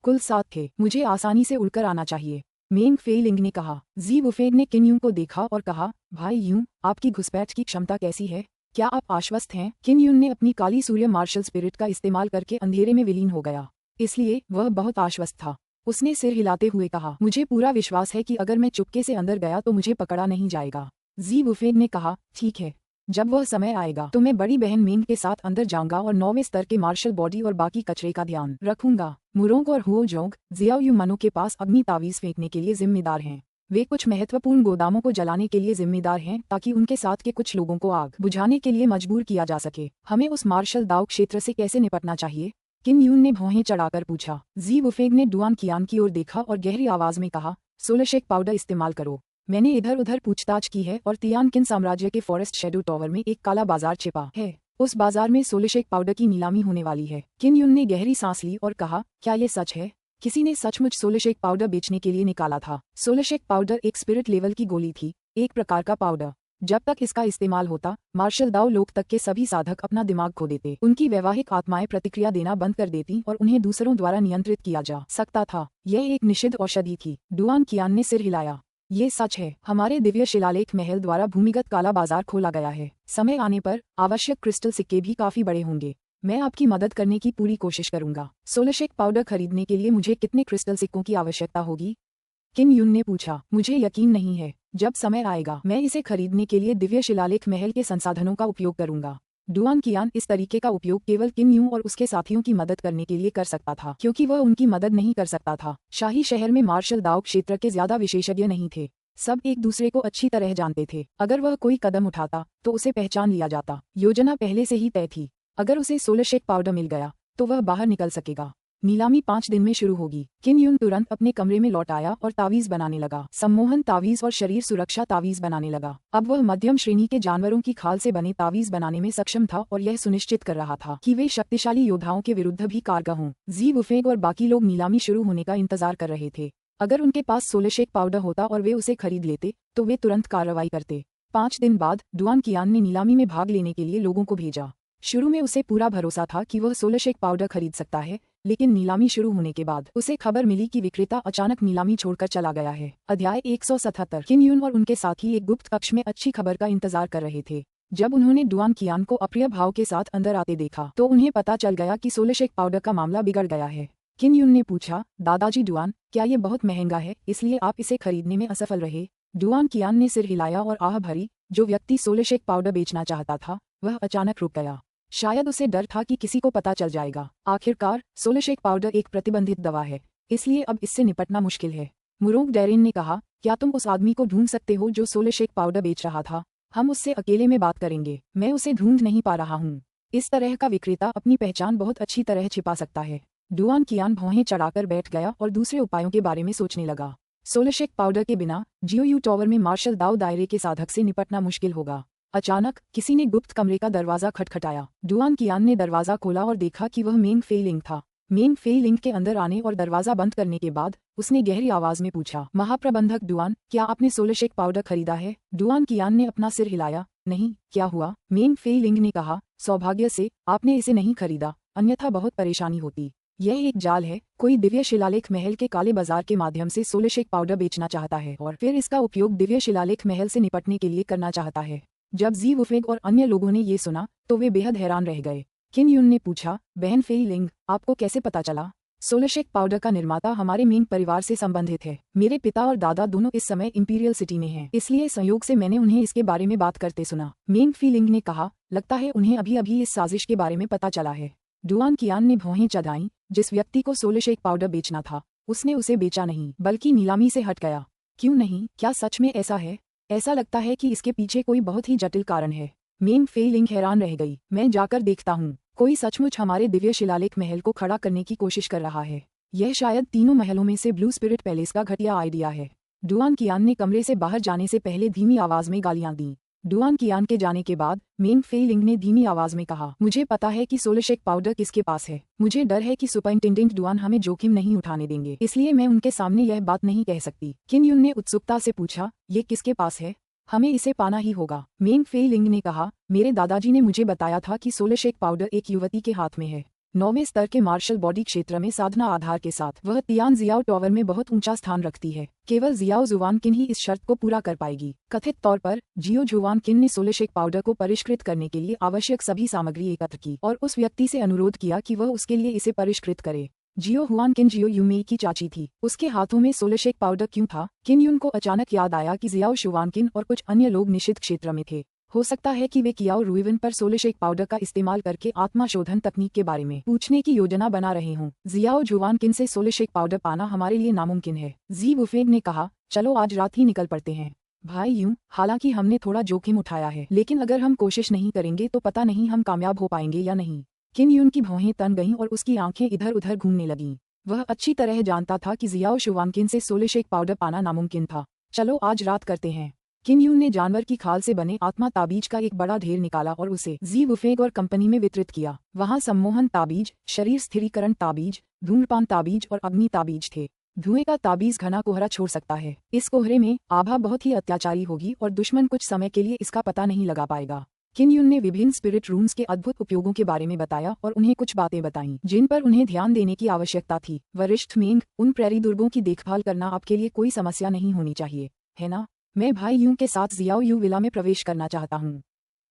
कुल 7 थे। मुझे आसानी से उड़कर आना चाहिए, मेंग फेइलिंग ने कहा। जी वुफेंग ने किन यून को देखा और कहा, भाई यून, आपकी घुसपैठ की क्षमता कैसी है? क्या आप आश्वस्त हैं? किन यून ने अपनी काली सूर्य मार्शल स्पिरिट का इस्तेमाल करके अंधेरे में विलीन हो गया, इसलिए वह बहुत आश्वस्त था। उसने सिर हिलाते हुए कहा, मुझे पूरा विश्वास है कि अगर मैं चुपके से अंदर गया तो मुझे पकड़ा नहीं जाएगा। जी वुफेंग ने कहा, ठीक है, जब वह समय आएगा तो मैं बड़ी बहन मेंग के साथ अंदर जाऊंगा और 9वें स्तर के मार्शल बॉडी और बाकी कचरे का ध्यान रखूंगा। मुरोंग और हुओ जोंग जियाओ यू मनो के पास अग्नि तावीज फेंकने के लिए जिम्मेदार हैं। वे कुछ महत्वपूर्ण गोदामों को जलाने के लिए जिम्मेदार हैं, ताकि उनके साथ के कुछ लोगों को आग बुझाने के लिए मजबूर किया जा सके। हमें उस मार्शल दाव क्षेत्र से कैसे निपटना चाहिए? किन यून ने भौहें चढ़ाकर पूछा। जी वुफेंग ने डुआन कियान की ओर देखा और गहरी आवाज में कहा, सोलशेक पाउडर इस्तेमाल करो। मैंने इधर उधर पूछताछ की है और तियान किन साम्राज्य के फॉरेस्ट शेडो टावर में एक काला बाजार छिपा है। उस बाजार में सोलशेक पाउडर की नीलामी होने वाली है। किन यून ने गहरी सांस ली और कहा, क्या ये सच है? किसी ने सचमुच सोलशेक पाउडर बेचने के लिए निकाला था। सोलशेक पाउडर एक स्पिरिट लेवल की गोली थी, एक प्रकार का पाउडर। जब तक इसका इस्तेमाल होता, मार्शल दाव लोक तक के सभी साधक अपना दिमाग खो देते। उनकी वैवाहिक आत्माएं प्रतिक्रिया देना बंद कर देती और उन्हें दूसरों द्वारा नियंत्रित किया जा सकता था। यह एक निषिद्ध औषधि थी। डुआन कियान ने सिर हिलाया। ये सच है। हमारे दिव्य शिलालेख महल द्वारा भूमिगत काला बाजार खोला गया है। समय आने पर आवश्यक क्रिस्टल सिक्के भी काफी बड़े होंगे। मैं आपकी मदद करने की पूरी कोशिश करूंगा। सोलशेक पाउडर खरीदने के लिए मुझे कितने क्रिस्टल सिक्कों की आवश्यकता होगी? किन यून ने पूछा। मुझे यकीन नहीं है। जब समय आएगा मैं इसे खरीदने के लिए दिव्य शिलालेख महल के संसाधनों का उपयोग करूंगा। डुआन कियान इस तरीके का उपयोग केवल किन यून और उसके साथियों की मदद करने के लिए कर सकता था, क्योंकि वह उनकी मदद नहीं कर सकता था। शाही शहर में मार्शल दाव क्षेत्र के ज्यादा विशेषज्ञ नहीं थे। सब एक दूसरे को अच्छी तरह जानते थे। अगर वह कोई कदम उठाता तो उसे पहचान लिया जाता। योजना पहले से ही तय थी। अगर उसे सोलशेक पाउडर मिल गया तो वह बाहर निकल सकेगा। नीलामी 5 दिन में शुरू होगी। किन यून तुरंत अपने कमरे में लौट आया और तावीज बनाने लगा। सम्मोहन तावीज और शरीर सुरक्षा तावीज बनाने लगा। अब वह मध्यम श्रेणी के जानवरों की खाल से बने तावीज बनाने में सक्षम था और यह सुनिश्चित कर रहा था कि वे शक्तिशाली योद्धाओं के विरुद्ध भी कारगर हों। जी वुफेंग और बाकी लोग नीलामी शुरू होने का इंतजार कर रहे थे। अगर उनके पास सोलशेक पाउडर होता और वे उसे खरीद लेते तो वे तुरंत कार्रवाई करते। 5 दिन बाद डुआन कियान ने नीलामी में भाग लेने के लिए लोगों को भेजा। शुरू में उसे पूरा भरोसा था कि वह सोलशेक पाउडर खरीद सकता है, लेकिन नीलामी शुरू होने के बाद उसे खबर मिली कि विक्रेता अचानक नीलामी छोड़कर चला गया है। अध्याय 177। किन यून और उनके साथी एक गुप्त कक्ष में अच्छी खबर का इंतजार कर रहे थे। जब उन्होंने डुआन कियान को अप्रिय भाव के साथ अंदर आते देखा तो उन्हें पता चल गया कि सोलशेक पाउडर का मामला बिगड़ गया है। किन यून ने पूछा, दादाजी डुआन, क्या ये बहुत महंगा है, इसलिए आप इसे खरीदने में असफल रहे? डुआन कियान ने सिर हिलाया और आह भरी। जो व्यक्ति सोलशेक पाउडर बेचना चाहता था वह अचानक रुक गया। शायद उसे डर था कि किसी को पता चल जाएगा। आखिरकार सोलशेक पाउडर एक प्रतिबंधित दवा है, इसलिए अब इससे निपटना मुश्किल है। मुरोंग डेरिन ने कहा, क्या तुम उस आदमी को ढूंढ सकते हो जो सोलशेक पाउडर बेच रहा था? हम उससे अकेले में बात करेंगे। मैं उसे ढूंढ नहीं पा रहा हूँ। इस तरह का विक्रेता अपनी पहचान बहुत अच्छी तरह छिपा सकता है। डुआन कियान भौहें चढ़ाकर बैठ गया और दूसरे उपायों के बारे में सोचने लगा। सोलशेक पाउडर के बिना जियो यू टावर में मार्शल दाव दायरे के साधक से निपटना मुश्किल होगा। अचानक किसी ने गुप्त कमरे का दरवाजा खटखटाया। डुआन कियान ने दरवाजा खोला और देखा कि वह मेंग फेइलिंग था। मेंग फेइलिंग के अंदर आने और दरवाजा बंद करने के बाद उसने गहरी आवाज में पूछा, महाप्रबंधक डुआन, क्या आपने सोलशेक पाउडर खरीदा है? डुआन कियान ने अपना सिर हिलाया। नहीं, क्या हुआ? मेंग फेइलिंग ने कहा, सौभाग्य से आपने इसे नहीं खरीदा, अन्यथा बहुत परेशानी होती। यह एक जाल है। कोई दिव्य शिलालेख महल के काले बाजार के माध्यम से सोलशेक पाउडर बेचना चाहता है और फिर इसका उपयोग दिव्य शिलालेख महल से निपटने के लिए करना चाहता है। जब जी वुफेंग और अन्य लोगों ने ये सुना तो वे बेहद हैरान रह गए। किन यून ने पूछा, बहन फेई लिंग, आपको कैसे पता चला? सोलशेक पाउडर का निर्माता हमारे मिंग परिवार से संबंधित है। मेरे पिता और दादा दोनों इस समय इंपीरियल सिटी में हैं, इसलिए संयोग से मैंने उन्हें इसके बारे में बात करते सुना। मिंग फी लिंग ने कहा, लगता है उन्हें अभी अभी इस साजिश के बारे में पता चला है। डुआन कियान ने भौहें चढ़ाईं। जिस व्यक्ति को सोलशेक पाउडर बेचना था उसने उसे बेचा नहीं बल्कि नीलामी से हट गया। क्यों नहीं? क्या सच में ऐसा है? ऐसा लगता है कि इसके पीछे कोई बहुत ही जटिल कारण है। मेंग फेई लिंग हैरान रह गई। मैं जाकर देखता हूँ। कोई सचमुच हमारे दिव्य शिलालेख महल को खड़ा करने की कोशिश कर रहा है। यह शायद तीनों महलों में से ब्लू स्पिरिट पैलेस का घटिया आइडिया है। डुआन कियान ने कमरे से बाहर जाने से पहले धीमी आवाज में गालियां दी। डुआन कियान के जाने के बाद मेंग फेई लिंग ने धीमी आवाज में कहा, मुझे पता है कि सोलशेक पाउडर किसके पास है। मुझे डर है कि सुपरिंटेंडेंट डुआन हमें जोखिम नहीं उठाने देंगे, इसलिए मैं उनके सामने यह बात नहीं कह सकती। किन यून ने उत्सुकता से पूछा, ये किसके पास है? हमें इसे पाना ही होगा। मेंग फेई लिंग ने कहा, मेरे दादाजी ने मुझे बताया था कि सोलशेक पाउडर एक युवती के हाथ में है। 9वें स्तर के मार्शल बॉडी क्षेत्र में साधना आधार के साथ वह तियान जियाओ टॉवर में बहुत ऊंचा स्थान रखती है। केवल जियाओ जुवान किन ही इस शर्त को पूरा कर पाएगी। कथित तौर पर जियो जुवान किन ने सोलशेक पाउडर को परिष्कृत करने के लिए आवश्यक सभी सामग्री एकत्र की और उस व्यक्ति से अनुरोध किया कि वह उसके लिए इसे परिष्कृत करे। जियो हुआन किन जियो यूमेई की चाची थी। उसके हाथों में सोलशेक पाउडर क्यों था? किन यून को अचानक याद आया कि जियाओ शुवान किन और कुछ अन्य लोग निषिद्ध क्षेत्र में थे। हो सकता है कि वे कियाओ रुइवन पर सोलशेक पाउडर का इस्तेमाल करके आत्मा शोधन तकनीक के बारे में पूछने की योजना बना रहे हों। जियाओ जुवान किन से सोलशेक पाउडर पाना हमारे लिए नामुमकिन है। जी वुफेंग ने कहा, चलो आज रात ही निकल पड़ते हैं। भाई यूं, हालांकि हमने थोड़ा जोखिम उठाया है, लेकिन अगर हम कोशिश नहीं करेंगे तो पता नहीं हम कामयाब हो पाएंगे या नहीं। किन यून की भौहें तन गईं और उसकी आंखें इधर उधर घूमने लगीं। वह अच्छी तरह जानता था कि जियाओ शुवानकिन से सोलशेक पाउडर पाना नामुमकिन था। चलो आज रात करते हैं। किन यून ने जानवर की खाल से बने आत्मा ताबीज का एक बड़ा ढेर निकाला और उसे जी वुफेंग और कंपनी में वितरित किया। वहां सम्मोहन ताबीज, शरीर स्थिरीकरण ताबीज, धूम्रपान ताबीज और अग्नि ताबीज थे। धुएं का ताबीज घना कोहरा छोड़ सकता है। इस कोहरे में आभा बहुत ही अत्याचारी होगी और दुश्मन कुछ समय के लिए इसका पता नहीं लगा पाएगा। किन यून ने विभिन्न स्पिरिट रूम्स के अद्भुत उपयोगों के बारे में बताया और उन्हें कुछ बातें बताईं जिन पर उन्हें ध्यान देने की आवश्यकता थी। वरिष्ठ मेंग, उन प्रेरी दुर्गों की देखभाल करना आपके लिए कोई समस्या नहीं होनी चाहिए, है ना? मैं भाई यूं के साथ जियाओ यू विला में प्रवेश करना चाहता हूँ।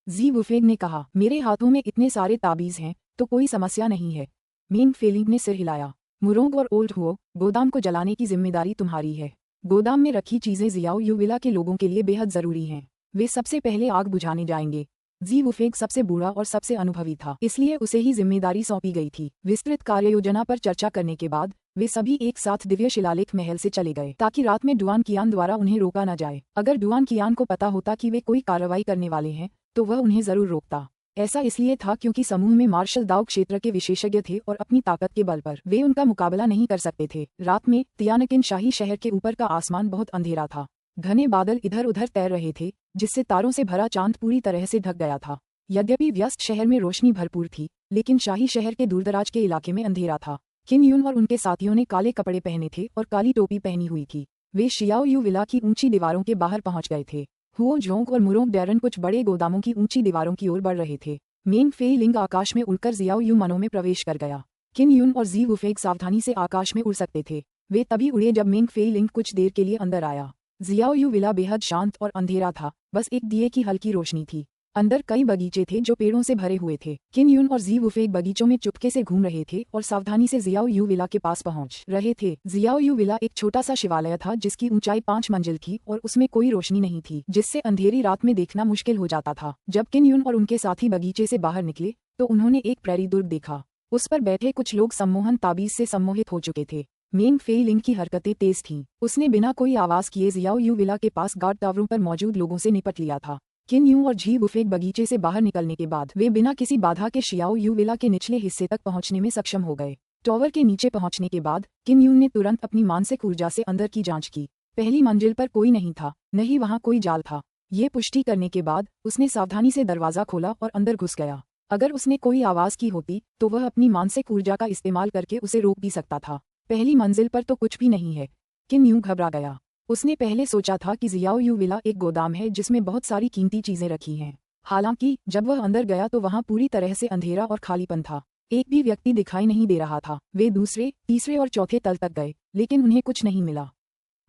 जी वुफेंग ने कहा, मेरे हाथों में इतने सारे ताबीज हैं तो कोई समस्या नहीं है। मेंग फेलिंग ने सिर हिलाया। मुरोंग और ओल्ड हुओ, गोदाम को जलाने की जिम्मेदारी तुम्हारी है। गोदाम में रखी चीजें जियाओ यू विला के लोगों के लिए बेहद जरूरी हैं। वे सबसे पहले आग बुझाने जाएंगे। जी वुफेंग सबसे बूढ़ा और सबसे अनुभवी था, इसलिए उसे ही जिम्मेदारी सौंपी गई थी। विस्तृत कार्ययोजना पर चर्चा करने के बाद वे सभी एक साथ दिव्य शिलालेख महल से चले गए ताकि रात में डुआन कियान द्वारा उन्हें रोका न जाए। अगर डुआन कियान को पता होता कि वे कोई कार्रवाई करने वाले हैं तो वह उन्हें जरूर रोकता। ऐसा इसलिए था क्योंकि समूह में मार्शल दाओ क्षेत्र के विशेषज्ञ थे और अपनी ताकत के बल पर वे उनका मुकाबला नहीं कर सकते थे। रात में तियानकिन शाही शहर के ऊपर का आसमान बहुत अंधेरा था। घने बादल इधर उधर तैर रहे थे जिससे तारों से भरा चांद पूरी तरह से ढक गया था। यद्यपि व्यस्त शहर में रोशनी भरपूर थी, लेकिन शाही शहर के दूरदराज के इलाके में अंधेरा था। किन यून और उनके साथियों ने काले कपड़े पहने थे और काली टोपी पहनी हुई थी। वे शियाओ यू विला की ऊंची दीवारों के बाहर पहुंच गए थे। हुओ जोंग और मुरोंग डैरन कुछ बड़े गोदामों की ऊंची दीवारों की ओर बढ़ रहे थे। मेंग फेई लिंग आकाश में उड़कर जियाओ यू मनों में प्रवेश कर गया। किन यून और जी वुफेंग सावधानी से आकाश में उड़ सकते थे। वे तभी उड़े जब मेंग फेई लिंग कुछ देर के लिए अंदर आया। जियाओ यू विला बेहद शांत और अंधेरा था, बस एक दिए की हल्की रोशनी थी। अंदर कई बगीचे थे जो पेड़ों से भरे हुए थे। किन यून और जी वुफेंग बगीचों में चुपके से घूम रहे थे और सावधानी से जियाओ यू विला के पास पहुंच रहे थे। जियाओ यू विला एक छोटा सा शिवालय था जिसकी ऊंचाई 5 मंजिल थी और उसमें कोई रोशनी नहीं थी, जिससे अंधेरी रात में देखना मुश्किल हो जाता था। जब किन यून और उनके साथी बगीचे से बाहर निकले तो उन्होंने एक प्रेरी दुर्ग देखा। उस पर बैठे कुछ लोग सम्मोहन ताबीज से सम्मोहित हो चुके थे। मेंग फेई लिंग की हरकतें तेज थीं। उसने बिना कोई आवाज किए जियाओ यू विला के पास गार्ड टावरों पर मौजूद लोगों से निपट लिया था। किन यून और जी वुफेंग बगीचे से बाहर निकलने के बाद वे बिना किसी बाधा के शियाओ यू विला के निचले हिस्से तक पहुंचने में सक्षम हो गए। टावर के नीचे पहुंचने के बाद किन यून ने तुरंत अपनी मानसिक ऊर्जा से अंदर की जांच की। पहली मंजिल पर कोई नहीं था, न ही वहां कोई जाल था। ये पुष्टि करने के बाद उसने सावधानी से दरवाजा खोला और अंदर घुस गया। अगर उसने कोई आवाज की होती तो वह अपनी मानसिक ऊर्जा का इस्तेमाल करके उसे रोक भी सकता था। पहली मंजिल पर तो कुछ भी नहीं है। किन यूं घबरा गया। उसने पहले सोचा था कि जियाओ यू विला एक गोदाम है जिसमें बहुत सारी कीमती चीजें रखी हैं। हालांकि जब वह अंदर गया तो वहां पूरी तरह से अंधेरा और खालीपन था। एक भी व्यक्ति दिखाई नहीं दे रहा था। वे दूसरे, तीसरे और चौथे तल तक गए, लेकिन उन्हें कुछ नहीं मिला।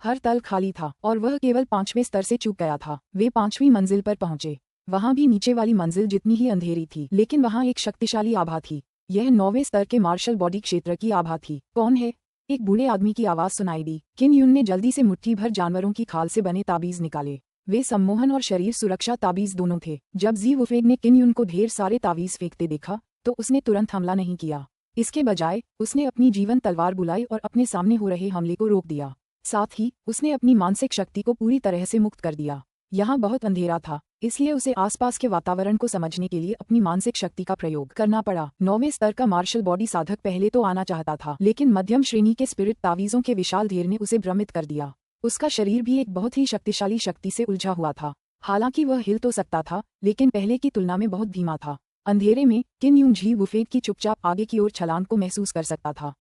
हर तल खाली था और वह केवल 5वें स्तर से चूक गया था। वे 5वीं मंजिल पर पहुंचे। वहां भी नीचे वाली मंजिल जितनी ही अंधेरी थी, लेकिन वहां एक शक्तिशाली आभा थी। यह 9वें स्तर के मार्शल बॉडी क्षेत्र की आभा थी। कौन है? एक बूढ़े आदमी की आवाज सुनाई दी। किन यून ने जल्दी से मुट्ठी भर जानवरों की खाल से बने ताबीज निकाले। वे सम्मोहन और शरीर सुरक्षा ताबीज दोनों थे। जब जी वुफेग ने किन यून को ढेर सारे ताबीज फेंकते देखा तो उसने तुरंत हमला नहीं किया। इसके बजाय उसने अपनी जीवन तलवार बुलाई और अपने सामने हो रहे हमले को रोक दिया। साथ ही उसने अपनी मानसिक शक्ति को पूरी तरह से मुक्त कर दिया। यहाँ बहुत अंधेरा था, इसलिए उसे आसपास के वातावरण को समझने के लिए अपनी मानसिक शक्ति का प्रयोग करना पड़ा। 9वें स्तर का मार्शल बॉडी साधक पहले तो आना चाहता था, लेकिन मध्यम श्रेणी के स्पिरिट तावीजों के विशाल ढेर ने उसे भ्रमित कर दिया। उसका शरीर भी एक बहुत ही शक्तिशाली शक्ति से उलझा हुआ था। हालांकि वह हिल तो सकता था, लेकिन पहले की तुलना में बहुत धीमा था। अंधेरे में किन यून झी वुफेग की चुपचाप आगे की ओर छलांग को महसूस कर सकता था।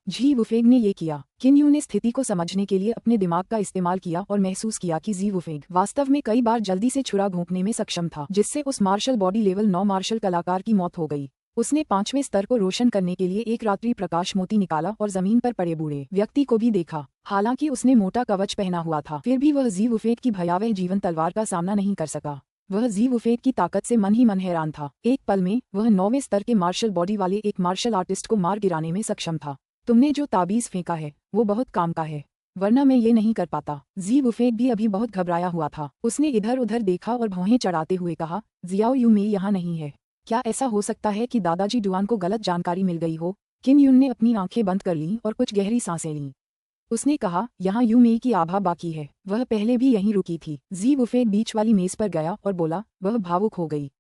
जी वुफेग ने ये किया। किन यून ने स्थिति को समझने के लिए अपने दिमाग का इस्तेमाल किया और महसूस किया कि जी वुफेग वास्तव में कई बार जल्दी से छुरा घोंपने में सक्षम था, जिससे उस मार्शल बॉडी लेवल 9 मार्शल कलाकार की मौत हो गई। उसने 5वें स्तर को रोशन करने के लिए एक रात्रि प्रकाश मोती निकाला और जमीन पर पड़े बूढ़े व्यक्ति को भी देखा। हालांकि उसने मोटा कवच पहना हुआ था, फिर भी वह जी वुफेग की भयावह जीवन तलवार का सामना नहीं कर सका। वह जी वुफेग की ताकत से मन ही मन हैरान था। एक पल में वह 9वें स्तर के मार्शल बॉडी वाले एक मार्शल आर्टिस्ट को मार गिराने में सक्षम था। तुमने जो ताबीज फेंका है वो बहुत काम का है, वरना मैं ये नहीं कर पाता। जी वुफेग भी अभी बहुत घबराया हुआ था। उसने इधर उधर देखा और भौहें चढ़ाते हुए कहा, जियाओ यू मेई यहाँ नहीं है। क्या ऐसा हो सकता है कि दादाजी डुआन को गलत जानकारी मिल गई हो? किन यून ने अपनी आंखें बंद कर लीं और कुछ गहरी सांसें लीं। उसने कहा, यहाँ यू मेई की आभा बाकी है। वह पहले भी यहीं रुकी थी। जी वुफेग बीच वाली मेज पर गया और बोला, वह भावुक हो गई।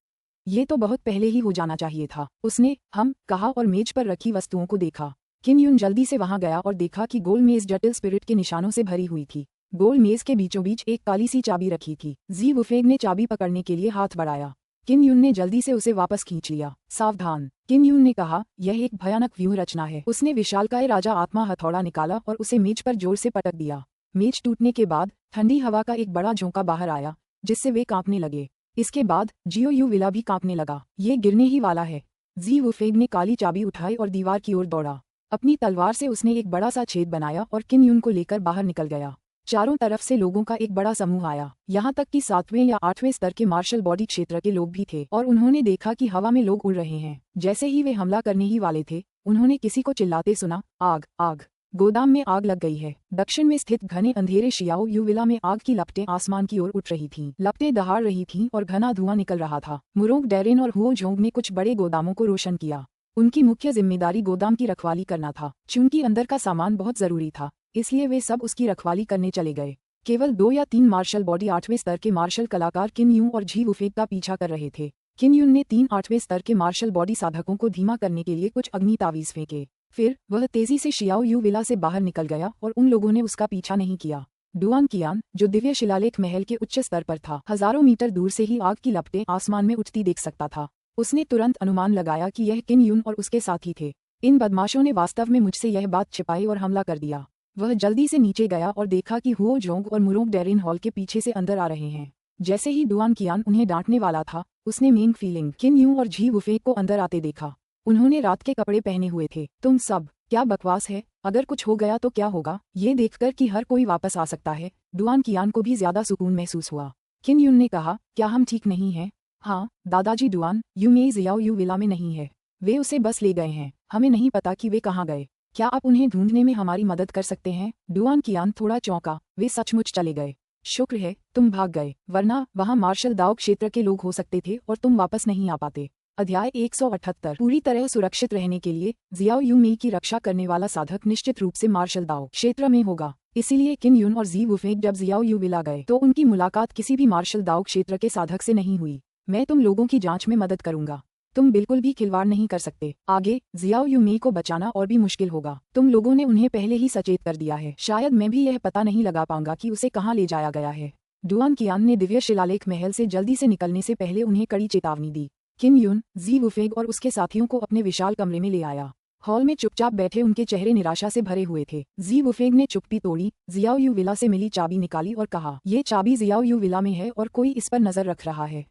ये तो बहुत पहले ही हो जाना चाहिए था। उसने कहा और मेज पर रखी वस्तुओं को देखा। किन यून जल्दी से वहां गया और देखा कि गोल मेज जटिल स्पिरिट के निशानों से भरी हुई थी। गोल मेज के बीचों बीच एक काली सी चाबी रखी थी। जी वुफेग ने चाबी पकड़ने के लिए हाथ बढ़ाया। किन यून ने जल्दी से उसे वापस खींच लिया। सावधान, किन यून ने कहा, यह एक भयानक व्यूह रचना है। उसने विशालकाय राजा आत्मा हथौड़ा निकाला और उसे मेज पर जोर से पटक दिया। मेज टूटने के बाद ठंडी हवा का एक बड़ा झोंका बाहर आया, जिससे वे कांपने लगे। इसके बाद जियो यू विला भी कांपने लगा। ये गिरने ही वाला है। जी वुफेग ने काली चाबी उठाई और दीवार की ओर दौड़ा। अपनी तलवार से उसने एक बड़ा सा छेद बनाया और किन यून को लेकर बाहर निकल गया। चारों तरफ से लोगों का एक बड़ा समूह आया, यहाँ तक कि 7वें या 8वें स्तर के मार्शल बॉडी क्षेत्र के लोग भी थे और उन्होंने देखा कि हवा में लोग उड़ रहे हैं। जैसे ही वे हमला करने ही वाले थे, उन्होंने किसी को चिल्लाते सुना, आग आग, गोदाम में आग लग गई है। दक्षिण में स्थित घने अंधेरे शियाओ यू विला में आग की लपटें आसमान की ओर उठ रही थीं। लपटें दहाड़ रही थीं और घना धुआं निकल रहा था। मुरोंग डेरेन और हुओ जोंग ने कुछ बड़े गोदामों को रोशन किया। उनकी मुख्य जिम्मेदारी गोदाम की रखवाली करना था। चूंकि अंदर का सामान बहुत जरूरी था, इसलिए वे सब उसकी रखवाली करने चले गए। केवल 2 या 3 मार्शल बॉडी 8वें स्तर के मार्शल कलाकार किन यून और जी वुफेग का पीछा कर रहे थे। किन यून ने 3 8वें स्तर के मार्शल बॉडी साधकों को धीमा करने के लिए कुछ अग्नि तावीज फेंके। फिर वह तेजी से शियाओ यू विला से बाहर निकल गया और उन लोगों ने उसका पीछा नहीं किया। डुआन कियान, जो दिव्य शिलालेख महल के उच्च स्तर पर था, हजारों मीटर दूर से ही आग की लपटें आसमान में उठती देख सकता था। उसने तुरंत अनुमान लगाया कि यह किन यून और उसके साथी थे। इन बदमाशों ने वास्तव में मुझसे यह बात छिपाई और हमला कर दिया। वह जल्दी से नीचे गया और देखा कि हुओ जोंग और मुरोंग डेरिन हॉल के पीछे से अंदर आ रहे हैं। जैसे ही डुआन कियान उन्हें डांटने वाला था, उसने मेंग फीलिंग किन यून और जी वुफेग को अंदर आते देखा। उन्होंने रात के कपड़े पहने हुए थे। तुम सब, क्या बकवास है? अगर कुछ हो गया तो क्या होगा? ये देखकर कि हर कोई वापस आ सकता है, डुआन कियान को भी ज्यादा सुकून महसूस हुआ। किन यून ने कहा, क्या हम ठीक नहीं हैं? हाँ दादाजी Duan, Yu Mei Xiao you Villa में नहीं है। वे उसे बस ले गए हैं। हमें नहीं पता कि वे कहाँ गए। क्या आप उन्हें ढूंढने में हमारी मदद कर सकते हैं? डुआन कियान थोड़ा चौंका। वे सचमुच चले गए। शुक्र है तुम भाग गए, वरना वहाँ मार्शल दाओ क्षेत्र के लोग हो सकते थे और तुम वापस नहीं आ पाते। अध्याय 178। पूरी तरह सुरक्षित रहने के लिए जियाओ यू मेई की रक्षा करने वाला साधक निश्चित रूप से मार्शल दाओ क्षेत्र में होगा। इसीलिए किन यून और जी वुफेग जब जियाओ यू विला गए तो उनकी मुलाकात किसी भी मार्शल दाओ क्षेत्र के साधक से नहीं हुई। मैं तुम लोगों की जांच में मदद करूंगा। तुम बिल्कुल भी खिलवाड़ नहीं कर सकते। आगे जियाओ यू मेई को बचाना और भी मुश्किल होगा। तुम लोगों ने उन्हें पहले ही सचेत कर दिया है। शायद मैं भी यह पता नहीं लगा पाऊंगा कि उसे कहाँ ले जाया गया है। डुआन कियान ने दिव्य शिलालेख महल से जल्दी से निकलने से पहले उन्हें कड़ी चेतावनी दी। किन यून, जी वुफेग और उसके साथियों को अपने विशाल कमरे में ले आया। हॉल में चुपचाप बैठे उनके चेहरे निराशा से भरे हुए थे। जी वुफेग ने चुप्पी तोड़ी, जियाओ यू विला से मिली चाबी निकाली और कहा, ये चाबी जियाओ यू विला में है और कोई इस पर नजर रख रहा है।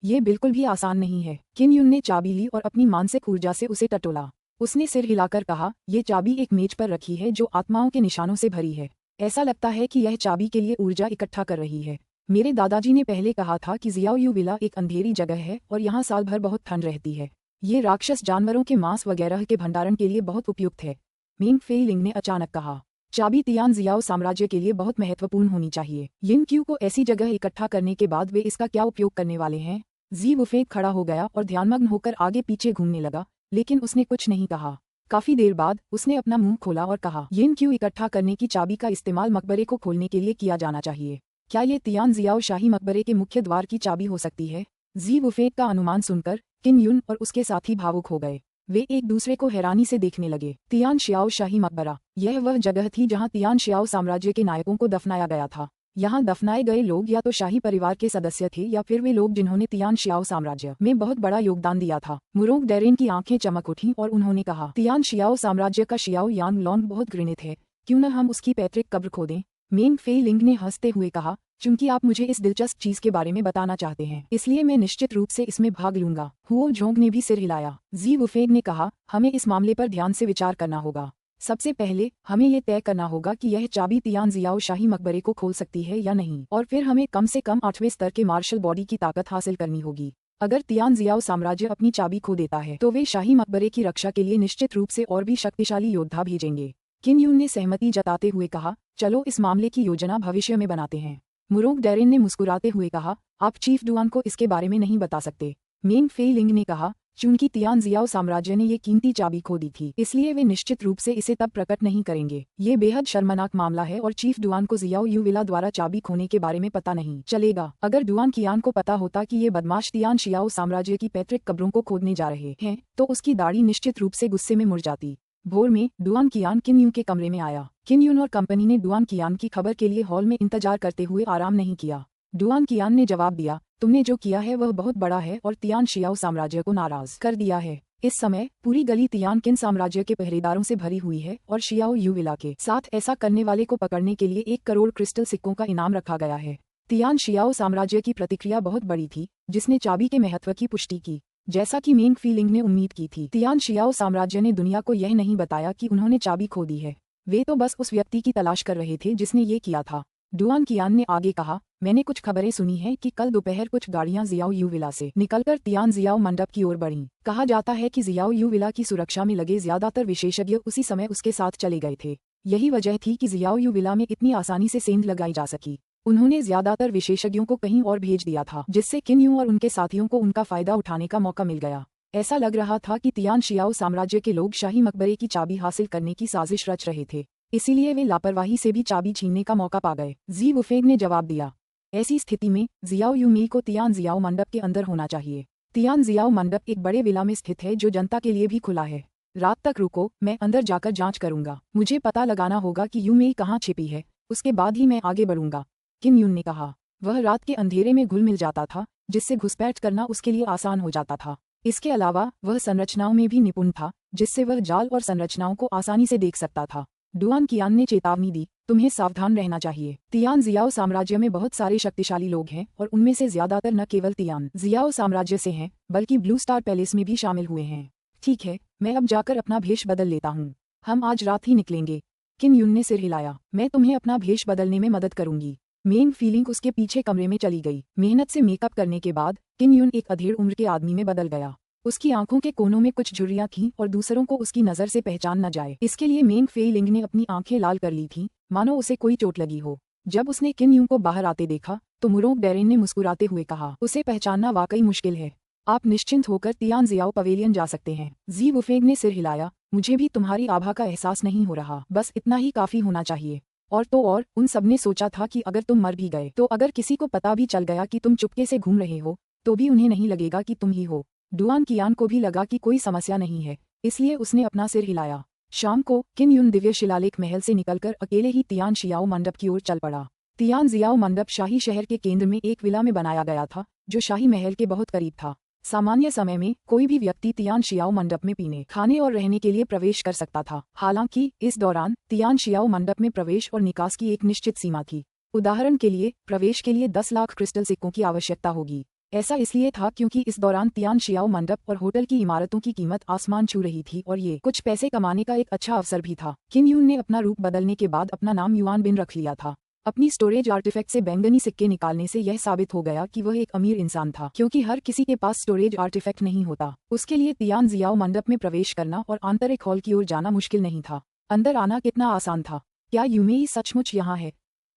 ये बिल्कुल भी आसान नहीं है। किन युन ने चाबी ली और अपनी मानसिक ऊर्जा से उसे टटोला। उसने सिर हिलाकर कहा, ये चाबी एक मेज पर रखी है जो आत्माओं के निशानों से भरी है। ऐसा लगता है कि यह चाबी के लिए ऊर्जा इकट्ठा कर रही है। मेरे दादाजी ने पहले कहा था कि जियाओयू विला एक अंधेरी जगह है और यहाँ साल भर बहुत ठंड रहती है। ये राक्षस जानवरों के मांस वगैरह के भंडारण के लिए बहुत उपयुक्त है। मेंग फेई लिंग ने अचानक कहा, चाबी तियान जियाओ साम्राज्य के लिए बहुत महत्वपूर्ण होनी चाहिए। यिन क्यू को ऐसी जगह इकट्ठा करने के बाद वे इसका क्या उपयोग करने वाले हैं? जी वुफेंग खड़ा हो गया और ध्यानमग्न होकर आगे पीछे घूमने लगा, लेकिन उसने कुछ नहीं कहा। काफी देर बाद उसने अपना मुंह खोला और कहा, यिन क्यू इकट्ठा करने की चाबी का इस्तेमाल मकबरे को खोलने के लिए किया जाना चाहिए। क्या ये तियान जियाओ शाही मकबरे के मुख्य द्वार की चाबी हो सकती है? जी वुफेंग का अनुमान सुनकर किन युन और उसके साथी भावुक हो गए। वे एक दूसरे को हैरानी से देखने लगे। तियान शियाओ शाही मकबरा, यह वह जगह थी जहां तियान शियाओ साम्राज्य के नायकों को दफनाया गया था। यहाँ दफनाए गए लोग या तो शाही परिवार के सदस्य थे या फिर वे लोग जिन्होंने तियान शियाओ साम्राज्य में बहुत बड़ा योगदान दिया था। मुरोंग डेरेन की आंखें चमक उठी और उन्होंने कहा, तियान शियाओ साम्राज्य का शियाओ यान लॉन्ग बहुत घृणित है, क्यों न हम उसकी पैतृक कब्र खोदें? मेंग फेई लिंग ने हंसते हुए कहा, चूंकि आप मुझे इस दिलचस्प चीज के बारे में बताना चाहते हैं, इसलिए मैं निश्चित रूप से इसमें भाग लूंगा। हुओ झोंग ने भी सिर हिलाया। जी वुफेंग ने कहा, हमें इस मामले पर ध्यान से विचार करना होगा। सबसे पहले हमें ये तय करना होगा कि यह चाबी तियान जियाओ शाही मकबरे को खोल सकती है या नहीं, और फिर हमें कम से कम 8वें स्तर के मार्शल बॉडी की ताकत हासिल करनी होगी। अगर तियान जियाओ साम्राज्य अपनी चाबी खो देता है तो वे शाही मकबरे की रक्षा के लिए निश्चित रूप से और भी शक्तिशाली योद्धा भेजेंगे। किन युन ने सहमति जताते हुए कहा, चलो इस मामले की योजना भविष्य में बनाते हैं। मुरोंग डेरेन ने मुस्कुराते हुए कहा, आप चीफ डुआन को इसके बारे में नहीं बता सकते। मेंग फेई लिंग ने कहा, चूंकि तियान जियाओ साम्राज्य ने ये कीमती चाबी खो दी थी, इसलिए वे निश्चित रूप से इसे तब प्रकट नहीं करेंगे। ये बेहद शर्मनाक मामला है और चीफ डुआन को जियाओ यू विला द्वारा चाबी खोने के बारे में पता नहीं चलेगा। अगर डुआन कियान को पता होता कि ये बदमाश तियान शियाओ साम्राज्य की पैतृक कब्रों को खोदने जा रहे हैं तो उसकी दाढ़ी निश्चित रूप से गुस्से में मुड़ जाती। भोर में डुआन कियान किन युन के कमरे में आया। किन युन और कंपनी ने डुआन कियान की खबर के लिए हॉल में इंतजार करते हुए आराम नहीं किया। डुआन कियान ने जवाब दिया, तुमने जो किया है वह बहुत बड़ा है और तियान शियाओ साम्राज्य को नाराज कर दिया है। इस समय पूरी गली तियान किन साम्राज्य के पहरेदारों से भरी हुई है और शियाओ यू विला के साथ ऐसा करने वाले को पकड़ने के लिए 1 करोड़ क्रिस्टल सिक्कों का इनाम रखा गया है। तियान शियाओ साम्राज्य की प्रतिक्रिया बहुत बड़ी थी, जिसने चाबी के महत्व की पुष्टि की। जैसा कि मेंग फी लिंग ने उम्मीद की थी, तियान शियाओ साम्राज्य ने दुनिया को यह नहीं बताया कि उन्होंने चाबी खो दी है। वे तो बस उस व्यक्ति की तलाश कर रहे थे जिसने ये किया था। डुआन कियान ने आगे कहा, मैंने कुछ खबरें सुनी हैं कि कल दोपहर कुछ गाड़ियां जियाओ यू विला से निकलकर तियान जियाओ मंडप की ओर बढ़ीं। कहा जाता है कि जियाओ यू विला की सुरक्षा में लगे ज्यादातर विशेषज्ञ उसी समय उसके साथ चले गए थे। यही वजह थी कि जियाओ यू विला में इतनी आसानी से सेंध लगाई जा सकी। उन्होंने ज्यादातर विशेषज्ञों को कहीं और भेज दिया था, जिससे किन यू और उनके साथियों को उनका फायदा उठाने का मौका मिल गया। ऐसा लग रहा था कि तियान शियाओ साम्राज्य के लोग शाही मकबरे की चाबी हासिल करने की साजिश रच रहे थे, इसीलिए वे लापरवाही से भी चाबी छीनने का मौका पा गए। जी वुफेंग ने जवाब दिया, ऐसी स्थिति में जियाओ यू मी को तियान जियाओ मंडप के अंदर होना चाहिए। तियान जियाओ मंडप एक बड़े विला में स्थित है जो जनता के लिए भी खुला है। रात तक रुको, मैं अंदर जाकर जांच करूंगा। मुझे पता लगाना होगा कि यू मी कहाँ छिपी है, उसके बाद ही मैं आगे बढ़ूंगा। किन युन ने कहा। वह रात के अंधेरे में घुल मिल जाता था, जिससे घुसपैठ करना उसके लिए आसान हो जाता था। इसके अलावा वह संरचनाओं में भी निपुण था, जिससे वह जाल और संरचनाओं को आसानी से देख सकता था। डुआन कियान ने चेतावनी दी, तुम्हें सावधान रहना चाहिए। तियान जियाओ साम्राज्य में बहुत सारे शक्तिशाली लोग हैं और उनमें से ज्यादातर न केवल तियान जियाओ साम्राज्य से हैं, बल्कि ब्लू स्टार पैलेस में भी शामिल हुए हैं। ठीक है, मैं अब जाकर अपना भेष बदल लेता हूँ। हम आज रात ही निकलेंगे। किन युन ने सिर हिलाया, मैं तुम्हें अपना भेष बदलने में मदद करूंगी। मेंग फीलिंग उसके पीछे कमरे में चली गई। मेहनत से मेकअप करने के बाद किन युन एक अधेड़ उम्र के आदमी में बदल गया। उसकी आंखों के कोनों में कुछ झुर्रियां थीं और दूसरों को उसकी नजर से पहचान न जाए, इसके लिए मेंग फेई लिंग ने अपनी आंखें लाल कर ली थीं, मानो उसे कोई चोट लगी हो। जब उसने किन युन को बाहर आते देखा तो मुरोंग डेरेन ने मुस्कुराते हुए कहा, उसे पहचानना वाकई मुश्किल है। आप निश्चिंत होकर तियान जियाओ पवेलियन जा सकते हैं। जी वुफेंग ने सिर हिलाया, मुझे भी तुम्हारी आभा का एहसास नहीं हो रहा, बस इतना ही काफी होना चाहिए। और तो और उन सबने सोचा था कि अगर तुम मर भी गए तो अगर किसी को पता भी चल गया कि तुम चुपके से घूम रहे हो तो भी उन्हें नहीं लगेगा कि तुम ही हो। डुआन कियान को भी लगा कि कोई समस्या नहीं है, इसलिए उसने अपना सिर हिलाया। शाम को किन युन दिव्य शिलालेख महल से निकलकर अकेले ही तियान शियाओ मंडप की ओर चल पड़ा। तियान जियाओ मंडप शाही शहर के केंद्र में एक विला में बनाया गया था, जो शाही महल के बहुत करीब था। सामान्य समय में कोई भी व्यक्ति तियान शियाओ मंडप में पीने, खाने और रहने के लिए प्रवेश कर सकता था। हालांकि इस दौरान तियान शियाओ मंडप में प्रवेश और निकास की एक निश्चित सीमा थी। उदाहरण के लिए प्रवेश के लिए 10 लाख क्रिस्टल सिक्कों की आवश्यकता होगी। ऐसा इसलिए था क्योंकि इस दौरान तियान शियाओ मंडप और होटल की इमारतों की कीमत आसमान छू रही थी और ये कुछ पैसे कमाने का एक अच्छा अवसर भी था। किम यून ने अपना रूप बदलने के बाद अपना नाम युआन बिन रख लिया था। अपनी स्टोरेज आर्टिफैक्ट से बैंगनी सिक्के निकालने से यह साबित हो गया कि वह एक अमीर इंसान था, क्योंकि हर किसी के पास स्टोरेज आर्टिफैक्ट नहीं होता। उसके लिए तियान जियाओ मंडप में प्रवेश करना और आंतरिक हॉल की ओर जाना मुश्किल नहीं था। अंदर आना कितना आसान था। क्या यूमेई सचमुच यहाँ है?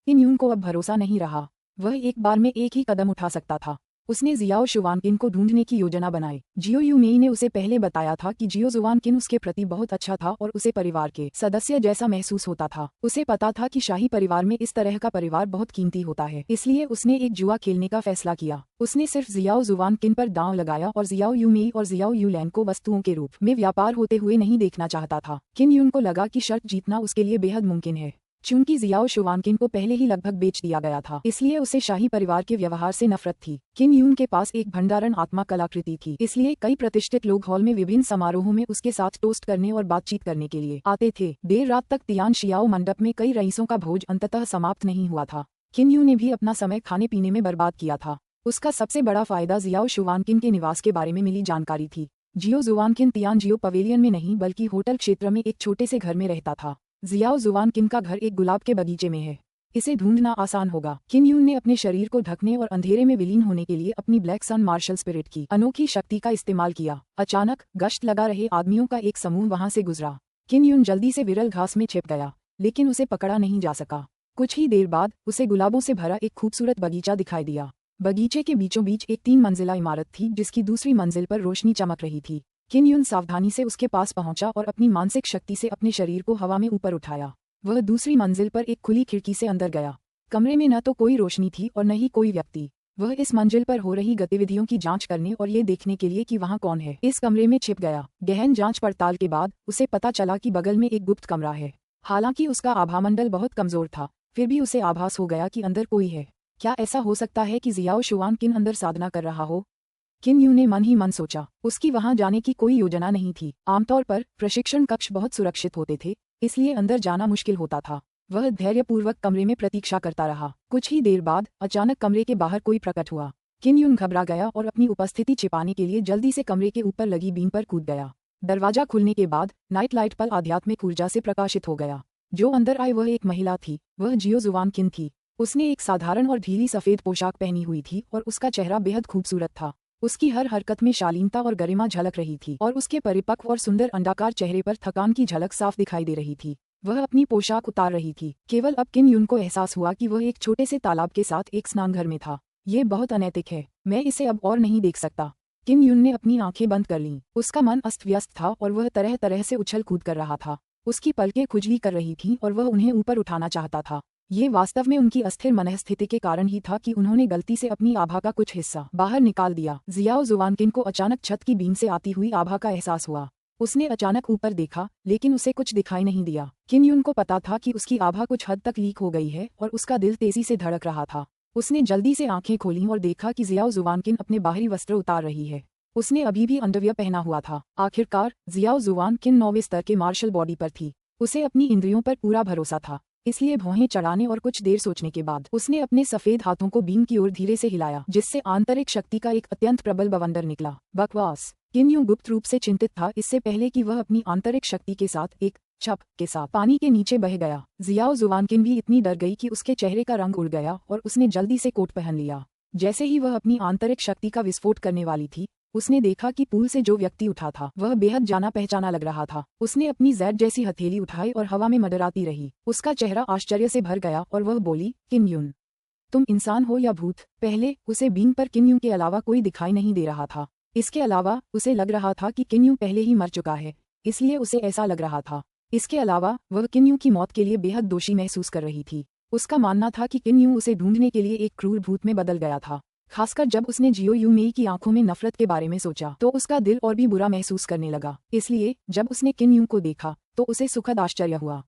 किम यून को अब भरोसा नहीं रहा। वह एक बार में एक ही कदम उठा सकता था। उसने जियाओ शुवानकिन को ढूंढने की योजना बनाई। जियो यूमेई ने उसे पहले बताया था कि जियो जुवानकिन उसके प्रति बहुत अच्छा था और उसे परिवार के सदस्य जैसा महसूस होता था। उसे पता था कि शाही परिवार में इस तरह का परिवार बहुत कीमती होता है, इसलिए उसने एक जुआ खेलने का फैसला किया। उसने सिर्फ जियाओ जुवानकिन पर दांव लगाया और जियाओ यूमेई और जियाओ यूलैन को वस्तुओं के रूप में व्यापार होते हुए नहीं देखना चाहता था। किम यून को लगा कि शर्त जीतना उसके लिए बेहद मुमकिन है। चूंकि जियाओ शुवानकिन को पहले ही लगभग बेच दिया गया था, इसलिए उसे शाही परिवार के व्यवहार से नफरत थी। किम यून के पास एक भंडारण आत्मा कलाकृति थी, इसलिए कई प्रतिष्ठित लोग हॉल में विभिन्न समारोहों में उसके साथ टोस्ट करने और बातचीत करने के लिए आते थे। देर रात तक तियान शियाओ मंडप में कई रईसों का भोज अंततः समाप्त नहीं हुआ था। किम यून ने भी अपना समय खाने पीने में बर्बाद किया था। उसका सबसे बड़ा फायदा जियाओ शुवानकिन के निवास के बारे में मिली जानकारी थी। जियो जुवानकिन तियान जियो पवेलियन में नहीं बल्कि होटल क्षेत्र में एक छोटे से घर में रहता था। जियाओ जुवानकिन का घर एक गुलाब के बगीचे में है। इसे ढूंढना आसान होगा। किम यून ने अपने शरीर को ढकने और अंधेरे में विलीन होने के लिए अपनी ब्लैक सन मार्शल स्पिरिट की अनोखी शक्ति का इस्तेमाल किया। अचानक गश्त लगा रहे आदमियों का एक समूह वहां से गुजरा। किम यून जल्दी से विरल घास में छिप गया, लेकिन उसे पकड़ा नहीं जा सका। कुछ ही देर बाद उसे गुलाबों से भरा एक खूबसूरत बगीचा दिखाई दिया। बगीचे के बीचों बीच एक 3 मंजिला इमारत थी, जिसकी दूसरी मंजिल पर रोशनी चमक रही थी। किम यून सावधानी से उसके पास पहुंचा और अपनी मानसिक शक्ति से अपने शरीर को हवा में ऊपर उठाया। वह दूसरी मंजिल पर एक खुली खिड़की से अंदर गया। कमरे में न तो कोई रोशनी थी और न ही कोई व्यक्ति। वह इस मंजिल पर हो रही गतिविधियों की जांच करने और ये देखने के लिए कि वहां कौन है, इस कमरे में छिप गया। गहन जांच पड़ताल के बाद उसे पता चला कि बगल में एक गुप्त कमरा है। हालांकि उसका आभामंडल बहुत कमजोर था, फिर भी उसे आभास हो गया कि अंदर कोई है। क्या ऐसा हो सकता है कि जियाओ शुवानकिन अंदर साधना कर रहा हो? किम यून ने मन ही मन सोचा। उसकी वहां जाने की कोई योजना नहीं थी। आमतौर पर प्रशिक्षण कक्ष बहुत सुरक्षित होते थे, इसलिए अंदर जाना मुश्किल होता था। वह धैर्यपूर्वक कमरे में प्रतीक्षा करता रहा। कुछ ही देर बाद अचानक कमरे के बाहर कोई प्रकट हुआ। किम यून घबरा गया और अपनी उपस्थिति छिपाने के लिए जल्दी से कमरे के ऊपर लगी बीम पर कूद गया। दरवाजा खुलने के बाद नाइट लाइट पर आध्यात्मिक ऊर्जा से प्रकाशित हो गया। जो अंदर आई वह एक महिला थी। वह जियो जुवानकिन थी। उसने एक साधारण और ढीली सफेद पोशाक पहनी हुई थी और उसका चेहरा बेहद खूबसूरत था। उसकी हर हरकत में शालीनता और गरिमा झलक रही थी और उसके परिपक्व और सुंदर अंडाकार चेहरे पर थकान की झलक साफ दिखाई दे रही थी। वह अपनी पोशाक उतार रही थी। केवल अब किम यून को एहसास हुआ कि वह एक छोटे से तालाब के साथ एक स्नानघर में था। ये बहुत अनैतिक है। मैं इसे अब और नहीं देख सकता। किम यून ने अपनी आंखें बंद कर लीं। उसका मन अस्त व्यस्त था और वह तरह तरह से उछल कूद कर रहा था। उसकी पलकें खुजली कर रही थीं और वह उन्हें ऊपर उठाना चाहता था। ये वास्तव में उनकी अस्थिर मनःस्थिति के कारण ही था कि उन्होंने गलती से अपनी आभा का कुछ हिस्सा बाहर निकाल दिया। जियाओ जुवानकिन को अचानक छत की बीम से आती हुई आभा का एहसास हुआ। उसने अचानक ऊपर देखा, लेकिन उसे कुछ दिखाई नहीं दिया। किम यून को पता था कि उसकी आभा कुछ हद तक लीक हो गई है और उसका दिल तेजी से धड़क रहा था। उसने जल्दी से आंखें खोलीं और देखा कि जियाओ जुवानकिन अपने बाहरी वस्त्र उतार रही है। उसने अभी भी अंडरवियर पहना हुआ था। आखिरकार जियाओ जुवानकिन 9वें स्तर के मार्शल बॉडी पर थी। उसे अपनी इंद्रियों पर पूरा भरोसा था, इसलिए भौहें चढ़ाने और कुछ देर सोचने के बाद उसने अपने सफेद हाथों को बीम की ओर धीरे से हिलाया, जिससे आंतरिक शक्ति का एक अत्यंत प्रबल बवंडर निकला। बकवास। किम यून गुप्त रूप से चिंतित था इससे पहले कि वह अपनी आंतरिक शक्ति के साथ एक छप के साथ पानी के नीचे बह गया। जियाओ जुवानकिन भी इतनी डर गई कि उसके चेहरे का रंग उड़ गया और उसने जल्दी से कोट पहन लिया। जैसे ही वह अपनी आंतरिक शक्ति का विस्फोट करने वाली थी, उसने देखा कि पूल से जो व्यक्ति उठा था वह बेहद जाना पहचाना लग रहा था। उसने अपनी जेड जैसी हथेली उठाई और हवा में मंडराती रही। उसका चेहरा आश्चर्य से भर गया और वह बोली, किम यून, तुम इंसान हो या भूत? पहले उसे बीम पर किम यून के अलावा कोई दिखाई नहीं दे रहा था। इसके अलावा उसे लग रहा था कि किम यून पहले ही मर चुका है, इसलिए उसे ऐसा लग रहा था। इसके अलावा वह किम यून की मौत के लिए बेहद दोषी महसूस कर रही थी। उसका मानना था कि किम यून उसे ढूंढने के लिए एक क्रूर भूत में बदल गया था। खासकर जब उसने जियो यूमेई की आंखों में नफरत के बारे में सोचा तो उसका दिल और भी बुरा महसूस करने लगा। इसलिए जब उसने किम यून को देखा तो उसे सुखद आश्चर्य हुआ।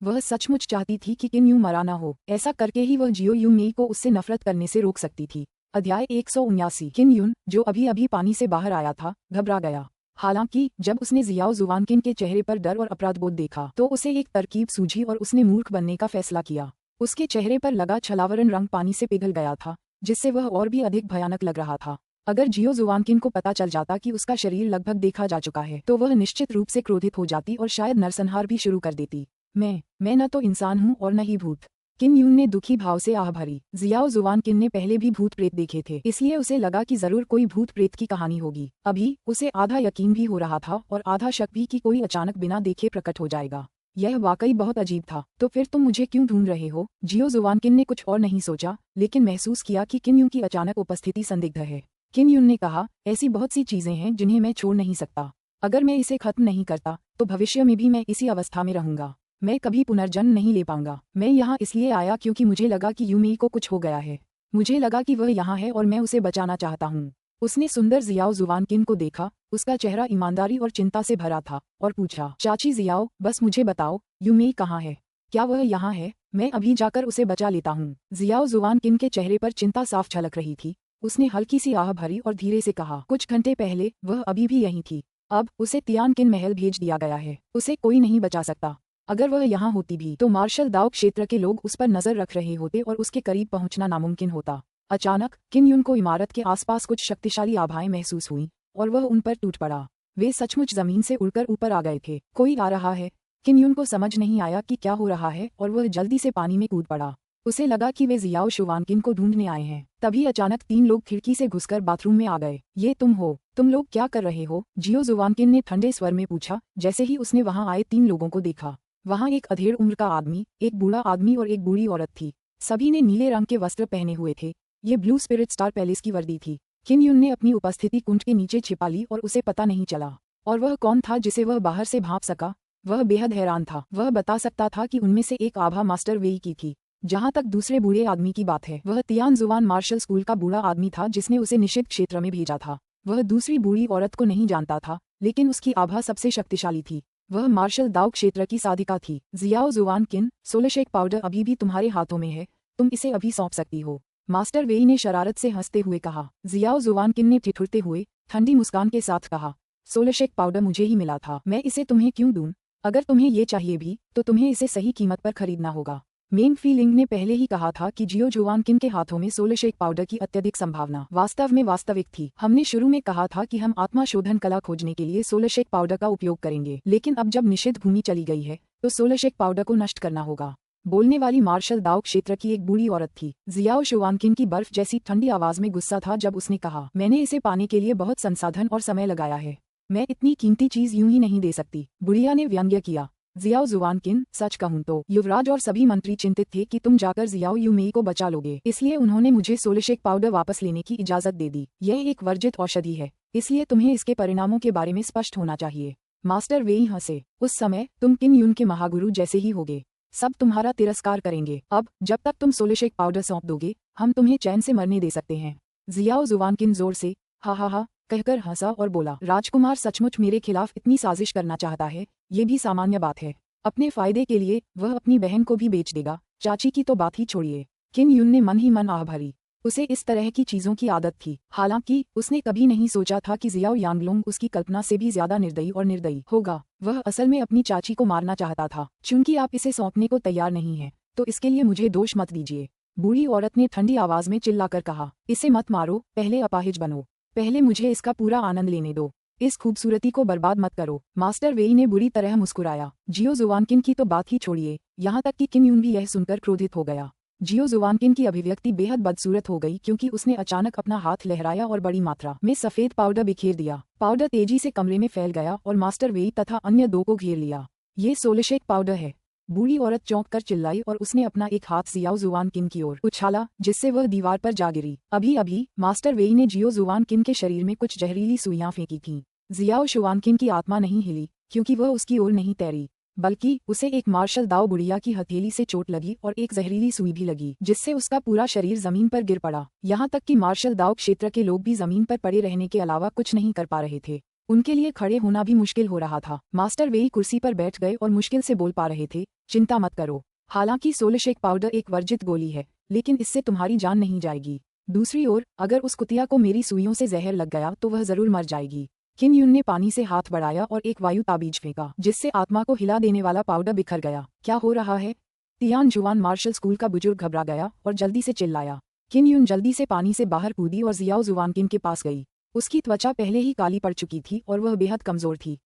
वह सचमुच चाहती थी कि किम यून मरा ना हो। ऐसा करके ही वह जियो यूमेई को उससे नफरत करने से रोक सकती थी। अध्याय 179। किम यून, जो अभी अभी पानी से बाहर आया था, घबरा गया। हालांकि जब उसने जियाओ जुवानकिन के चेहरे पर डर और अपराधबोध देखा तो उसे एक तरकीब सूझी और उसने मूर्ख बनने का फैसला किया। उसके चेहरे पर लगा छलावरण रंग पानी से पिघल गया था, जिससे वह और भी अधिक भयानक लग रहा था। अगर जियो जुवानकिन को पता चल जाता कि उसका शरीर लगभग देखा जा चुका है तो वह निश्चित रूप से क्रोधित हो जाती और शायद नरसंहार भी शुरू कर देती। मैं न तो इंसान हूँ और न ही भूत। किन यून ने दुखी भाव से आह भरी। जियाओ जुवानकिन ने पहले भी भूत प्रेत देखे थे, इसलिए उसे लगा कि जरूर कोई भूत प्रेत की कहानी होगी। अभी उसे आधा यकीन भी हो रहा था और आधा शक भी कि कोई अचानक बिना देखे प्रकट हो जाएगा। यह वाकई बहुत अजीब था। तो फिर तुम मुझे क्यों ढूंढ रहे हो? जियो जुवानकिन ने कुछ और नहीं सोचा, लेकिन महसूस किया कि किन यून की अचानक उपस्थिति संदिग्ध है। किन यून ने कहा, ऐसी बहुत सी चीजें हैं जिन्हें मैं छोड़ नहीं सकता। अगर मैं इसे खत्म नहीं करता तो भविष्य में भी मैं इसी अवस्था में रहूंगा। मैं कभी पुनर्जन्म नहीं ले पाऊंगा। मैं यहाँ इसलिए आया क्योंकि मुझे लगा कि यूमी को कुछ हो गया है। मुझे लगा कि वह यहाँ है और मैं उसे बचाना चाहता हूँ। उसने सुंदर जियाओ जुवानकिन को देखा। उसका चेहरा ईमानदारी और चिंता से भरा था और पूछा, चाची जियाओ, बस मुझे बताओ, यूमी कहाँ है? क्या वह यहाँ है? मैं अभी जाकर उसे बचा लेता हूँ। जियाओ जुवानकिन के चेहरे पर चिंता साफ झलक रही थी। उसने हल्की सी आह भरी और धीरे से कहा, कुछ घंटे पहले वह अभी भी यहीं थी। अब उसे तियानकिन महल भेज दिया गया है। उसे कोई नहीं बचा सकता। अगर वह यहाँ होती भी तो मार्शल दाओ क्षेत्र के लोग उस पर नजर रख रहे होते और उसके करीब पहुंचना नामुमकिन होता। अचानक किन यून को इमारत के आसपास कुछ शक्तिशाली आभाएं महसूस हुईं और वह उन पर टूट पड़ा। वे सचमुच जमीन से उड़कर ऊपर आ गए थे। कोई आ रहा है। किन यून को समझ नहीं आया कि क्या हो रहा है और वह जल्दी से पानी में कूद पड़ा। उसे लगा कि वे जियाओ जुवानकिन को ढूंढने आए हैं। तभी अचानक 3 लोग खिड़की से घुसकर बाथरूम में आ गए। ये तुम हो? तुम लोग क्या कर रहे हो? जियो जुवानकिन ने ठंडे स्वर में पूछा, जैसे ही उसने वहां आए 3 लोगों को देखा। वहां एक अधेड़ उम्र का आदमी, एक बूढ़ा आदमी और एक बूढ़ी औरत थी। सभी ने नीले रंग के वस्त्र पहने हुए थे। ये ब्लू स्पिरिट स्टार पैलेस की वर्दी थी। किन यून ने अपनी उपस्थिति कुंड के नीचे छिपा ली और उसे पता नहीं चला। और वह कौन था जिसे वह बाहर से भांप सका? वह बेहद हैरान था। वह बता सकता था कि उनमें से एक आभा मास्टर वेई की थी। जहां तक दूसरे बूढ़े आदमी की बात है, वह तियान जुवान मार्शल स्कूल का बूढ़ा आदमी था जिसने उसे निषिद्ध क्षेत्र में भेजा था। वह दूसरी बूढ़ी औरत को नहीं जानता था, लेकिन उसकी आभा सबसे शक्तिशाली थी। वह मार्शल दाओ क्षेत्र की साधिका थी। जियाओ जुवानकिन, सोलशेक पाउडर अभी भी तुम्हारे हाथों में है। तुम इसे अभी सौंप सकती हो। मास्टर वेई ने शरारत से हंसते हुए कहा। जियाओ जुवानकिन ने ठिठुरते हुए ठंडी मुस्कान के साथ कहा, सोलशेक पाउडर मुझे ही मिला था। मैं इसे तुम्हें क्यों दूं? अगर तुम्हें ये चाहिए भी तो तुम्हें इसे सही कीमत पर खरीदना होगा। मेन फीलिंग ने पहले ही कहा था कि जियो जुवानकिन के हाथों में सोलशेक पाउडर की अत्यधिक संभावना वास्तव में वास्तविक थी। हमने शुरू में कहा था कि हम आत्मा शोधन कला खोजने के लिए सोलशेक पाउडर का उपयोग करेंगे, लेकिन अब जब निषिद्ध भूमि चली गई है तो सोलशेक पाउडर को नष्ट करना होगा। बोलने वाली मार्शल दाओ क्षेत्र की एक बूढ़ी औरत थी। जियाओ जुवानकिन की बर्फ जैसी ठंडी आवाज में गुस्सा था जब उसने कहा, मैंने इसे पाने के लिए बहुत संसाधन और समय लगाया है। मैं इतनी कीमती चीज यूं ही नहीं दे सकती। बुढ़िया ने व्यंग्य किया। जियाओ जुवानकिन, सच कहूं तो युवराज और सभी मंत्री चिंतित थे कि तुम जाकर जियाओ यूमेई को बचा लोगे, इसलिए उन्होंने मुझे सोलशेक पाउडर वापस लेने की इजाजत दे दी। यह एक वर्जित औषधि है, इसलिए तुम्हें इसके परिणामों के बारे में स्पष्ट होना चाहिए। मास्टर वेई हंसे। उस समय तुम किन यून के महागुरु जैसे ही होगे। सब तुम्हारा तिरस्कार करेंगे। अब जब तक तुम सोलशेक पाउडर सौंप दोगे, हम तुम्हें चैन से मरने दे सकते हैं। जियाओ जुवानकिन जोर से हा हा हा कहकर हंसा और बोला, राजकुमार सचमुच मेरे खिलाफ इतनी साजिश करना चाहता है। ये भी सामान्य बात है। अपने फायदे के लिए वह अपनी बहन को भी बेच देगा। चाची की तो बात ही छोड़िए। किन यून ने मन ही मन आह भरी। उसे इस तरह की चीजों की आदत थी। हालांकि उसने कभी नहीं सोचा था कि जियाओ यांगलोंग उसकी कल्पना से भी ज्यादा निर्दयी और निर्दयी होगा। वह असल में अपनी चाची को मारना चाहता था। चूंकि आप इसे सौंपने को तैयार नहीं है तो इसके लिए मुझे दोष मत दीजिए। बूढ़ी औरत ने ठंडी आवाज में चिल्लाकर कहा, इसे मत मारो, पहले अपाहिज बनो। पहले मुझे इसका पूरा आनंद लेने दो। इस खूबसूरती को बर्बाद मत करो। मास्टर वेई ने बुरी तरह मुस्कुराया। जियो जुवानकिन की तो बात ही छोड़िए, यहाँ तक कि किम यून भी यह सुनकर क्रोधित हो गया। जियो जुवानकिन की अभिव्यक्ति बेहद बदसूरत हो गई क्योंकि उसने अचानक अपना हाथ लहराया और बड़ी मात्रा में सफेद पाउडर बिखेर दिया। पाउडर तेजी से कमरे में फैल गया और मास्टर वेई तथा अन्य 2 को घेर लिया। ये सोलशेक पाउडर है। बूढ़ी औरत चौंक कर चिल्लाई और उसने अपना एक हाथ जियाओ जुवानकिन की ओर उछाला, जिससे वह दीवार पर जा गिरी। अभी अभी मास्टर वेई ने जियो जुवानकिन के शरीर में कुछ जहरीली सुइयां फेंकी थीं। जियाओ जुवानकिन की आत्मा नहीं हिली क्योंकि वह उसकी ओर नहीं तैरी, बल्कि उसे एक मार्शल दाओ बुढ़िया की हथेली से चोट लगी और एक जहरीली सुई भी लगी, जिससे उसका पूरा शरीर जमीन पर गिर पड़ा। यहाँ तक कि मार्शल दाओ क्षेत्र के लोग भी जमीन पर पड़े रहने के अलावा कुछ नहीं कर पा रहे थे। उनके लिए खड़े होना भी मुश्किल हो रहा था। मास्टर वेई कुर्सी पर बैठ गए और मुश्किल से बोल पा रहे थे, चिंता मत करो। हालांकि सोलशेक पाउडर एक वर्जित गोली है, लेकिन इससे तुम्हारी जान नहीं जाएगी। दूसरी ओर अगर उस कुतिया को मेरी सुइयों से जहर लग गया तो वह जरूर मर जाएगी। किन यून ने पानी से हाथ बढ़ाया और एक वायु ताबीज फेंका, जिससे आत्मा को हिला देने वाला पाउडर बिखर गया। क्या हो रहा है? तियान जुवान मार्शल स्कूल का बुजुर्ग घबरा गया और जल्दी से चिल्लाया, किन यून जल्दी से पानी से बाहर कूदी और जियाओ जुवानकिन के पास गई। उसकी त्वचा पहले ही काली पड़ चुकी थी और वह बेहद कमजोर थी।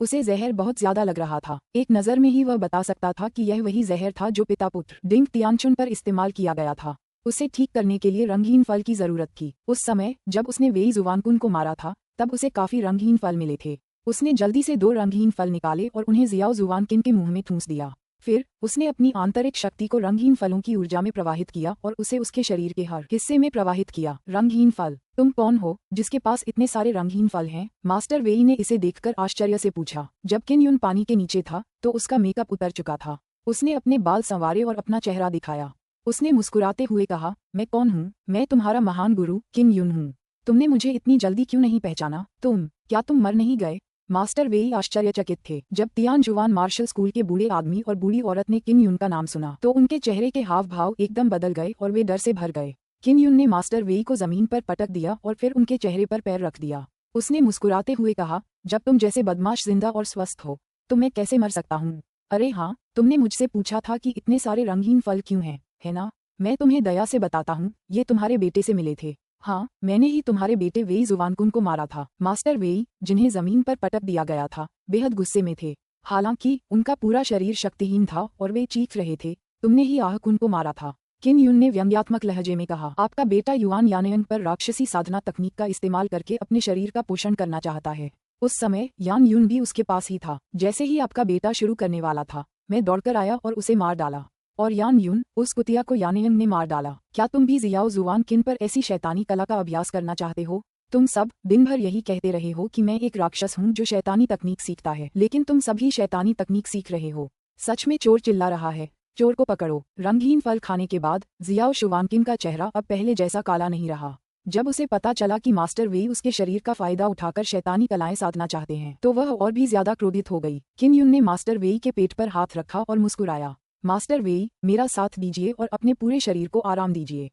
उसे जहर बहुत ज्यादा लग रहा था। एक नज़र में ही वह बता सकता था कि यह वही जहर था जो पिता पुत्र डिंग तियानचुन पर इस्तेमाल किया गया था। उसे ठीक करने के लिए रंगहीन फल की जरूरत थी। उस समय जब उसने वेई जुवानकुन को मारा था तब उसे काफी रंगहीन फल मिले थे। उसने जल्दी से 2 रंगहीन फल निकाले और उन्हें जियाओ जुवानकिन के मुंह में ठूंस दिया। फिर उसने अपनी आंतरिक शक्ति को रंगहीन फलों की ऊर्जा में प्रवाहित किया और उसे उसके शरीर के हर हिस्से में प्रवाहित किया। रंगहीन फल, तुम कौन हो जिसके पास इतने सारे रंगहीन फल हैं? मास्टर वेई ने इसे देखकर आश्चर्य से पूछा। जब किन यून पानी के नीचे था तो उसका मेकअप उतर चुका था। उसने अपने बाल संवारे और अपना चेहरा दिखाया। उसने मुस्कुराते हुए कहा, मैं कौन हूँ? मैं तुम्हारा महान गुरु किन यून हूँ। तुमने मुझे इतनी जल्दी क्यों नहीं पहचाना? क्या तुम मर नहीं गए? मास्टर वेई आश्चर्यचकित थे। जब तियानजुआन मार्शल स्कूल के बूढ़े आदमी और बूढ़ी औरत ने किन यून का नाम सुना तो उनके चेहरे के हाव भाव एकदम बदल गए और वे डर से भर गए। किन यून ने मास्टर वेई को जमीन पर पटक दिया और फिर उनके चेहरे पर पैर रख दिया। उसने मुस्कुराते हुए कहा, जब तुम जैसे बदमाश जिंदा और स्वस्थ हो तो मैं कैसे मर सकता हूँ? अरे हाँ, तुमने मुझसे पूछा था कि इतने सारे रंगीन फल क्यों हैं, है ना? मैं तुम्हें दया से बताता हूँ, ये तुम्हारे बेटे से मिले थे। हाँ, मैंने ही तुम्हारे बेटे वेई जुवानकुन को मारा था। मास्टर वेई, जिन्हें जमीन पर पटक दिया गया था, बेहद गुस्से में थे। हालांकि उनका पूरा शरीर शक्तिहीन था और वे चीख रहे थे, तुमने ही आहकुन को मारा था। किन यून ने व्यंग्यात्मक लहजे में कहा, आपका बेटा युआन यानयंग पर राक्षसी साधना तकनीक का इस्तेमाल करके अपने शरीर का पोषण करना चाहता है। उस समय यान यून भी उसके पास ही था। जैसे ही आपका बेटा शुरू करने वाला था, मैं दौड़कर आया और उसे मार डाला। और यान यून, उस कुतिया को यानयंग ने मार डाला। क्या तुम भी जियाओ जुवान किन पर ऐसी शैतानी कला का अभ्यास करना चाहते हो? तुम सब दिन भर यही कहते रहे हो कि मैं एक राक्षस हूँ जो शैतानी तकनीक सीखता है, लेकिन तुम सभी शैतानी तकनीक सीख रहे हो। सच में चोर चिल्ला रहा है, चोर को पकड़ो। रंगहीन फल खाने के बाद जियाओ शुवानकिन का चेहरा अब पहले जैसा काला नहीं रहा। जब उसे पता चला कि मास्टर वेई उसके शरीर का फायदा उठाकर शैतानी कलाएं साधना चाहते हैं तो वह और भी ज्यादा क्रोधित हो गई। किन यून ने मास्टर वेई के पेट पर हाथ रखा और मुस्कुराया। मास्टर वेई, मेरा साथ दीजिए और अपने पूरे शरीर को आराम दीजिए।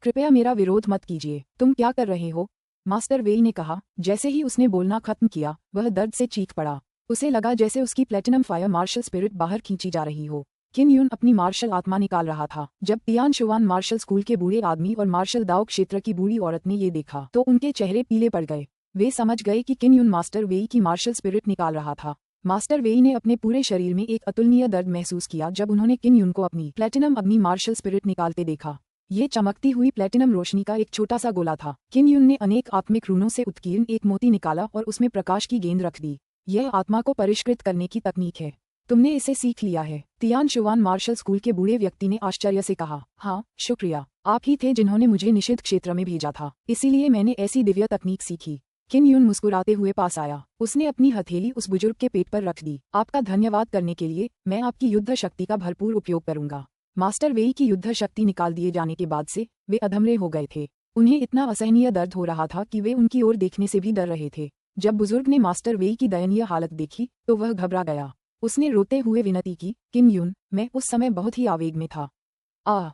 कृपया मेरा विरोध मत कीजिए। तुम क्या कर रहे हो? मास्टर वेई ने कहा। जैसे ही उसने बोलना खत्म किया वह दर्द से चीख पड़ा। उसे लगा जैसे उसकी प्लेटिनम फायर मार्शल स्पिरिट बाहर खींची जा रही हो। किन यून अपनी मार्शल आत्मा निकाल रहा था। जब तियानशुआन मार्शल स्कूल के बूढ़े आदमी और मार्शल दाओ क्षेत्र की बूढ़ी औरत ने ये देखा तो उनके चेहरे पीले पड़ गए। वे समझ गए कि किन यून मास्टर वेई की मार्शल स्पिरिट निकाल रहा था। मास्टर वेई ने अपने पूरे शरीर में एक अतुलनीय दर्द महसूस किया जब उन्होंने किन यून को अपनी प्लेटिनम अग्नि मार्शल स्पिरिट निकालते देखा। ये चमकती हुई प्लेटिनम रोशनी का एक छोटा सा गोला था। किन यून ने अनेक आत्मिक रूनों से उत्कीर्ण एक मोती निकाला और उसमें प्रकाश की गेंद रख दी। यह आत्मा को परिष्कृत करने की तकनीक है। तुमने इसे सीख लिया है। तियानशुआन मार्शल स्कूल के बूढ़े व्यक्ति ने आश्चर्य से कहा। हाँ, शुक्रिया। आप ही थे जिन्होंने मुझे निषिद्ध क्षेत्र में भेजा था, इसीलिए मैंने ऐसी दिव्य तकनीक सीखी। किन यून मुस्कुराते हुए पास आया। उसने अपनी हथेली उस बुजुर्ग के पेट पर रख दी। आपका धन्यवाद करने के लिए मैं आपकी युद्ध शक्ति का भरपूर उपयोग करूंगा। मास्टर वेई की युद्ध शक्ति निकाल दिए जाने के बाद से वे अधमरे हो गए थे। उन्हें इतना असहनीय दर्द हो रहा था कि वे उनकी ओर देखने से भी डर रहे थे। जब बुजुर्ग ने मास्टर वेई की दयनीय हालत देखी तो वह घबरा गया। उसने रोते हुए विनती की, किन यून, मैं उस समय बहुत ही आवेग में था।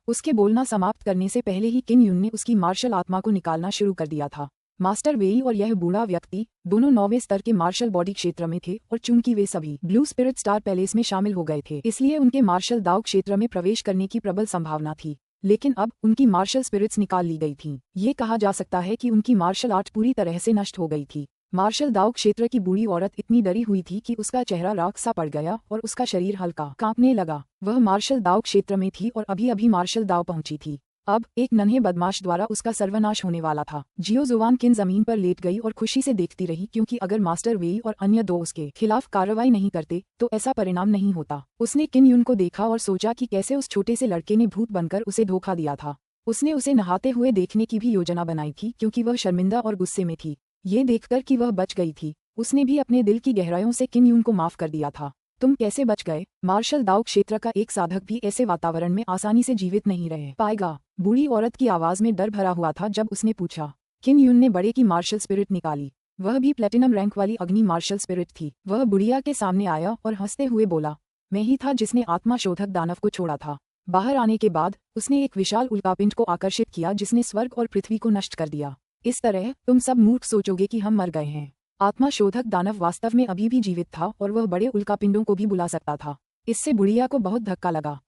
उसके बोलना समाप्त करने से पहले ही किन यून ने उसकी मार्शल आत्मा को निकालना शुरू कर दिया था। मास्टर वेई और यह बूढ़ा व्यक्ति दोनों 9वें स्तर के मार्शल बॉडी क्षेत्र में थे और चूंकि वे सभी ब्लू स्पिरिट स्टार पैलेस में शामिल हो गए थे इसलिए उनके मार्शल दाव क्षेत्र में प्रवेश करने की प्रबल संभावना थी। लेकिन अब उनकी मार्शल स्पिरिट्स निकाल ली गई थीं। ये कहा जा सकता है कि उनकी मार्शल आर्ट पूरी तरह से नष्ट हो गई थी। मार्शल दाव क्षेत्र की बूढ़ी औरत इतनी डरी हुई थी कि उसका चेहरा राख सा पड़ गया और उसका शरीर हल्का कांपने लगा। वह मार्शल दाव क्षेत्र में थी और अभी अभी मार्शल दाव पहुंची थी। अब एक नन्हे बदमाश द्वारा उसका सर्वनाश होने वाला था। जियो जुवान किन जमीन पर लेट गई और खुशी से देखती रही क्योंकि अगर मास्टर वेई और अन्य दो उसके खिलाफ कार्रवाई नहीं करते तो ऐसा परिणाम नहीं होता। उसने किन यून को देखा और सोचा कि कैसे उस छोटे से लड़के ने भूत बनकर उसे धोखा दिया था। उसने उसे नहाते हुए देखने की भी योजना बनाई थी क्योंकि वह शर्मिंदा और गुस्से में थी। ये देखकर कि वह बच गई थी, उसने भी अपने दिल की गहराइयों से किन यून को माफ कर दिया था। तुम कैसे बच गए? मार्शल दाव क्षेत्र का एक साधक भी ऐसे वातावरण में आसानी से जीवित नहीं रह पाएगा। बूढ़ी औरत की आवाज में डर भरा हुआ था जब उसने पूछा। किन यून ने बड़े की मार्शल स्पिरिट निकाली। वह भी प्लेटिनम रैंक वाली अग्नि मार्शल स्पिरिट थी। वह बुढ़िया के सामने आया और हंसते हुए बोला, मैं ही था जिसने आत्मा शोधक दानव को छोड़ा था। बाहर आने के बाद उसने एक विशाल उल्कापिंड को आकर्षित किया जिसने स्वर्ग और पृथ्वी को नष्ट कर दिया। इस तरह तुम सब मूर्ख सोचोगे कि हम मर गए हैं। आत्मा शोधक दानव वास्तव में अभी भी जीवित था और वह बड़े उल्कापिंडों को भी बुला सकता था। इससे बुढ़िया को बहुत धक्का लगा।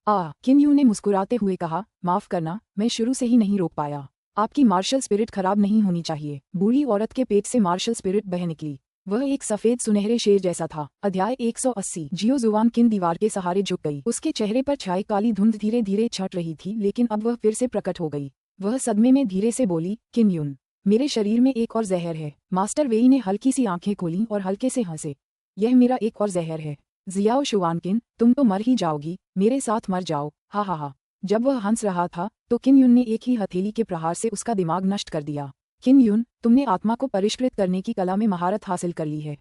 किम यून ने मुस्कुराते हुए कहा, माफ करना, मैं शुरू से ही नहीं रोक पाया। आपकी मार्शल स्पिरिट खराब नहीं होनी चाहिए। बूढ़ी औरत के पेट से मार्शल स्पिरिट बह निकली। वह एक सफेद सुनहरे शेर जैसा था। अध्याय 180। जियो जुवान किन दीवार के सहारे झुक गई। उसके चेहरे पर छाई काली धुंध धीरे धीरे छट रही थी, लेकिन अब वह फिर से प्रकट हो गई। वह सदमे में धीरे से बोली, किम यून, मेरे शरीर में एक और जहर है। मास्टर वेई ने हल्की सी आंखें खोली और हल्के से हंसे। यह मेरा एक और जहर है। जियाओ शुवानकिन, तुम तो मर ही जाओगी, मेरे साथ मर जाओ। हा हा हा। जब वह हंस रहा था तो किम यून ने एक ही हथेली के प्रहार से उसका दिमाग नष्ट कर दिया। किम यून, तुमने आत्मा को परिष्कृत करने की कला में महारत हासिल कर ली है।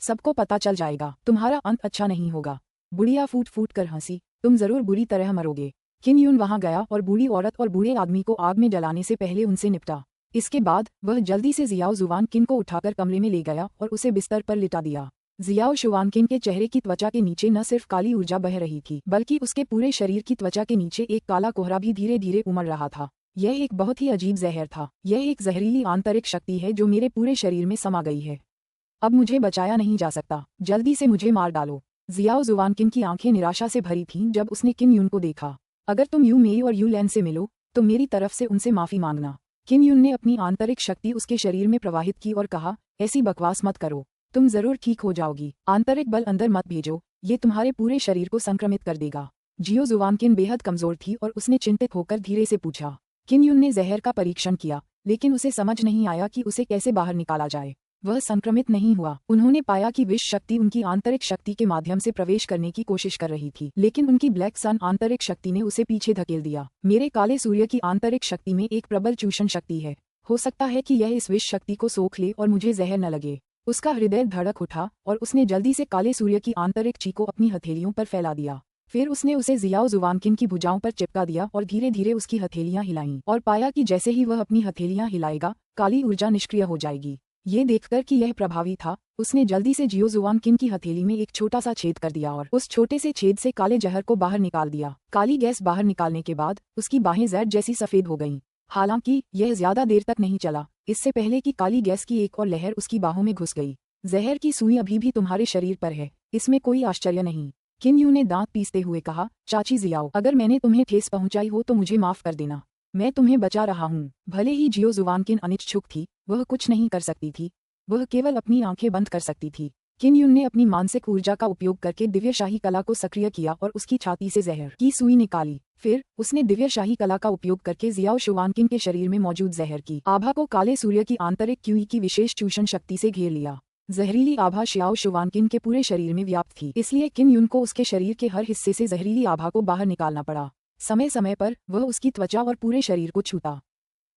सबको पता चल जाएगा, तुम्हारा अंत अच्छा नहीं होगा। बुढ़िया फूट फूट कर हंसी, तुम जरूर बुरी तरह मरोगे। किम यून वहां गया और बूढ़ी औरत और बूढ़े आदमी को आग में जलाने से पहले उनसे निपटा। इसके बाद वह जल्दी से जियाओ जुवान किन को उठाकर कमरे में ले गया और उसे बिस्तर पर लिटा दिया। जियाओ शुवानकिन के चेहरे की त्वचा के नीचे न सिर्फ काली ऊर्जा बह रही थी, बल्कि उसके पूरे शरीर की त्वचा के नीचे एक काला कोहरा भी धीरे धीरे उमड़ रहा था। यह एक बहुत ही अजीब जहर था। यह एक जहरीली आंतरिक शक्ति है जो मेरे पूरे शरीर में समा गई है। अब मुझे बचाया नहीं जा सकता, जल्दी से मुझे मार डालो। जियाओ जुवानकिन की आंखें निराशा से भरी थीं जब उसने किम यून को देखा। अगर तुम यू मेई और यू लैन से मिलो तो मेरी तरफ से उनसे माफी मांगना। किम यून ने अपनी आंतरिक शक्ति उसके शरीर में प्रवाहित की और कहा, ऐसी बकवास मत करो, तुम जरूर ठीक हो जाओगी। आंतरिक बल अंदर मत भेजो, ये तुम्हारे पूरे शरीर को संक्रमित कर देगा। जियो जुवानकिन बेहद कमजोर थी और उसने चिंतित होकर धीरे से पूछा। किम यून ने जहर का परीक्षण किया, लेकिन उसे समझ नहीं आया कि उसे कैसे बाहर निकाला जाए। वह संक्रमित नहीं हुआ। उन्होंने पाया कि विष शक्ति उनकी आंतरिक शक्ति के माध्यम से प्रवेश करने की कोशिश कर रही थी, लेकिन उनकी ब्लैक सन आंतरिक शक्ति ने उसे पीछे धकेल दिया। मेरे काले सूर्य की आंतरिक शक्ति में एक प्रबल चूषण शक्ति है। हो सकता है कि यह इस विष शक्ति को सोख ले और मुझे जहर न लगे। उसका हृदय धड़क उठा और उसने जल्दी से काले सूर्य की आंतरिक ची को अपनी हथेलियों पर फैला दिया। फिर उसने उसे जियाओ जुवानकिन की भुजाओं पर चिपका दिया और धीरे धीरे उसकी हथेलियां हिलाईं और पाया कि जैसे ही वह अपनी हथेलियां हिलाएगा, काली ऊर्जा निष्क्रिय हो जाएगी। ये देखकर कि यह प्रभावी था, उसने जल्दी से जियो जुवानकिन की हथेली में एक छोटा सा छेद कर दिया और उस छोटे से छेद से काले जहर को बाहर निकाल दिया। काली गैस बाहर निकालने के बाद उसकी बाहें जैड जैसी सफेद हो गईं। हालांकि यह ज्यादा देर तक नहीं चला, इससे पहले कि काली गैस की एक और लहर उसकी बाहों में घुस गई। जहर की सुई अभी भी तुम्हारे शरीर पर है, इसमें कोई आश्चर्य नहीं। किम यून ने दांत पीसते हुए कहा, चाची जियाओ, अगर मैंने तुम्हें ठेस पहुंचाई हो तो मुझे माफ कर देना। मैं तुम्हें बचा रहा हूँ। भले ही जियो जुवानकिन अनिच्छुक थी, वह कुछ नहीं कर सकती थी, वह केवल अपनी आंखें बंद कर सकती थी। किम यून ने अपनी मानसिक ऊर्जा का उपयोग करके दिव्यशाही कला को सक्रिय किया और उसकी छाती से जहर की सुई निकाली। फिर उसने दिव्यशाही कला का उपयोग करके जियाओ शुवानकिन के शरीर में मौजूद जहर की आभा को काले सूर्य की आंतरिक क्यूई की विशेष चूषण शक्ति से घेर लिया। जहरीली आभा जियाओ शुवानकिन के पूरे शरीर में व्याप्त थी, इसलिए किम यून को उसके शरीर के हर हिस्से से जहरीली आभा को बाहर निकालना पड़ा। समय समय पर वह उसकी त्वचा और पूरे शरीर को छूता।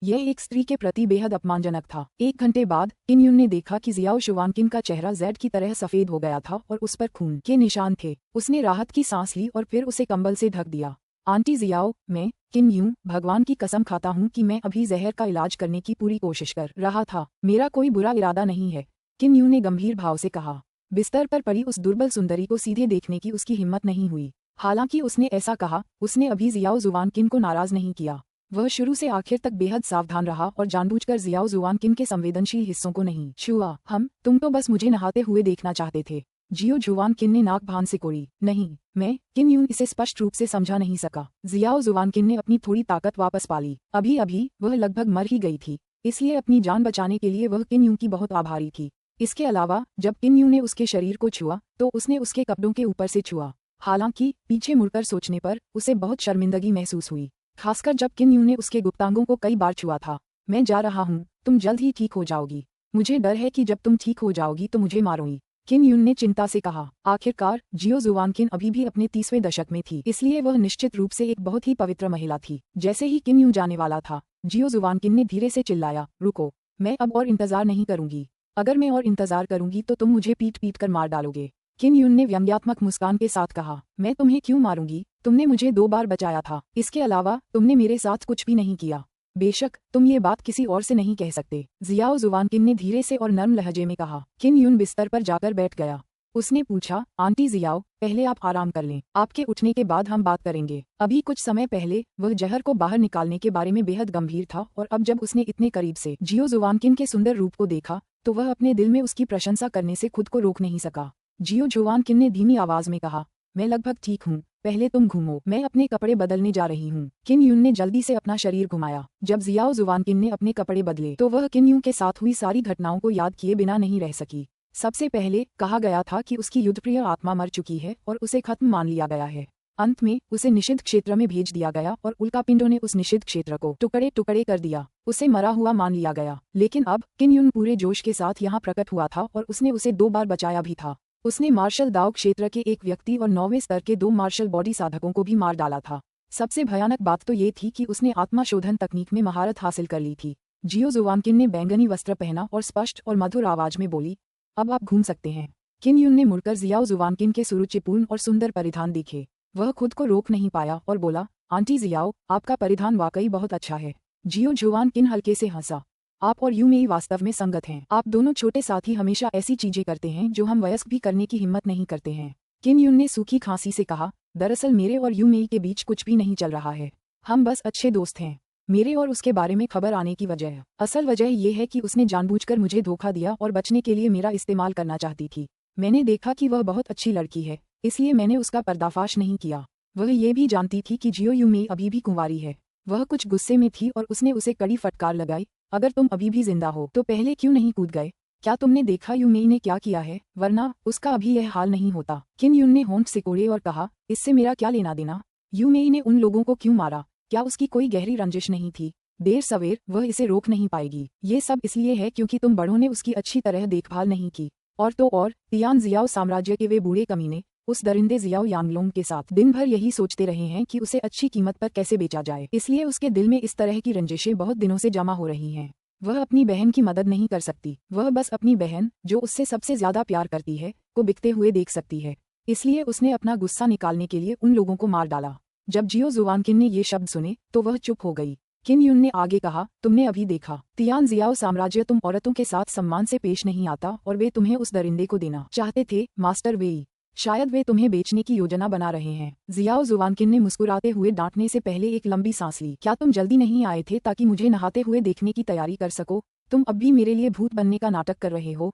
यह एक स्त्री के प्रति बेहद अपमानजनक था। 1 घंटे बाद किम यून ने देखा कि जियाओ शुवानकिन का चेहरा जेड की तरह सफेद हो गया था और उस पर खून के निशान थे। उसने राहत की सांस ली और फिर उसे कंबल से ढक दिया। आंटी जियाओ, मैं किम यून भगवान की कसम खाता हूँ कि मैं अभी जहर का इलाज करने की पूरी कोशिश कर रहा था। मेरा कोई बुरा इरादा नहीं है, किम यून ने गंभीर भाव से कहा। बिस्तर पर पड़ी उस दुर्बल सुंदरी को सीधे देखने की उसकी हिम्मत नहीं हुई। हालांकि उसने ऐसा कहा, उसने अभी जियाओ जुवानकिन को नाराज नहीं किया। वह शुरू से आखिर तक बेहद सावधान रहा और जानबूझकर जियाओ जुवानकिन के संवेदनशील हिस्सों को नहीं छुआ। तुम तो बस मुझे नहाते हुए देखना चाहते थे। जियो जुवानकिन ने नाक भान से कोड़ी। नहीं, मैं किम यून इसे स्पष्ट रूप से समझा नहीं सका। जियाओ जुवानकिन ने अपनी थोड़ी ताकत वापस पा ली। अभी अभी वह लगभग मर ही गई थी, इसलिए अपनी जान बचाने के लिए वह किम यून की बहुत आभारी थी। इसके अलावा जब किम यून ने उसके शरीर को छुआ तो उसने उसके कपड़ों के ऊपर से छुआ। हालांकि पीछे मुड़कर सोचने पर उसे बहुत शर्मिंदगी महसूस हुई, खासकर जब किम यून ने उसके गुप्तांगों को कई बार छुआ था। मैं जा रहा हूँ, तुम जल्द ही ठीक हो जाओगी। मुझे डर है कि जब तुम ठीक हो जाओगी तो मुझे मारोगी, किम यून ने चिंता से कहा। आखिरकार जियो जुवानकिन अभी भी अपने 30वें दशक में थी, इसलिए वह निश्चित रूप से एक बहुत ही पवित्र महिला थी। जैसे ही किम यून जाने वाला था, जियो जुवानकिन ने धीरे से चिल्लाया, रुको, मैं अब और इंतजार नहीं करूंगी। अगर मैं और इंतजार करूंगी तो तुम मुझे पीट पीट कर मार डालोगे। किम यून ने व्यंग्यात्मक मुस्कान के साथ कहा, मैं तुम्हें क्यों मारूंगी? तुमने मुझे 2 बार बचाया था, इसके अलावा तुमने मेरे साथ कुछ भी नहीं किया। बेशक तुम ये बात किसी और से नहीं कह सकते, जियाओ जुवानकिन ने धीरे से और नर्म लहजे में कहा। किम यून बिस्तर पर जाकर बैठ गया। उसने पूछा, आंटी जियाओ, पहले आप आराम कर लें, आपके उठने के बाद हम बात करेंगे। अभी कुछ समय पहले वह जहर को बाहर निकालने के बारे में बेहद गंभीर था और अब जब उसने इतने करीब से जियो जुवानकिन के सुंदर रूप को देखा तो वह अपने दिल में उसकी प्रशंसा करने से खुद को रोक नहीं सका। जियो जुवानकिन ने धीमी आवाज में कहा, मैं लगभग ठीक हूँ, पहले तुम घूमो, मैं अपने कपड़े बदलने जा रही हूँ। किन यून ने जल्दी से अपना शरीर घुमाया। जब जियाओ जुवानकिन ने अपने कपड़े बदले तो वह किन यून के साथ हुई सारी घटनाओं को याद किए बिना नहीं रह सकी। सबसे पहले कहा गया था कि उसकी युद्धप्रिय आत्मा मर चुकी है और उसे खत्म मान लिया गया है। अंत में उसे निषिद्ध क्षेत्र में भेज दिया गया और उल्कापिंडों ने उस निषिद्ध क्षेत्र को टुकड़े टुकड़े कर दिया। उसे मरा हुआ मान लिया गया। लेकिन अब किन यून पूरे जोश के साथ यहाँ प्रकट हुआ था और उसने उसे 2 बार बचाया भी था। उसने मार्शल दाव क्षेत्र के एक व्यक्ति और 9वें स्तर के 2 मार्शल बॉडी साधकों को भी मार डाला था। सबसे भयानक बात तो ये थी कि उसने आत्मा शोधन तकनीक में महारत हासिल कर ली थी। जियो जुवानकिन ने बैंगनी वस्त्र पहना और स्पष्ट और मधुर आवाज में बोली, अब आप घूम सकते हैं। किन यून ने मुड़कर जियाओ जुवानकिन के सुरुचिपूर्ण और सुंदर परिधान देखे। वह खुद को रोक नहीं पाया और बोला, आंटी जियाओ, आपका परिधान वाकई बहुत अच्छा है। जियो जुवानकिन हल्के से हंसा। आप और यूमेई वास्तव में संगत हैं। आप दोनों छोटे साथी हमेशा ऐसी चीजें करते हैं जो हम वयस्क भी करने की हिम्मत नहीं करते हैं। किन यून ने सूखी खांसी से कहा, दरअसल मेरे और यूमेई के बीच कुछ भी नहीं चल रहा है। हम बस अच्छे दोस्त हैं। मेरे और उसके बारे में खबर आने की वजह, असल वजह ये है कि उसने जानबूझकर मुझे धोखा दिया और बचने के लिए मेरा इस्तेमाल करना चाहती थी। मैंने देखा कि वह बहुत अच्छी लड़की है, इसलिए मैंने उसका पर्दाफाश नहीं किया। वह ये भी जानती थी कि जियो यूमेई अभी भी कुंवारी है। वह कुछ गुस्से में थी और उसने उसे कड़ी फटकार लगाई, अगर तुम अभी भी जिंदा हो तो पहले क्यों नहीं कूद गए? क्या तुमने देखा यूमेई ने क्या किया है? वरना उसका अभी यह हाल नहीं होता। किन यून ने होंठ सिकोड़े और कहा, इससे मेरा क्या लेना देना? यूमेई ने उन लोगों को क्यों मारा? क्या उसकी कोई गहरी रंजिश नहीं थी? देर सवेर वह इसे रोक नहीं पाएगी। ये सब इसलिए है क्योंकि तुम बड़ों ने उसकी अच्छी तरह देखभाल नहीं की। और तो और तियान जियाओ साम्राज्य के वे बूढ़े कमीने उस दरिंदे जियाओ यांगलोंग के साथ दिन भर यही सोचते रहे हैं कि उसे अच्छी कीमत पर कैसे बेचा जाए। इसलिए उसके दिल में इस तरह की रंजिशें बहुत दिनों से जमा हो रही हैं। वह अपनी बहन की मदद नहीं कर सकती। वह बस अपनी बहन, जो उससे सबसे ज्यादा प्यार करती है, को बिकते हुए देख सकती है। इसलिए उसने अपना गुस्सा निकालने के लिए उन लोगों को मार डाला। जब जियो जुवानकिन ने ये शब्द सुने तो वह चुप हो गई। किन यून ने आगे कहा, तुमने अभी देखा, तियान जियाओ साम्राज्य तुम औरतों के साथ सम्मान से पेश नहीं आता और वे तुम्हें उस दरिंदे को देना चाहते थे, मास्टर वेई। शायद वे तुम्हें बेचने की योजना बना रहे हैं। जियाओ जुवानकिन ने मुस्कुराते हुए डांटने से पहले एक लंबी सांस ली। क्या तुम जल्दी नहीं आए थे ताकि मुझे नहाते हुए देखने की तैयारी कर सको? तुम अब भी मेरे लिए भूत बनने का नाटक कर रहे हो?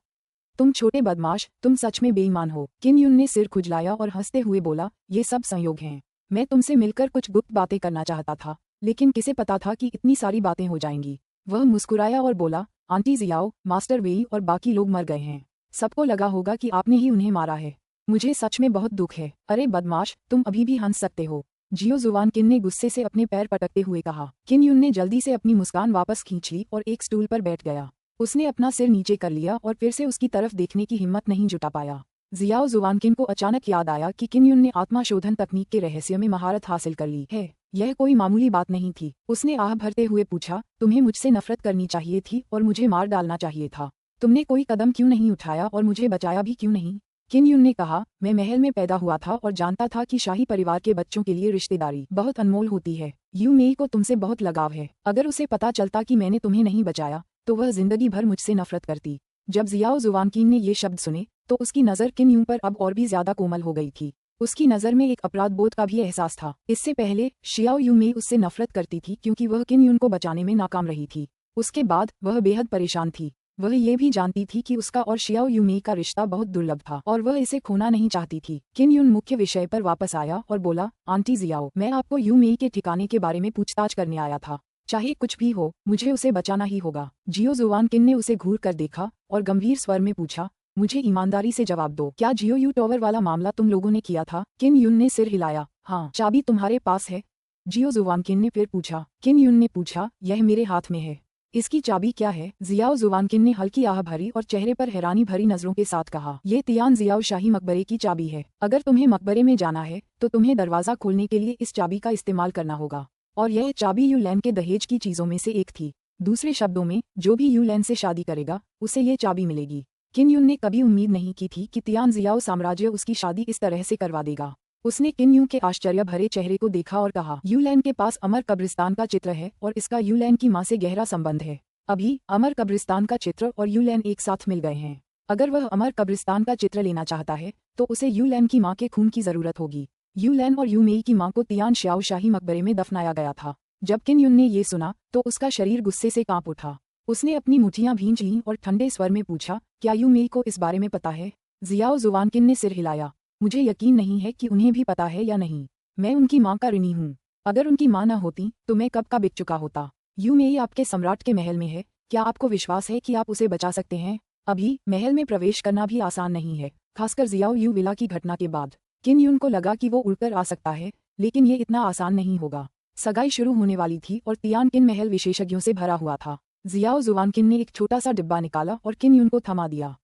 तुम छोटे बदमाश, तुम सच में बेईमान हो। किन यून ने सिर खुजलाया और हंसते हुए बोला, ये सब संयोग हैं। मैं तुमसे मिलकर कुछ गुप्त बातें करना चाहता था, लेकिन किसे पता था कि इतनी सारी बातें हो जाएंगी। वह मुस्कुराया और बोला, आंटी जियाओ, मास्टर वेई और बाकी लोग मर गए हैं। सबको लगा होगा कि आपने ही उन्हें मारा है। मुझे सच में बहुत दुख है। अरे बदमाश, तुम अभी भी हंस सकते हो। जियो जुवानकिन ने गुस्से से अपने पैर पटकते हुए कहा। किन यून ने जल्दी से अपनी मुस्कान वापस खींच ली और एक स्टूल पर बैठ गया। उसने अपना सिर नीचे कर लिया और फिर से उसकी तरफ देखने की हिम्मत नहीं जुटा पाया। जियाओ जुवानकिन को अचानक याद आया कि किन यून ने आत्मा शोधन तकनीक के रहस्य में महारत हासिल कर ली है। यह कोई मामूली बात नहीं थी। उसने आह भरते हुए पूछा, तुम्हें मुझसे नफरत करनी चाहिए थी और मुझे मार डालना चाहिए था। तुमने कोई कदम क्यों नहीं उठाया और मुझे बचाया भी क्यों नहीं? किन यून ने कहा, मैं महल में पैदा हुआ था और जानता था कि शाही परिवार के बच्चों के लिए रिश्तेदारी बहुत अनमोल होती है। यूमेई को तुमसे बहुत लगाव है। अगर उसे पता चलता कि मैंने तुम्हें नहीं बचाया तो वह जिंदगी भर मुझसे नफरत करती। जब जियाओ जुवानकिन ने ये शब्द सुने तो उसकी नज़र किन यून पर अब और भी ज्यादा कोमल हो गई थी। उसकी नज़र में एक अपराध बोध का भी एहसास था। इससे पहले शियाओ यूमेई उससे नफरत करती थी क्योंकि वह किन यून को बचाने में नाकाम रही थी। उसके बाद वह बेहद परेशान थी। वह ये भी जानती थी कि उसका और शियाओ यूमेई का रिश्ता बहुत दुर्लभ था और वह इसे खोना नहीं चाहती थी। किन यून मुख्य विषय पर वापस आया और बोला, आंटी जियाओ, मैं आपको यूमेई के ठिकाने के बारे में पूछताछ करने आया था। चाहे कुछ भी हो, मुझे उसे बचाना ही होगा। जियो जुवानकिन ने उसे घूर कर देखा और गंभीर स्वर में पूछा, मुझे ईमानदारी से जवाब दो, क्या जियो यू टॉवर वाला मामला तुम लोगों ने किया था? किन यून ने सिर हिलाया। हाँ। चाबी तुम्हारे पास है? जियो जुवानकिन ने फिर पूछा। किन यून ने पूछा, यह मेरे हाथ में है। इसकी चाबी क्या है? जियाओ जुवानकिन ने हल्की आह भरी और चेहरे पर हैरानी भरी नजरों के साथ कहा, ये तियान जियाओ शाही मकबरे की चाबी है। अगर तुम्हें मकबरे में जाना है तो तुम्हें दरवाजा खोलने के लिए इस चाबी का इस्तेमाल करना होगा। और यह चाबी यू लैन के दहेज की चीजों में से एक थी। दूसरे शब्दों में, जो भी यू लैन से शादी करेगा उसे ये चाबी मिलेगी। किन यून ने कभी उम्मीद नहीं की थी कि तियान जियाओ साम्राज्य उसकी शादी इस तरह से करवा देगा। उसने किन यून के आश्चर्य भरे चेहरे को देखा और कहा, यू लैन के पास अमर कब्रिस्तान का चित्र है और इसका यू लैन की माँ से गहरा संबंध है। अभी अमर कब्रिस्तान का चित्र और यू लैन एक साथ मिल गए हैं। अगर वह अमर कब्रिस्तान का चित्र लेना चाहता है तो उसे यू लैन की माँ के खून की जरूरत होगी। यू लैन और यूमेई की माँ को तियान श्याओ शाही मकबरे में दफनाया गया था। जब किन यून ने ये सुना तो उसका शरीर गुस्से से कांप उठा। उसने अपनी मुठियां भींच लीं और ठंडे स्वर में पूछा, क्या यूमेई को इस बारे में पता है? जियाओ जुवानकिन ने सिर हिलाया। मुझे यकीन नहीं है कि उन्हें भी पता है या नहीं। मैं उनकी माँ का ऋणी हूँ। अगर उनकी माँ न होती तो मैं कब का बिक चुका होता। यू मेई आपके सम्राट के महल में है, क्या आपको विश्वास है कि आप उसे बचा सकते हैं? अभी महल में प्रवेश करना भी आसान नहीं है, खासकर जियाओ यू विला की घटना के बाद। किन यून को लगा कि वो उड़कर आ सकता है, लेकिन ये इतना आसान नहीं होगा। सगाई शुरू होने वाली थी और तियान किन महल विशेषज्ञों से भरा हुआ था। जियाओ जुवानकिन ने एक छोटा सा डिब्बा निकाला और किन यून को थमा दिया।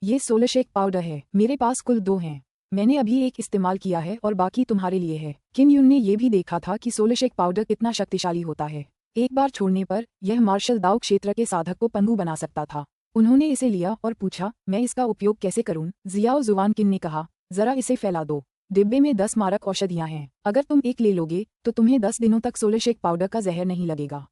ये सोलर शेक पाउडर है, मेरे पास कुल 2 हैं। मैंने अभी एक इस्तेमाल किया है और बाकी तुम्हारे लिए है। किन यून ने ये भी देखा था कि सोलर शेक पाउडर कितना शक्तिशाली होता है। एक बार छोड़ने पर यह मार्शल दाओ क्षेत्र के साधक को पंगु बना सकता था। उन्होंने इसे लिया और पूछा, मैं इसका उपयोग कैसे करूं? जियाओ जुवानकिन ने कहा, जरा इसे फैला दो। डिब्बे में 10 मारक औषधियां हैं। अगर तुम एक ले लोगे तो तुम्हें 10 दिनों तक सोलर शेक पाउडर का जहर नहीं लगेगा।